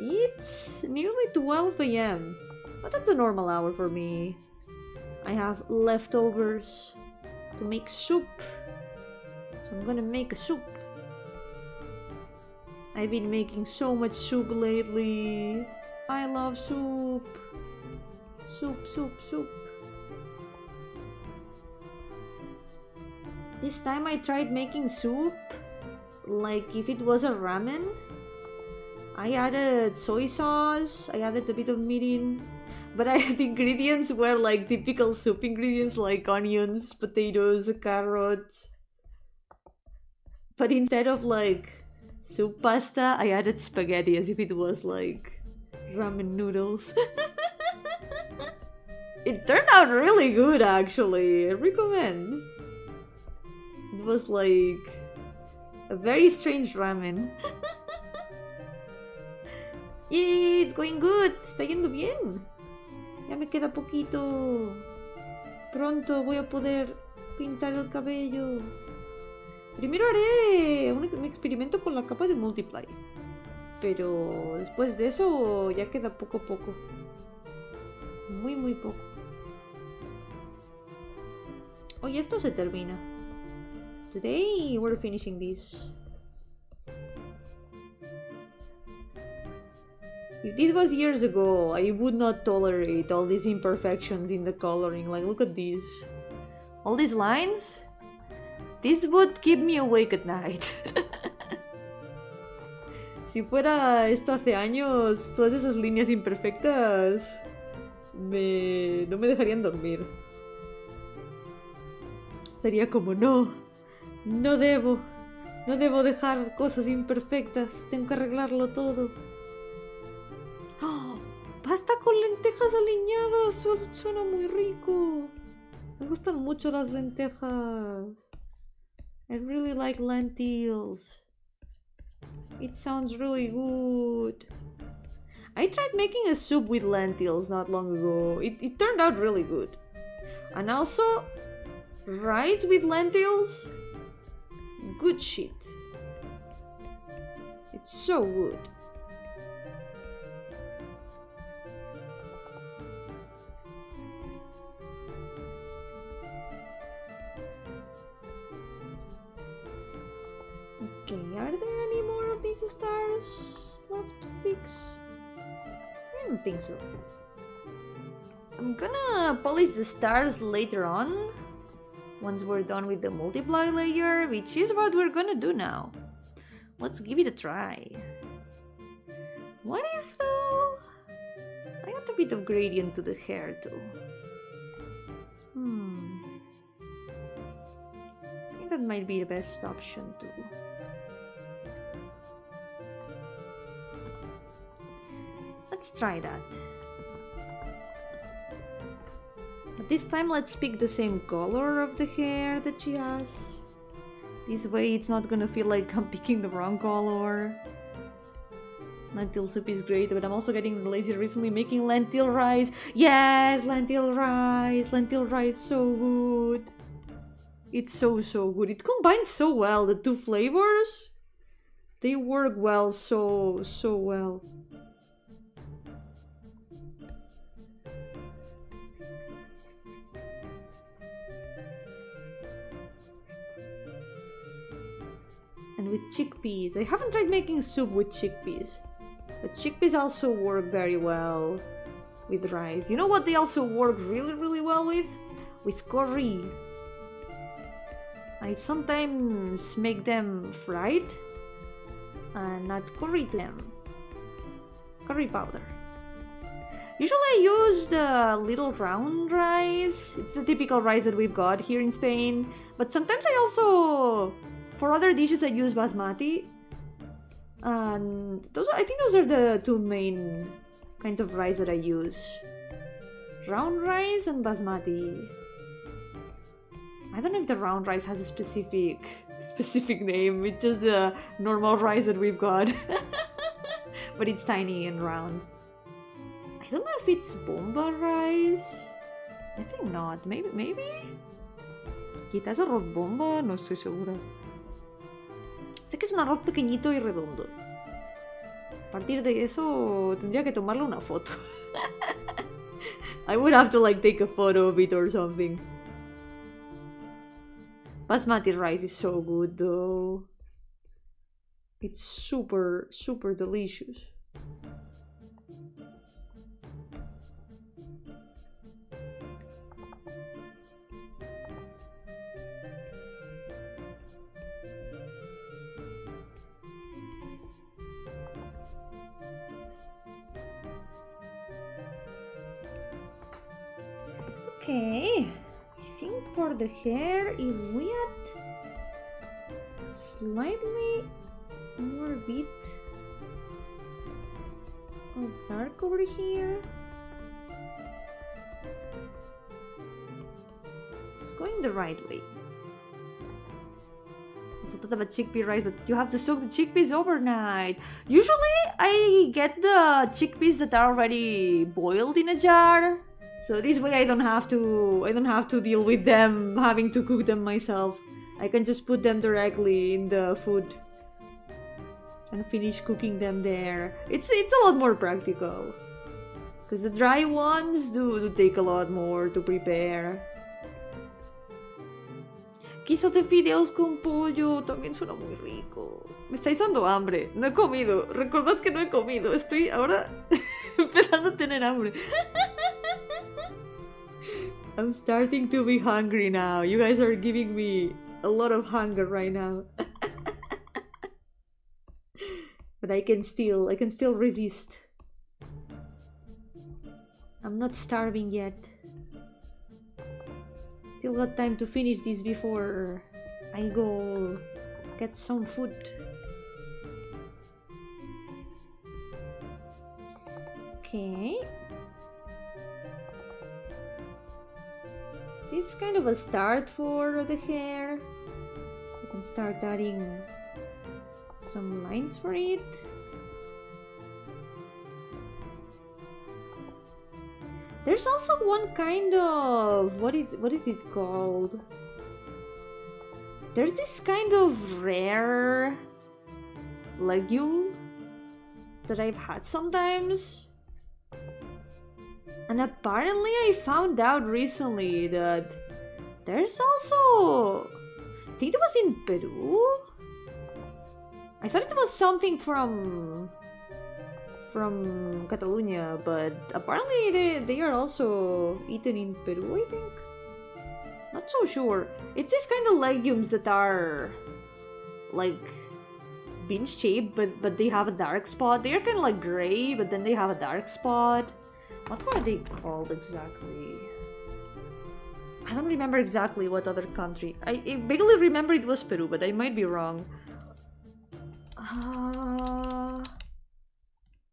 It's nearly 12 a.m., but that's a normal hour for me. I have leftovers to make soup, so I'm gonna make a soup. I've been making so much soup lately. I love soup. Soup, soup, soup. This time I tried making soup like if it was a ramen. I added soy sauce, I added a bit of mirin, but the ingredients were like typical soup ingredients like onions, potatoes, carrots. But instead of like soup pasta, I added spaghetti as if it was like ramen noodles. It turned out really good actually, I recommend. It was like a very strange ramen. Yay, it's going good, está yendo bien. Ya me queda poquito. Pronto voy a poder pintar el cabello. Primero haré un experimento con la capa de Multiply. Pero después de eso ya queda poco a poco. Muy poco. Hoy esto se termina. Today we're finishing this. If this was years ago, I would not tolerate all these imperfections in the coloring. Like, look at these. All these lines? This would keep me awake at night. Si fuera esto hace años, todas esas líneas imperfectas no me dejarían dormir. Estaría como, no debo dejar cosas imperfectas, tengo que arreglarlo todo. ¡Oh! Pasta con lentejas aliñadas, suena muy rico. Me gustan mucho las lentejas. I really like lentils. It sounds really good. I tried making a soup with lentils not long ago. It turned out really good. And also, rice with lentils? Good shit. It's so good. Okay, are there any more of these stars left to fix? I don't think so. I'm gonna polish the stars later on, once we're done with the multiply layer, which is what we're gonna do now. Let's give it a try. What if though I add a bit of gradient to the hair too? I think that might be the best option too. Let's try that. But this time let's pick the same color of the hair that she has. This way it's not gonna feel like I'm picking the wrong color. Lentil soup is great, but I'm also getting lazy recently making lentil rice. Yes, lentil rice! Lentil rice, so good! It's so good. It combines so well, the two flavors. They work well, so well. And with chickpeas. I haven't tried making soup with chickpeas. But chickpeas also work very well with rice. You know what they also work really well with? With curry. I sometimes make them fried and add curry to them. Curry powder. Usually I use the little round rice. It's the typical rice that we've got here in Spain. But sometimes I also, for other dishes, I use basmati. And I think those are the two main kinds of rice that I use. Round rice and basmati. I don't know if the round rice has a specific name. It's just the normal rice that we've got. But it's tiny and round. I don't know if it's bomba rice. I think not. Maybe? Quizás arroz bomba, no estoy segura. Sé que es un arroz pequeñito y redondo. A partir de eso tendría que tomarle una foto. I would have to like take a photo of it or something. Basmati rice is so good though. It's super delicious. Okay, I think for the hair, if we add slightly more bit of dark over here, it's going the right way. Also thought about chickpea rice, but you have to soak the chickpeas overnight. Usually I get the chickpeas that are already boiled in a jar. So this way I don't have to deal with them having to cook them myself. I can just put them directly in the food and finish cooking them there. It's a lot more practical. Because the dry ones do take a lot more to prepare. Queso de fideos con pollo también suena muy rico. Me estáis dando hambre. No he comido. Recordad que no he comido. Estoy ahora empezando a tener hambre. I'm starting to be hungry now. You guys are giving me a lot of hunger right now. But I can still resist. I'm not starving yet. Still got time to finish this before I go get some food. Okay. This is kind of a start for the hair. You can start adding some lines for it. There's also one kind of what is it called? There's this kind of rare legume that I've had sometimes. And apparently I found out recently that there's also, I think it was in Peru? I thought it was something from Catalonia, but apparently they are also eaten in Peru, I think? Not so sure. It's this kind of legumes that are like bean shaped, but they have a dark spot. They are kind of like gray, but then they have a dark spot. What were they called exactly? I don't remember exactly what other country. I vaguely remember it was Peru, but I might be wrong.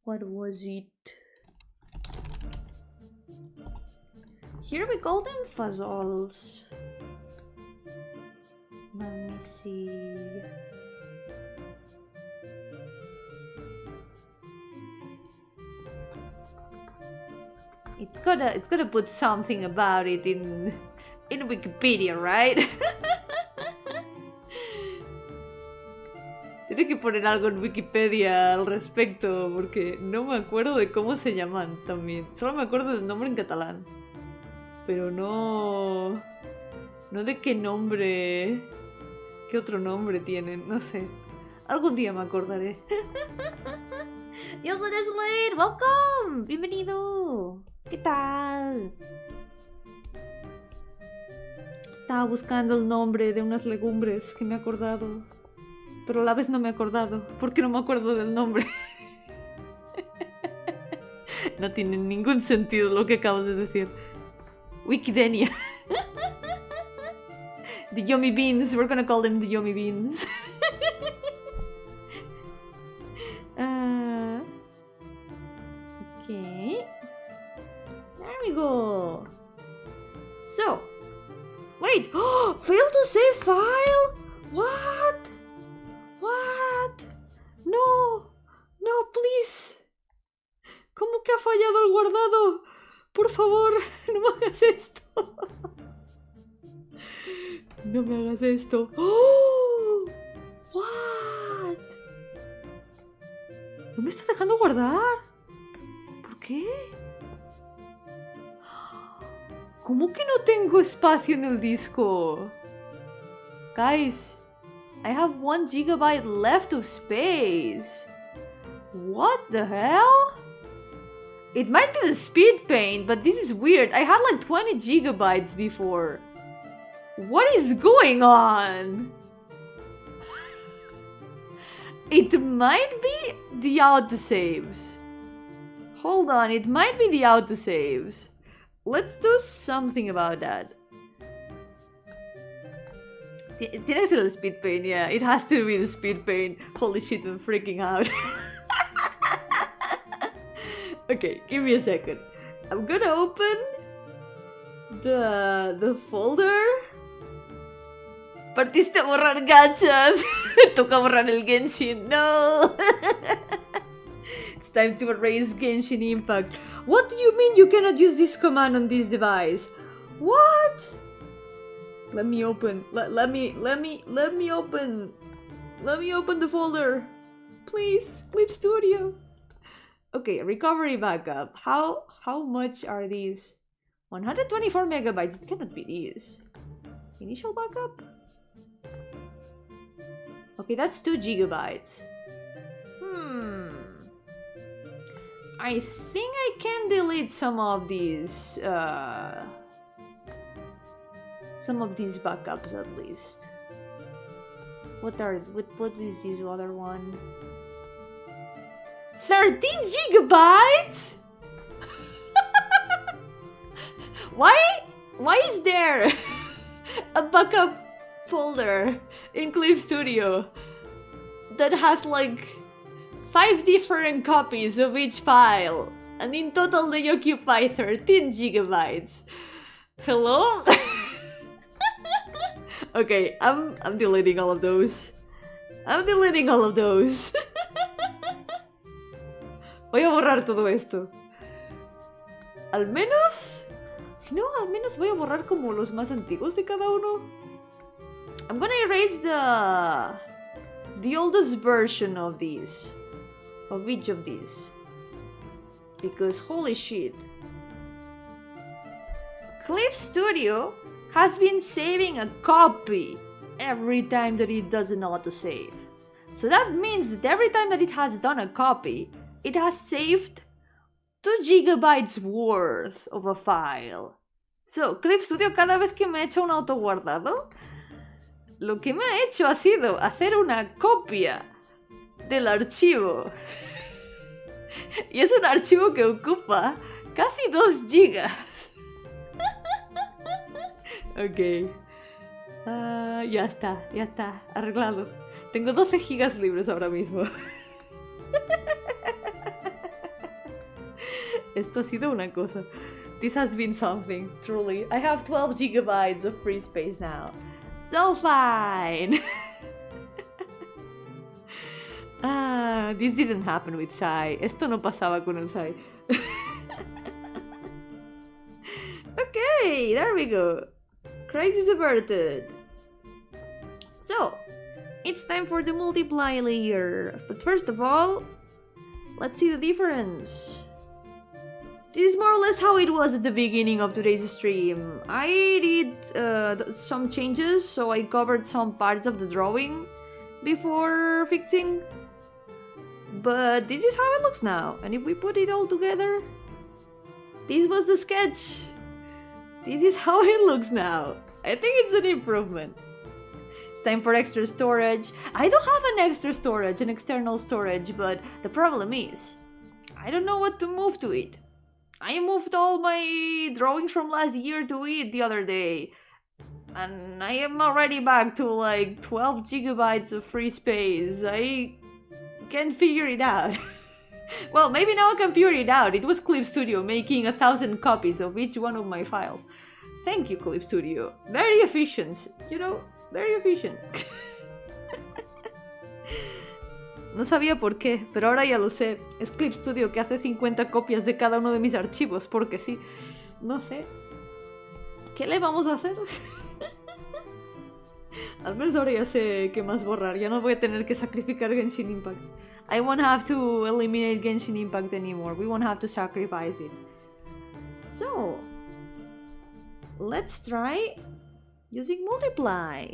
What was it? Here we call them fazols. Let me see. It's gotta put something about it in Wikipedia, right? Tiene que poner algo en Wikipedia al respecto, porque no me acuerdo de cómo se llaman también. Solo me acuerdo del nombre en catalán. Pero no de qué nombre, qué otro nombre tienen, no sé. Algún día me acordaré. Yo soy Desde, welcome, bienvenido. ¿Qué tal? Estaba buscando el nombre de unas legumbres que me he acordado, pero a la vez no me he acordado, porque no me acuerdo del nombre. No tiene ningún sentido lo que acabas de decir. Wikidenia. The Yomi beans. We're gonna call them the Yomi beans. Okay. There we go. So. Wait. Oh, failed to save file? What? What? No. No, please. ¿Cómo que ha fallado el guardado? Por favor, no me hagas esto. No me hagas esto. ¡Oh! What? ¿No me está dejando guardar? ¿Por qué? ¿Cómo que no tengo espacio en el disco? Guys, I have 1 GB left of space. What the hell? It might be the speed paint, but this is weird. I had like 20 GB before. What is going on? It might be the autosaves. Hold on, it might be the autosaves. Let's do something about that. Tiene que ser el speed paint, yeah. It has to be the speed paint. Holy shit, I'm freaking out. Okay, give me a second. I'm gonna open the folder. Partiste a borrar gachas. Toca borrar el Genshin. No. It's time to erase Genshin Impact. What do you mean you cannot use this command on this device? What? Let me open. Let me open. Let me open the folder. Please, Clip Studio. Okay, recovery backup. How much are these? 124 megabytes. It cannot be these. Initial backup? Okay, that's 2 gigabytes. I think I can delete some of these backups at least. What is this other one? 13 gigabytes? Why is there a backup folder in Clip Studio that has like 5 different copies of each file, and in total they occupy 13 gigabytes? Hello? Okay, I'm deleting all of those. I'm deleting all of those. Voy a borrar todo esto. Al menos... Si no, al menos voy a borrar como los más antiguos de cada uno. I'm gonna erase the oldest version of these. Of each of these. Because holy shit. Clip Studio has been saving a copy every time that it does an autosave. So that means that every time that it has done a copy, it has saved 2 gigabytes worth of a file. So, Clip Studio cada vez que me ha hecho un autoguardado, lo que me ha hecho ha sido hacer una copia del archivo. Y es un archivo que ocupa casi 2 gigas. Ok. Ya está, arreglado. Tengo 12 gigas libres ahora mismo. Esto ha sido una cosa. This has been something, truly. I have 12 gigabytes of free space now. So fine! This didn't happen with Sai. Esto no pasaba con el Sai. Okay, there we go. Crisis averted. So, it's time for the multiply layer. But first of all, let's see the difference. This is more or less how it was at the beginning of today's stream. I did some changes, so I covered some parts of the drawing before fixing. But this is how it looks now. And if we put it all together, this was the sketch. This is how it looks now. I think it's an improvement. It's time for extra storage. I don't have an extra storage, an external storage, but the problem is, I don't know what to move to it. I moved all my drawings from last year to it the other day. And I am already back to like 12 gigabytes of free space. I can't figure it out. Well, maybe now I can figure it out. It was Clip Studio making 1,000 copies of each one of my files. Thank you, Clip Studio. Very efficient. You know, very efficient. No sabía por qué, pero ahora ya lo sé. Es Clip Studio que hace 50 copias de cada uno de mis archivos, porque sí. No sé. ¿Qué le vamos a hacer? Al menos ahora ya sé qué más borrar. Ya no voy a tener que sacrificar Genshin Impact. I won't have to eliminate Genshin Impact anymore. We won't have to sacrifice it. So, let's try using multiply.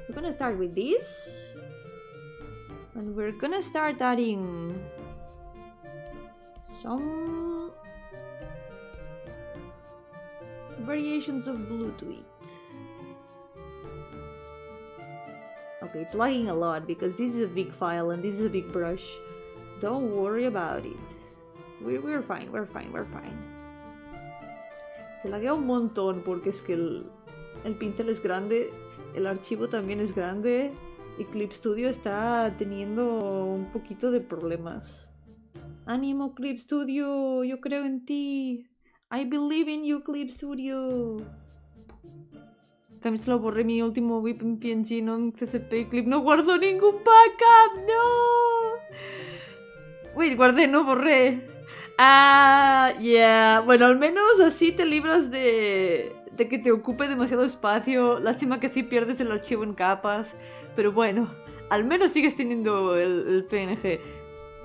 We're gonna start with this. And we're gonna start adding some variations of blue to it. Okay, it's lagging a lot because this is a big file and this is a big brush. Don't worry about it. We're fine, we're fine, we're fine. Se laguea un montón porque es que el pincel es grande, el archivo también es grande y Clip Studio está teniendo un poquito de problemas. ¡Ánimo, Clip Studio! ¡Yo creo en ti! I believe in you, Clip Studio. También se lo borré mi último whip en PNG, no en CSP Clip. No guardo ningún backup, no. Wait, guardé, no borré. Ah, yeah. Bueno, al menos así te libras de que te ocupe demasiado espacio. Lástima que sí pierdes el archivo en capas. Pero bueno, al menos sigues teniendo el PNG,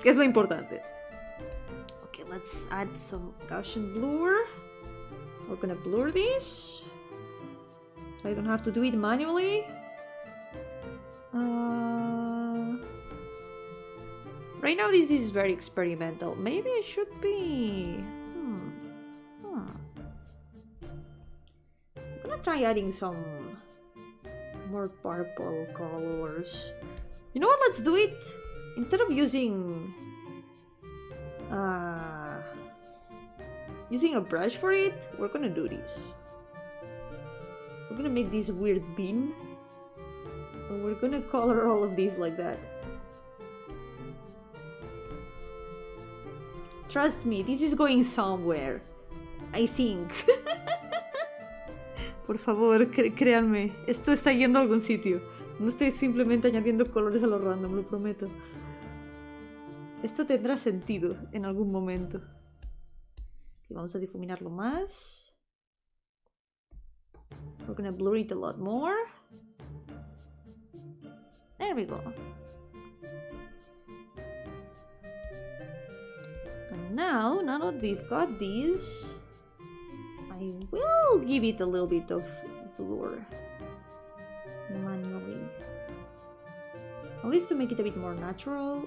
que es lo importante. Okay, let's add some Gaussian blur. We're gonna blur these. So I don't have to do it manually. Right now this is very experimental. Maybe I should be... I'm gonna try adding some more purple colors. You know what? Let's do it. Instead of using a brush for it, we're gonna do this. We're gonna make this weird bean, and we're gonna color all of these like that. Trust me, this is going somewhere. I think. Por favor, créanme, esto está yendo a algún sitio. No estoy simplemente añadiendo colores a lo random, lo prometo. Esto tendrá sentido en algún momento. Okay, vamos a difuminarlo más. We're gonna blur it a lot more. There we go. And now that we've got these, I will give it a little bit of blur manually. At least to make it a bit more natural.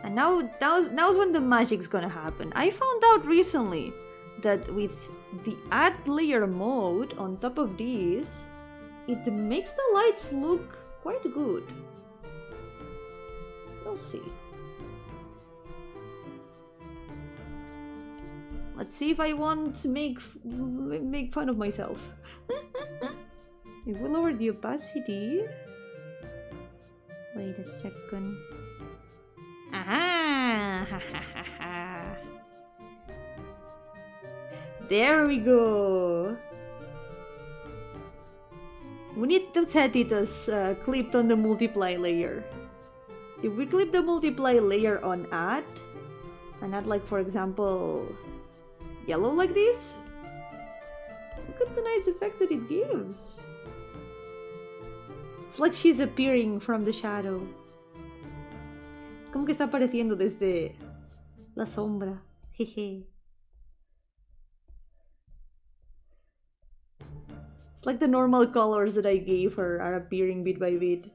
And now's when the magic's gonna happen. I found out recently that with the add layer mode on top of these, it makes the lights look quite good. We'll see. Let's see if I won't make fun of myself. If we lower the opacity... Wait a second. Aha! There we go! We need to set it as clipped on the multiply layer. If we clip the multiply layer on add, and add like for example yellow like this, look at the nice effect that it gives. It's like she's appearing from the shadow. Es como que está apareciendo desde la sombra. Jeje. It's like the normal colors that I gave her are appearing bit by bit.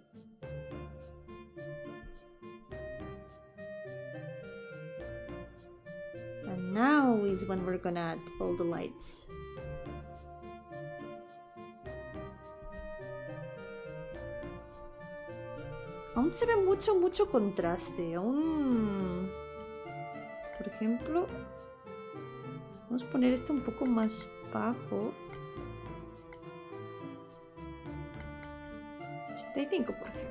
And now is when we're gonna add all the lights. Aún se ve mucho contraste. Aún... Por ejemplo... Vamos a poner esto un poco más bajo. 85, por ejemplo.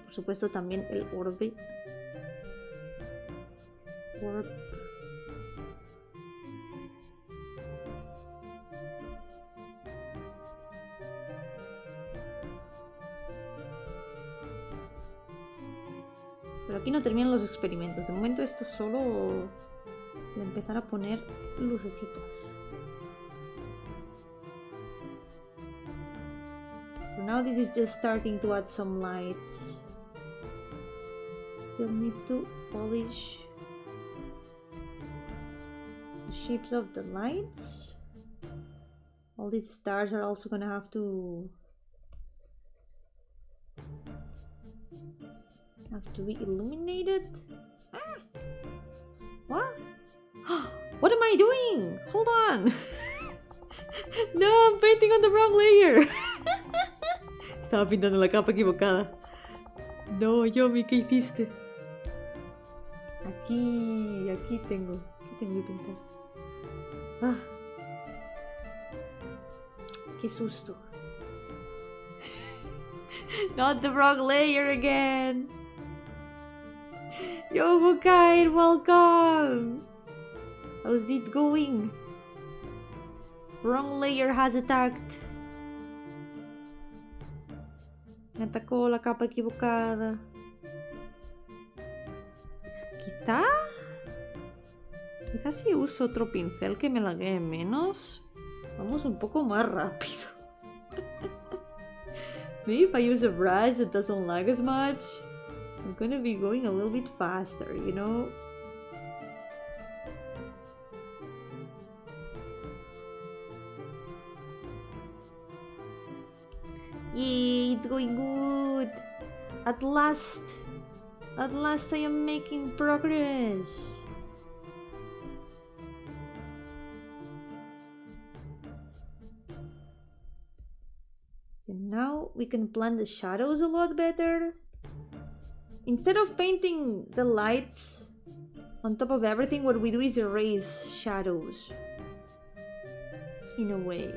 Por supuesto también el orbe. Pero aquí no terminan los experimentos. De momento esto solo voy a empezar a poner lucecitas. For now this is just starting to add some lights. Still need to polish the shapes of the lights. All these stars are also gonna have to be illuminated. Ah! What? What am I doing? Hold on! No, I'm painting on the wrong layer. Estaba pintando la capa equivocada. No, Yomi, ¿qué hiciste? Aquí tengo que pintar. Ah. Qué susto. Not the wrong layer again. Yo-hooo guide, welcome. How's it going? Wrong layer has attacked. Me atacó la capa equivocada. Quizá si uso otro pincel que me laguee menos, vamos un poco más rápido. Maybe if I use a brush that doesn't lag as much, I'm gonna be going a little bit faster, you know? Yay, it's going good! At last I am making progress! And now we can plan the shadows a lot better. Instead of painting the lights on top of everything, what we do is erase shadows. In a way.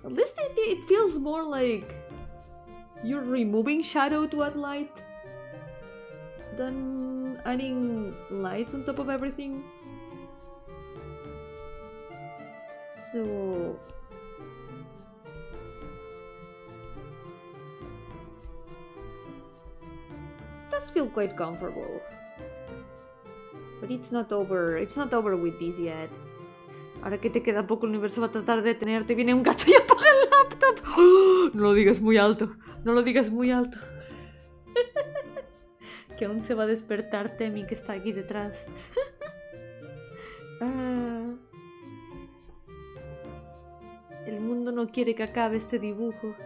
At least it feels more like you're removing shadow to add light than adding lights on top of everything. So it does feel quite comfortable. But it's not over with this yet. Ahora que te queda poco, el universo va a tratar de detenerte. Viene un gato y apaga el laptop. ¡Oh! No lo digas muy alto. No lo digas muy alto. Que aún se va a despertar Temi, que está aquí detrás. El mundo no quiere que acabe este dibujo.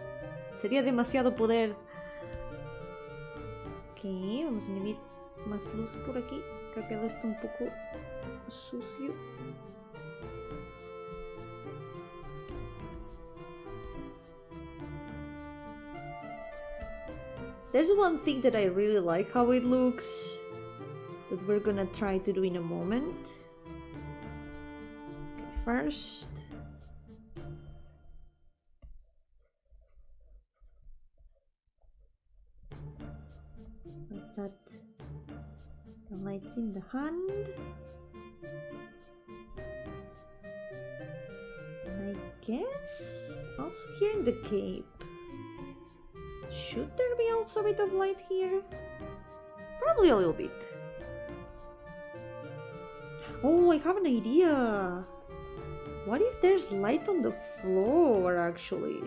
Sería demasiado poder. Ok, vamos a añadir más luz por aquí. Que ha quedado esto un poco sucio. There's one thing that I really like how it looks, that we're gonna try to do in a moment. Okay, first, let's add the lights in the hand. And I guess also here in the cape. Should there be also a bit of light here? Probably a little bit. Oh, I have an idea. What if there's light on the floor, actually?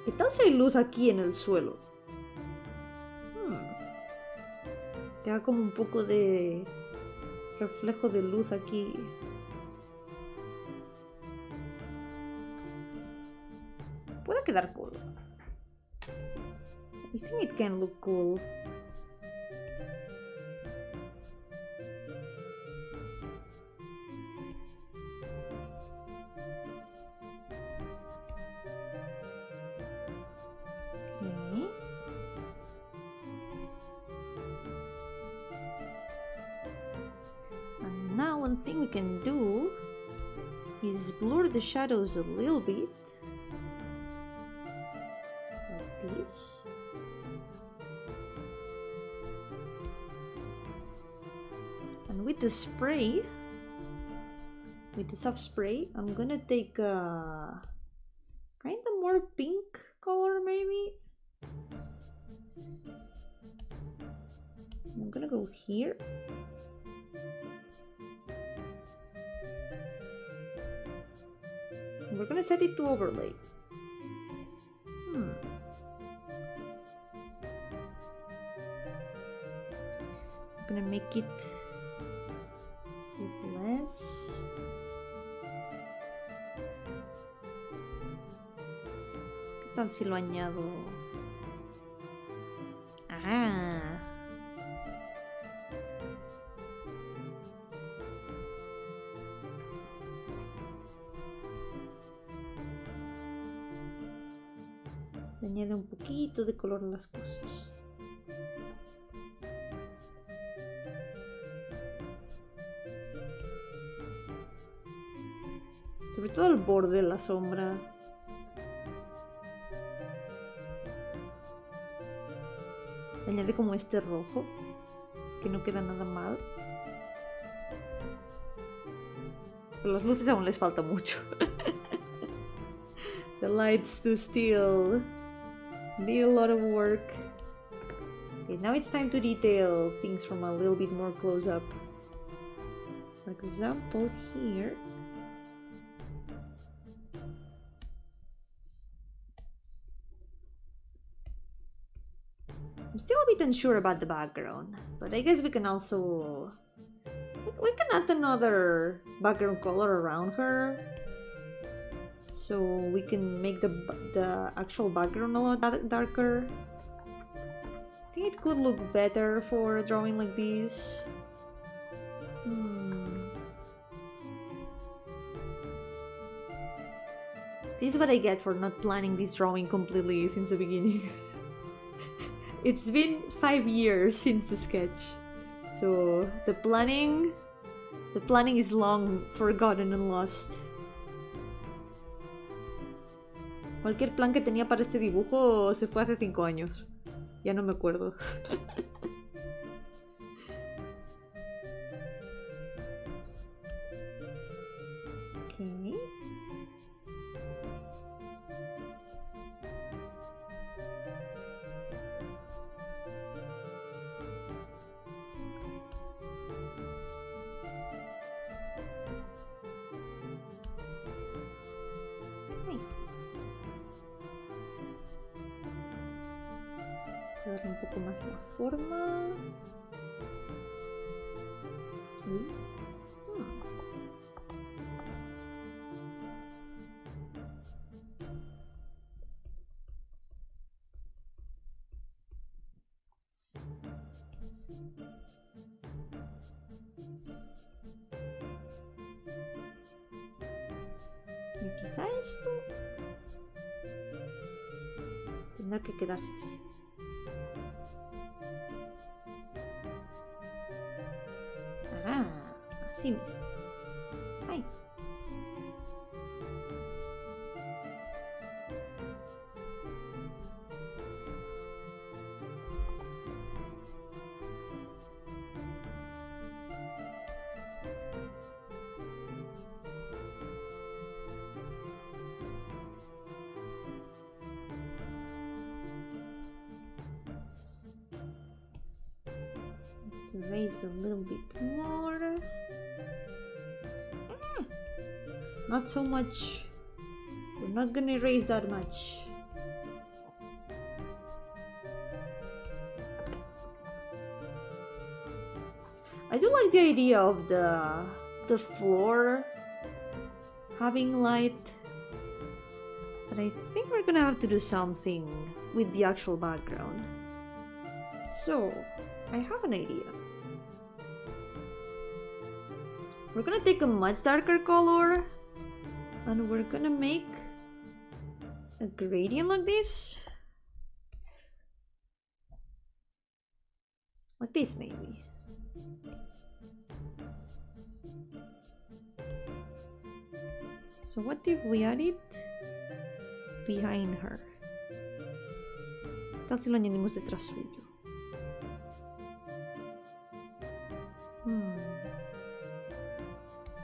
¿Qué tal si hay luz aquí en el suelo? Que haga como un poco de reflejo de luz aquí. Puede quedar cool. I think it can look cool. Okay. And now one thing we can do is blur the shadows a little bit. Like this. And with the spray, with the soft spray, I'm gonna take a kind of more pink color maybe. I'm gonna go here. And we're gonna set it to overlay. I'm gonna make it with less. ¿Qué tal si lo añado? Ah. Le añade un poquito de color a las cosas. Sobre todo el borde de la sombra. Le añade como este rojo, que no queda nada mal. Pero las luces aún les falta mucho. The lights do still need a lot of work. Okay, now it's time to detail things from a little bit more close up. For example, here. I'm still a bit unsure about the background, but I guess we can also... We can add another background color around her. So we can make the actual background a lot darker. I think it could look better for a drawing like this. This is what I get for not planning this drawing completely since the beginning. It's been 5 years since the sketch, so the planning is long forgotten and lost. Cualquier plan que tenía para este dibujo se fue hace 5 años. Ya no me acuerdo. Okay. Darle un poco más la forma. Uy. Y quizá esto tendrá que quedarse así. Así mismo. Ay. Let's raise a little bit more. Not so much. We're not gonna erase that much. I do like the idea of the floor having light. But I think we're gonna have to do something with the actual background. So, I have an idea. We're gonna take a much darker color and we're gonna make a gradient like this. Like this, maybe. So what if we add it behind her? ¿Qué tal si lo añadimos detrás suyo?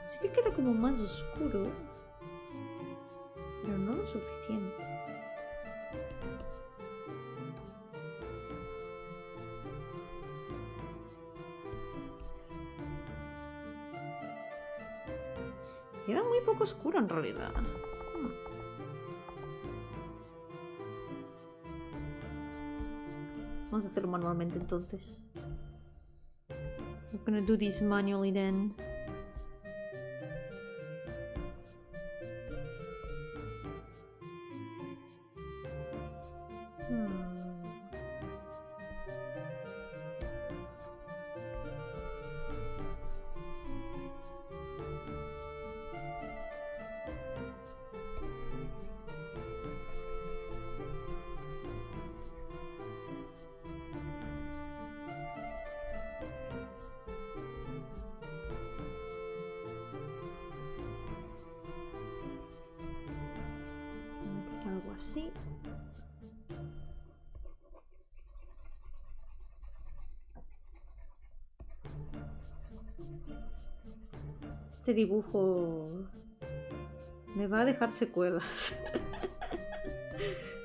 Sí que queda como más oscuro, pero no lo suficiente. Queda muy poco oscuro en realidad. Vamos a hacerlo manualmente entonces. We're gonna do this manually then. Algo así. Este dibujo me va a dejar secuelas.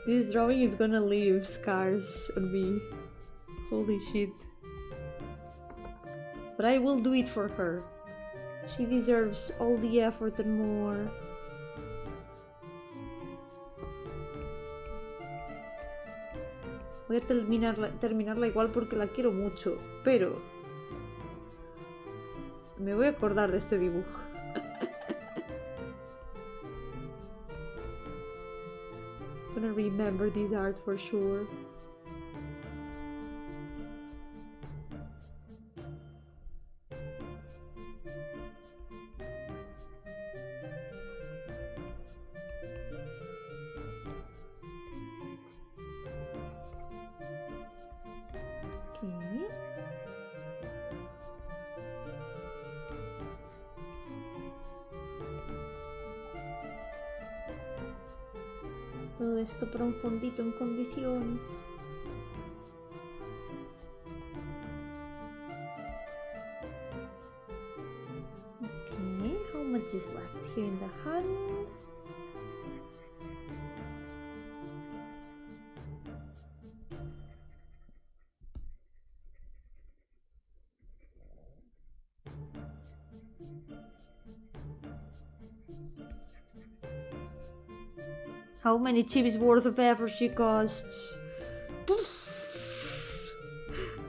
This drawing is gonna leave scars on me. Holy shit. But I will do it for her. She deserves all the effort and more. Voy a terminarla igual porque la quiero mucho, pero me voy a acordar de este dibujo. I'm gonna remember this art for sure. Todo esto para un fondito en condiciones. Okay, how much is left here in the hand? How many chips worth of effort she costs?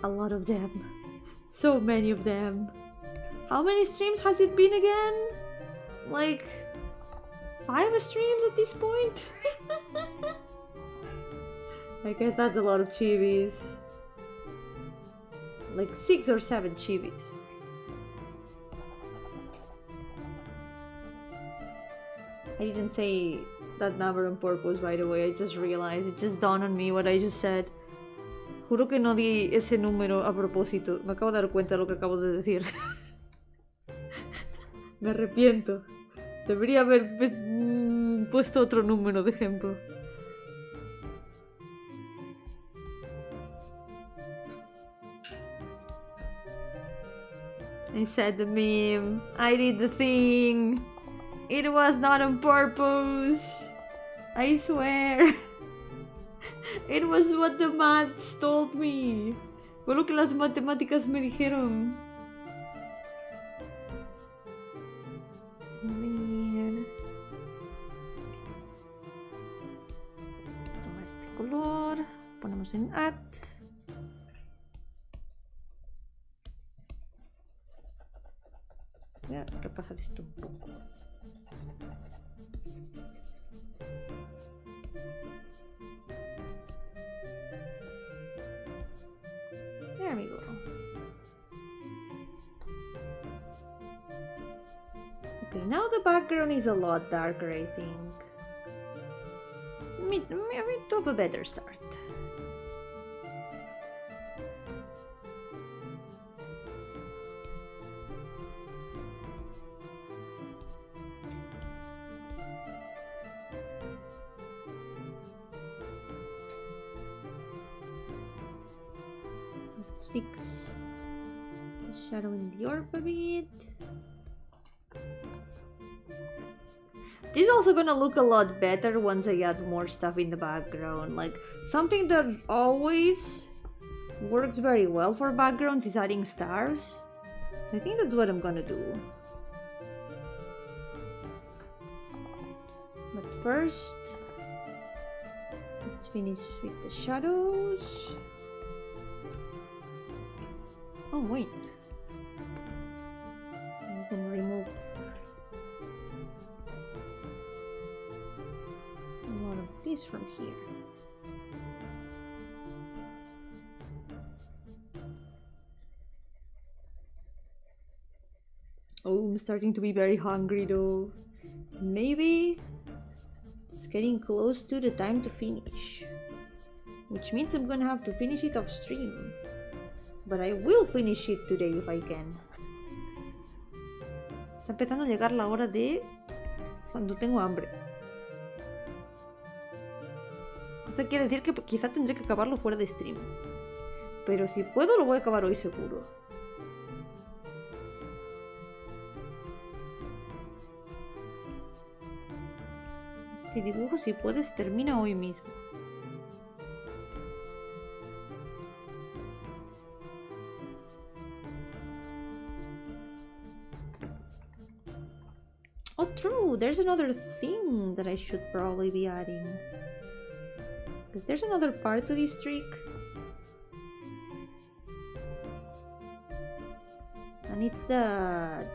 A lot of them. So many of them. How many streams has it been again? Like 5 streams at this point? I guess that's a lot of chibis. Like 6 or 7 chibis. I didn't say that number on purpose, by the way. I just realized, it just dawned on me what I just said. Juro que no di ese número a propósito. Me acabo de dar cuenta de lo que acabo de decir. Me arrepiento. Debería haber puesto otro número de ejemplo. I said the meme. I did the thing. It was not on purpose. I swear. It was what the maths told me. Fue lo que las matemáticas me dijeron. A ver. Toma este color. Ponemos en add. Voy a repasar esto un poco. background is a lot darker, I think. Me to have a better start. Let's fix the shadow in the orb a bit. This is also gonna look a lot better once I add more stuff in the background. Like, something that always works very well for backgrounds is adding stars. So I think that's what I'm gonna do. But first, let's finish with the shadows. Oh wait, we can remove a lot of this from here. Oh, I'm starting to be very hungry though. Maybe it's getting close to the time to finish, which means I'm gonna have to finish it off stream. But I will finish it today if I can. Está empezando a llegar la hora de cuando tengo hambre. Eso quiere decir que quizá tendré que acabarlo fuera de stream. Pero si puedo lo voy a acabar hoy seguro. Este dibujo, si puede, se termina hoy mismo. Oh, true! There's another thing that I should probably be adding. Because there's another part to this trick. And it's that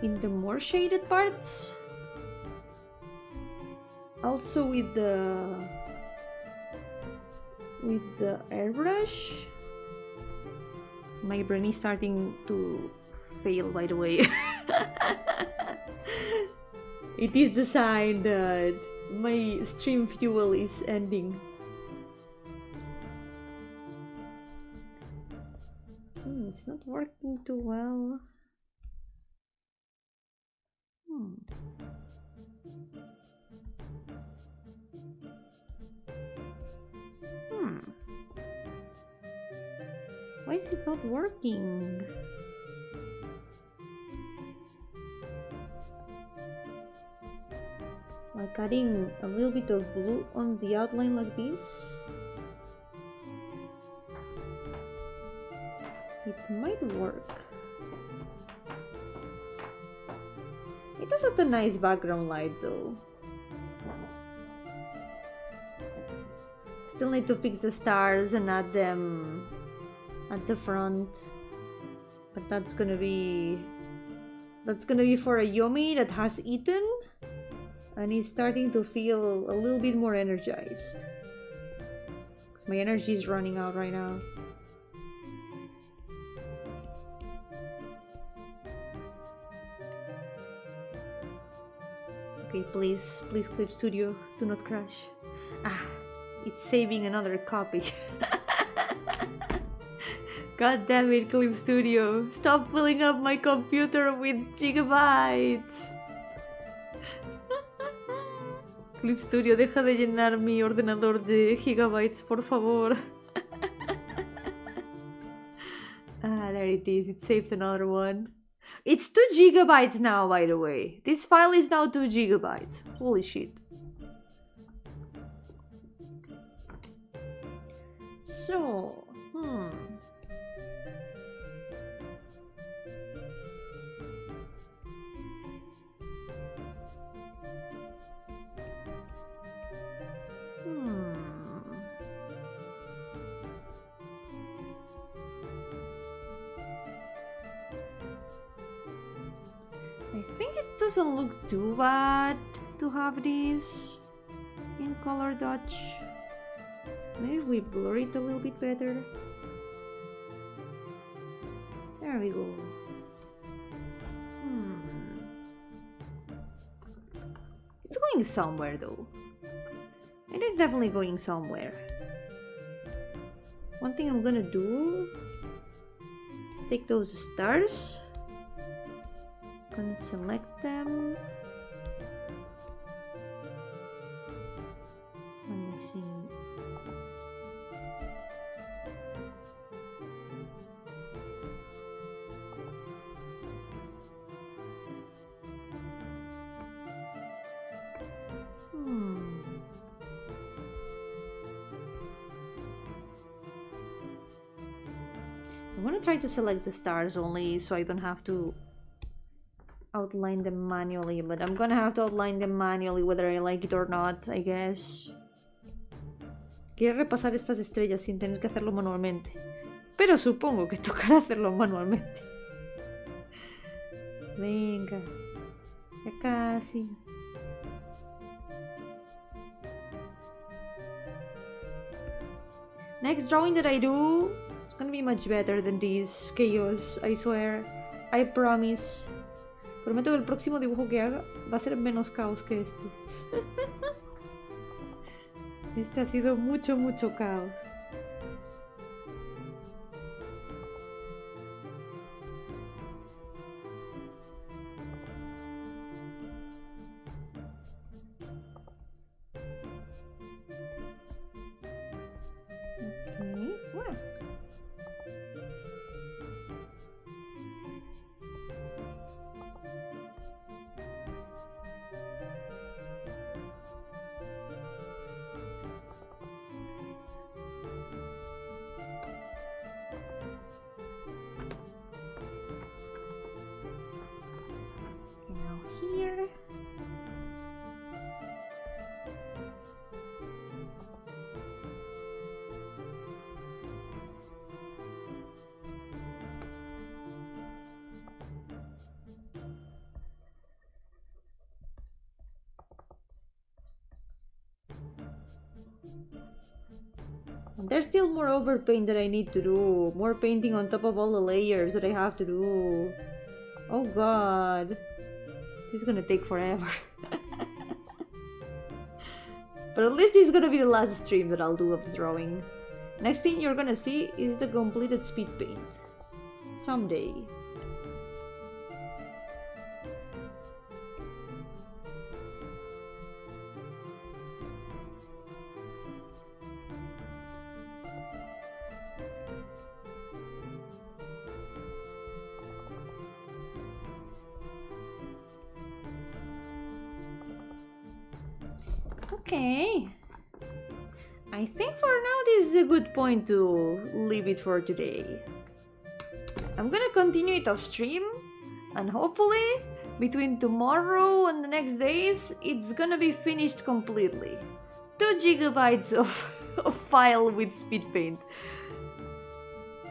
in the more shaded parts, also with the airbrush, my brain is starting to fail, by the way. It is the sign that my stream fuel is ending. It's not working too well. Why is it not working? Like adding a little bit of blue on the outline like this. It might work. It does have a nice background light though. Still need to fix the stars and add them at the front. But that's gonna be for a Yomi that has eaten and is starting to feel a little bit more energized. Because my energy is running out right now. Okay, please, Clip Studio, do not crash. Ah, it's saving another copy. God damn it, Clip Studio, stop filling up my computer with gigabytes. Clip Studio, deja de llenar mi ordenador de gigabytes, por favor. Ah, there it is, it saved another one. It's 2 gigabytes now, by the way. This file is now 2 gigabytes. Holy shit. So, I think it doesn't look too bad to have this in color dodge. Maybe if we blur it a little bit better. There we go. going somewhere though. It is definitely going somewhere. One thing I'm gonna do is take those stars. Gonna select them. Let me see. I'm gonna try to select the stars only so I don't have to outline them manually, but I'm gonna have to outline them manually whether I like it or not, I guess. Quiero repasar estas estrellas sin tener que hacerlo manualmente, pero supongo que tocará hacerlo manualmente. Venga, ya casi. Next drawing that I do, it's gonna be much better than this chaos, I swear. I promise. Prometo que el próximo dibujo que haga va a ser menos caos que este. Este ha sido mucho caos. There's still more overpaint that I need to do. More painting on top of all the layers that I have to do. Oh god. This is gonna take forever. But at least this is gonna be the last stream that I'll do of this drawing. Next thing you're gonna see is the completed speed paint. Someday. Okay, I think for now this is a good point to leave it for today. I'm gonna continue it off stream, and hopefully between tomorrow and the next days it's gonna be finished completely. 2 gigabytes of file with speed paint.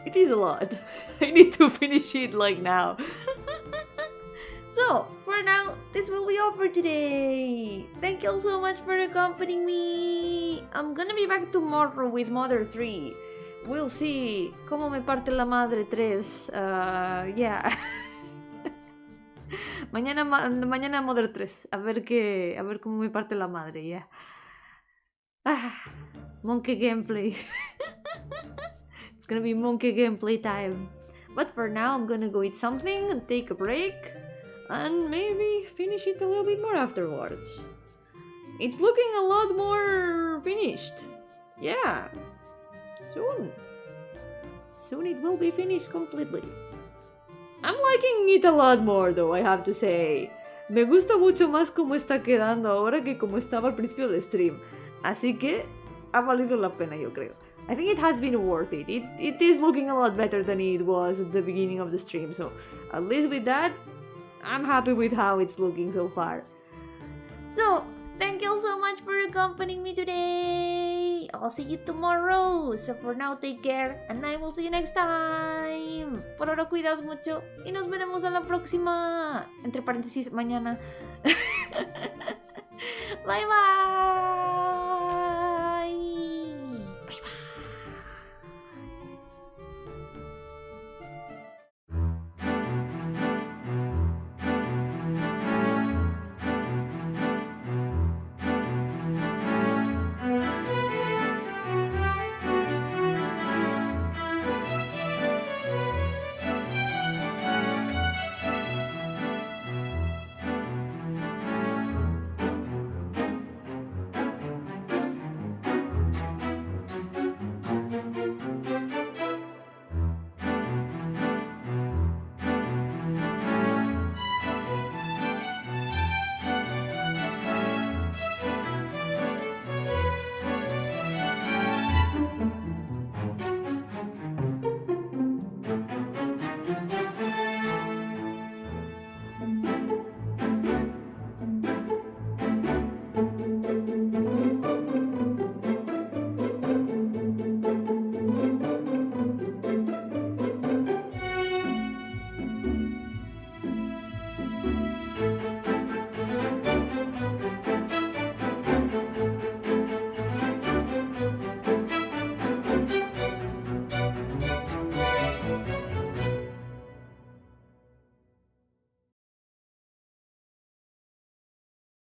It is a lot. I need to finish it like now. So, for now, this will be all for today. Thank you all so much for accompanying me. I'm gonna be back tomorrow with Mother 3. We'll see. Cómo me parte la madre 3. Yeah. mañana Mother 3. A ver cómo me parte la madre, yeah. Monkey gameplay. It's gonna be monkey gameplay time. But for now, I'm gonna go eat something and take a break. And maybe finish it a little bit more afterwards. It's looking a lot more finished. Yeah. Soon it will be finished completely. I'm liking it a lot more though, I have to say. Me gusta mucho más cómo está quedando ahora que como estaba al principio del stream. Así que ha valido la pena, yo creo. I think it has been worth it. It is looking a lot better than it was at the beginning of the stream. So at least with that, I'm happy with how it's looking so far. So, thank you all so much for accompanying me today. I'll see you tomorrow. So for now, take care and I will see you next time. Por ahora, cuidaos mucho y nos veremos a la próxima. Entre paréntesis, mañana.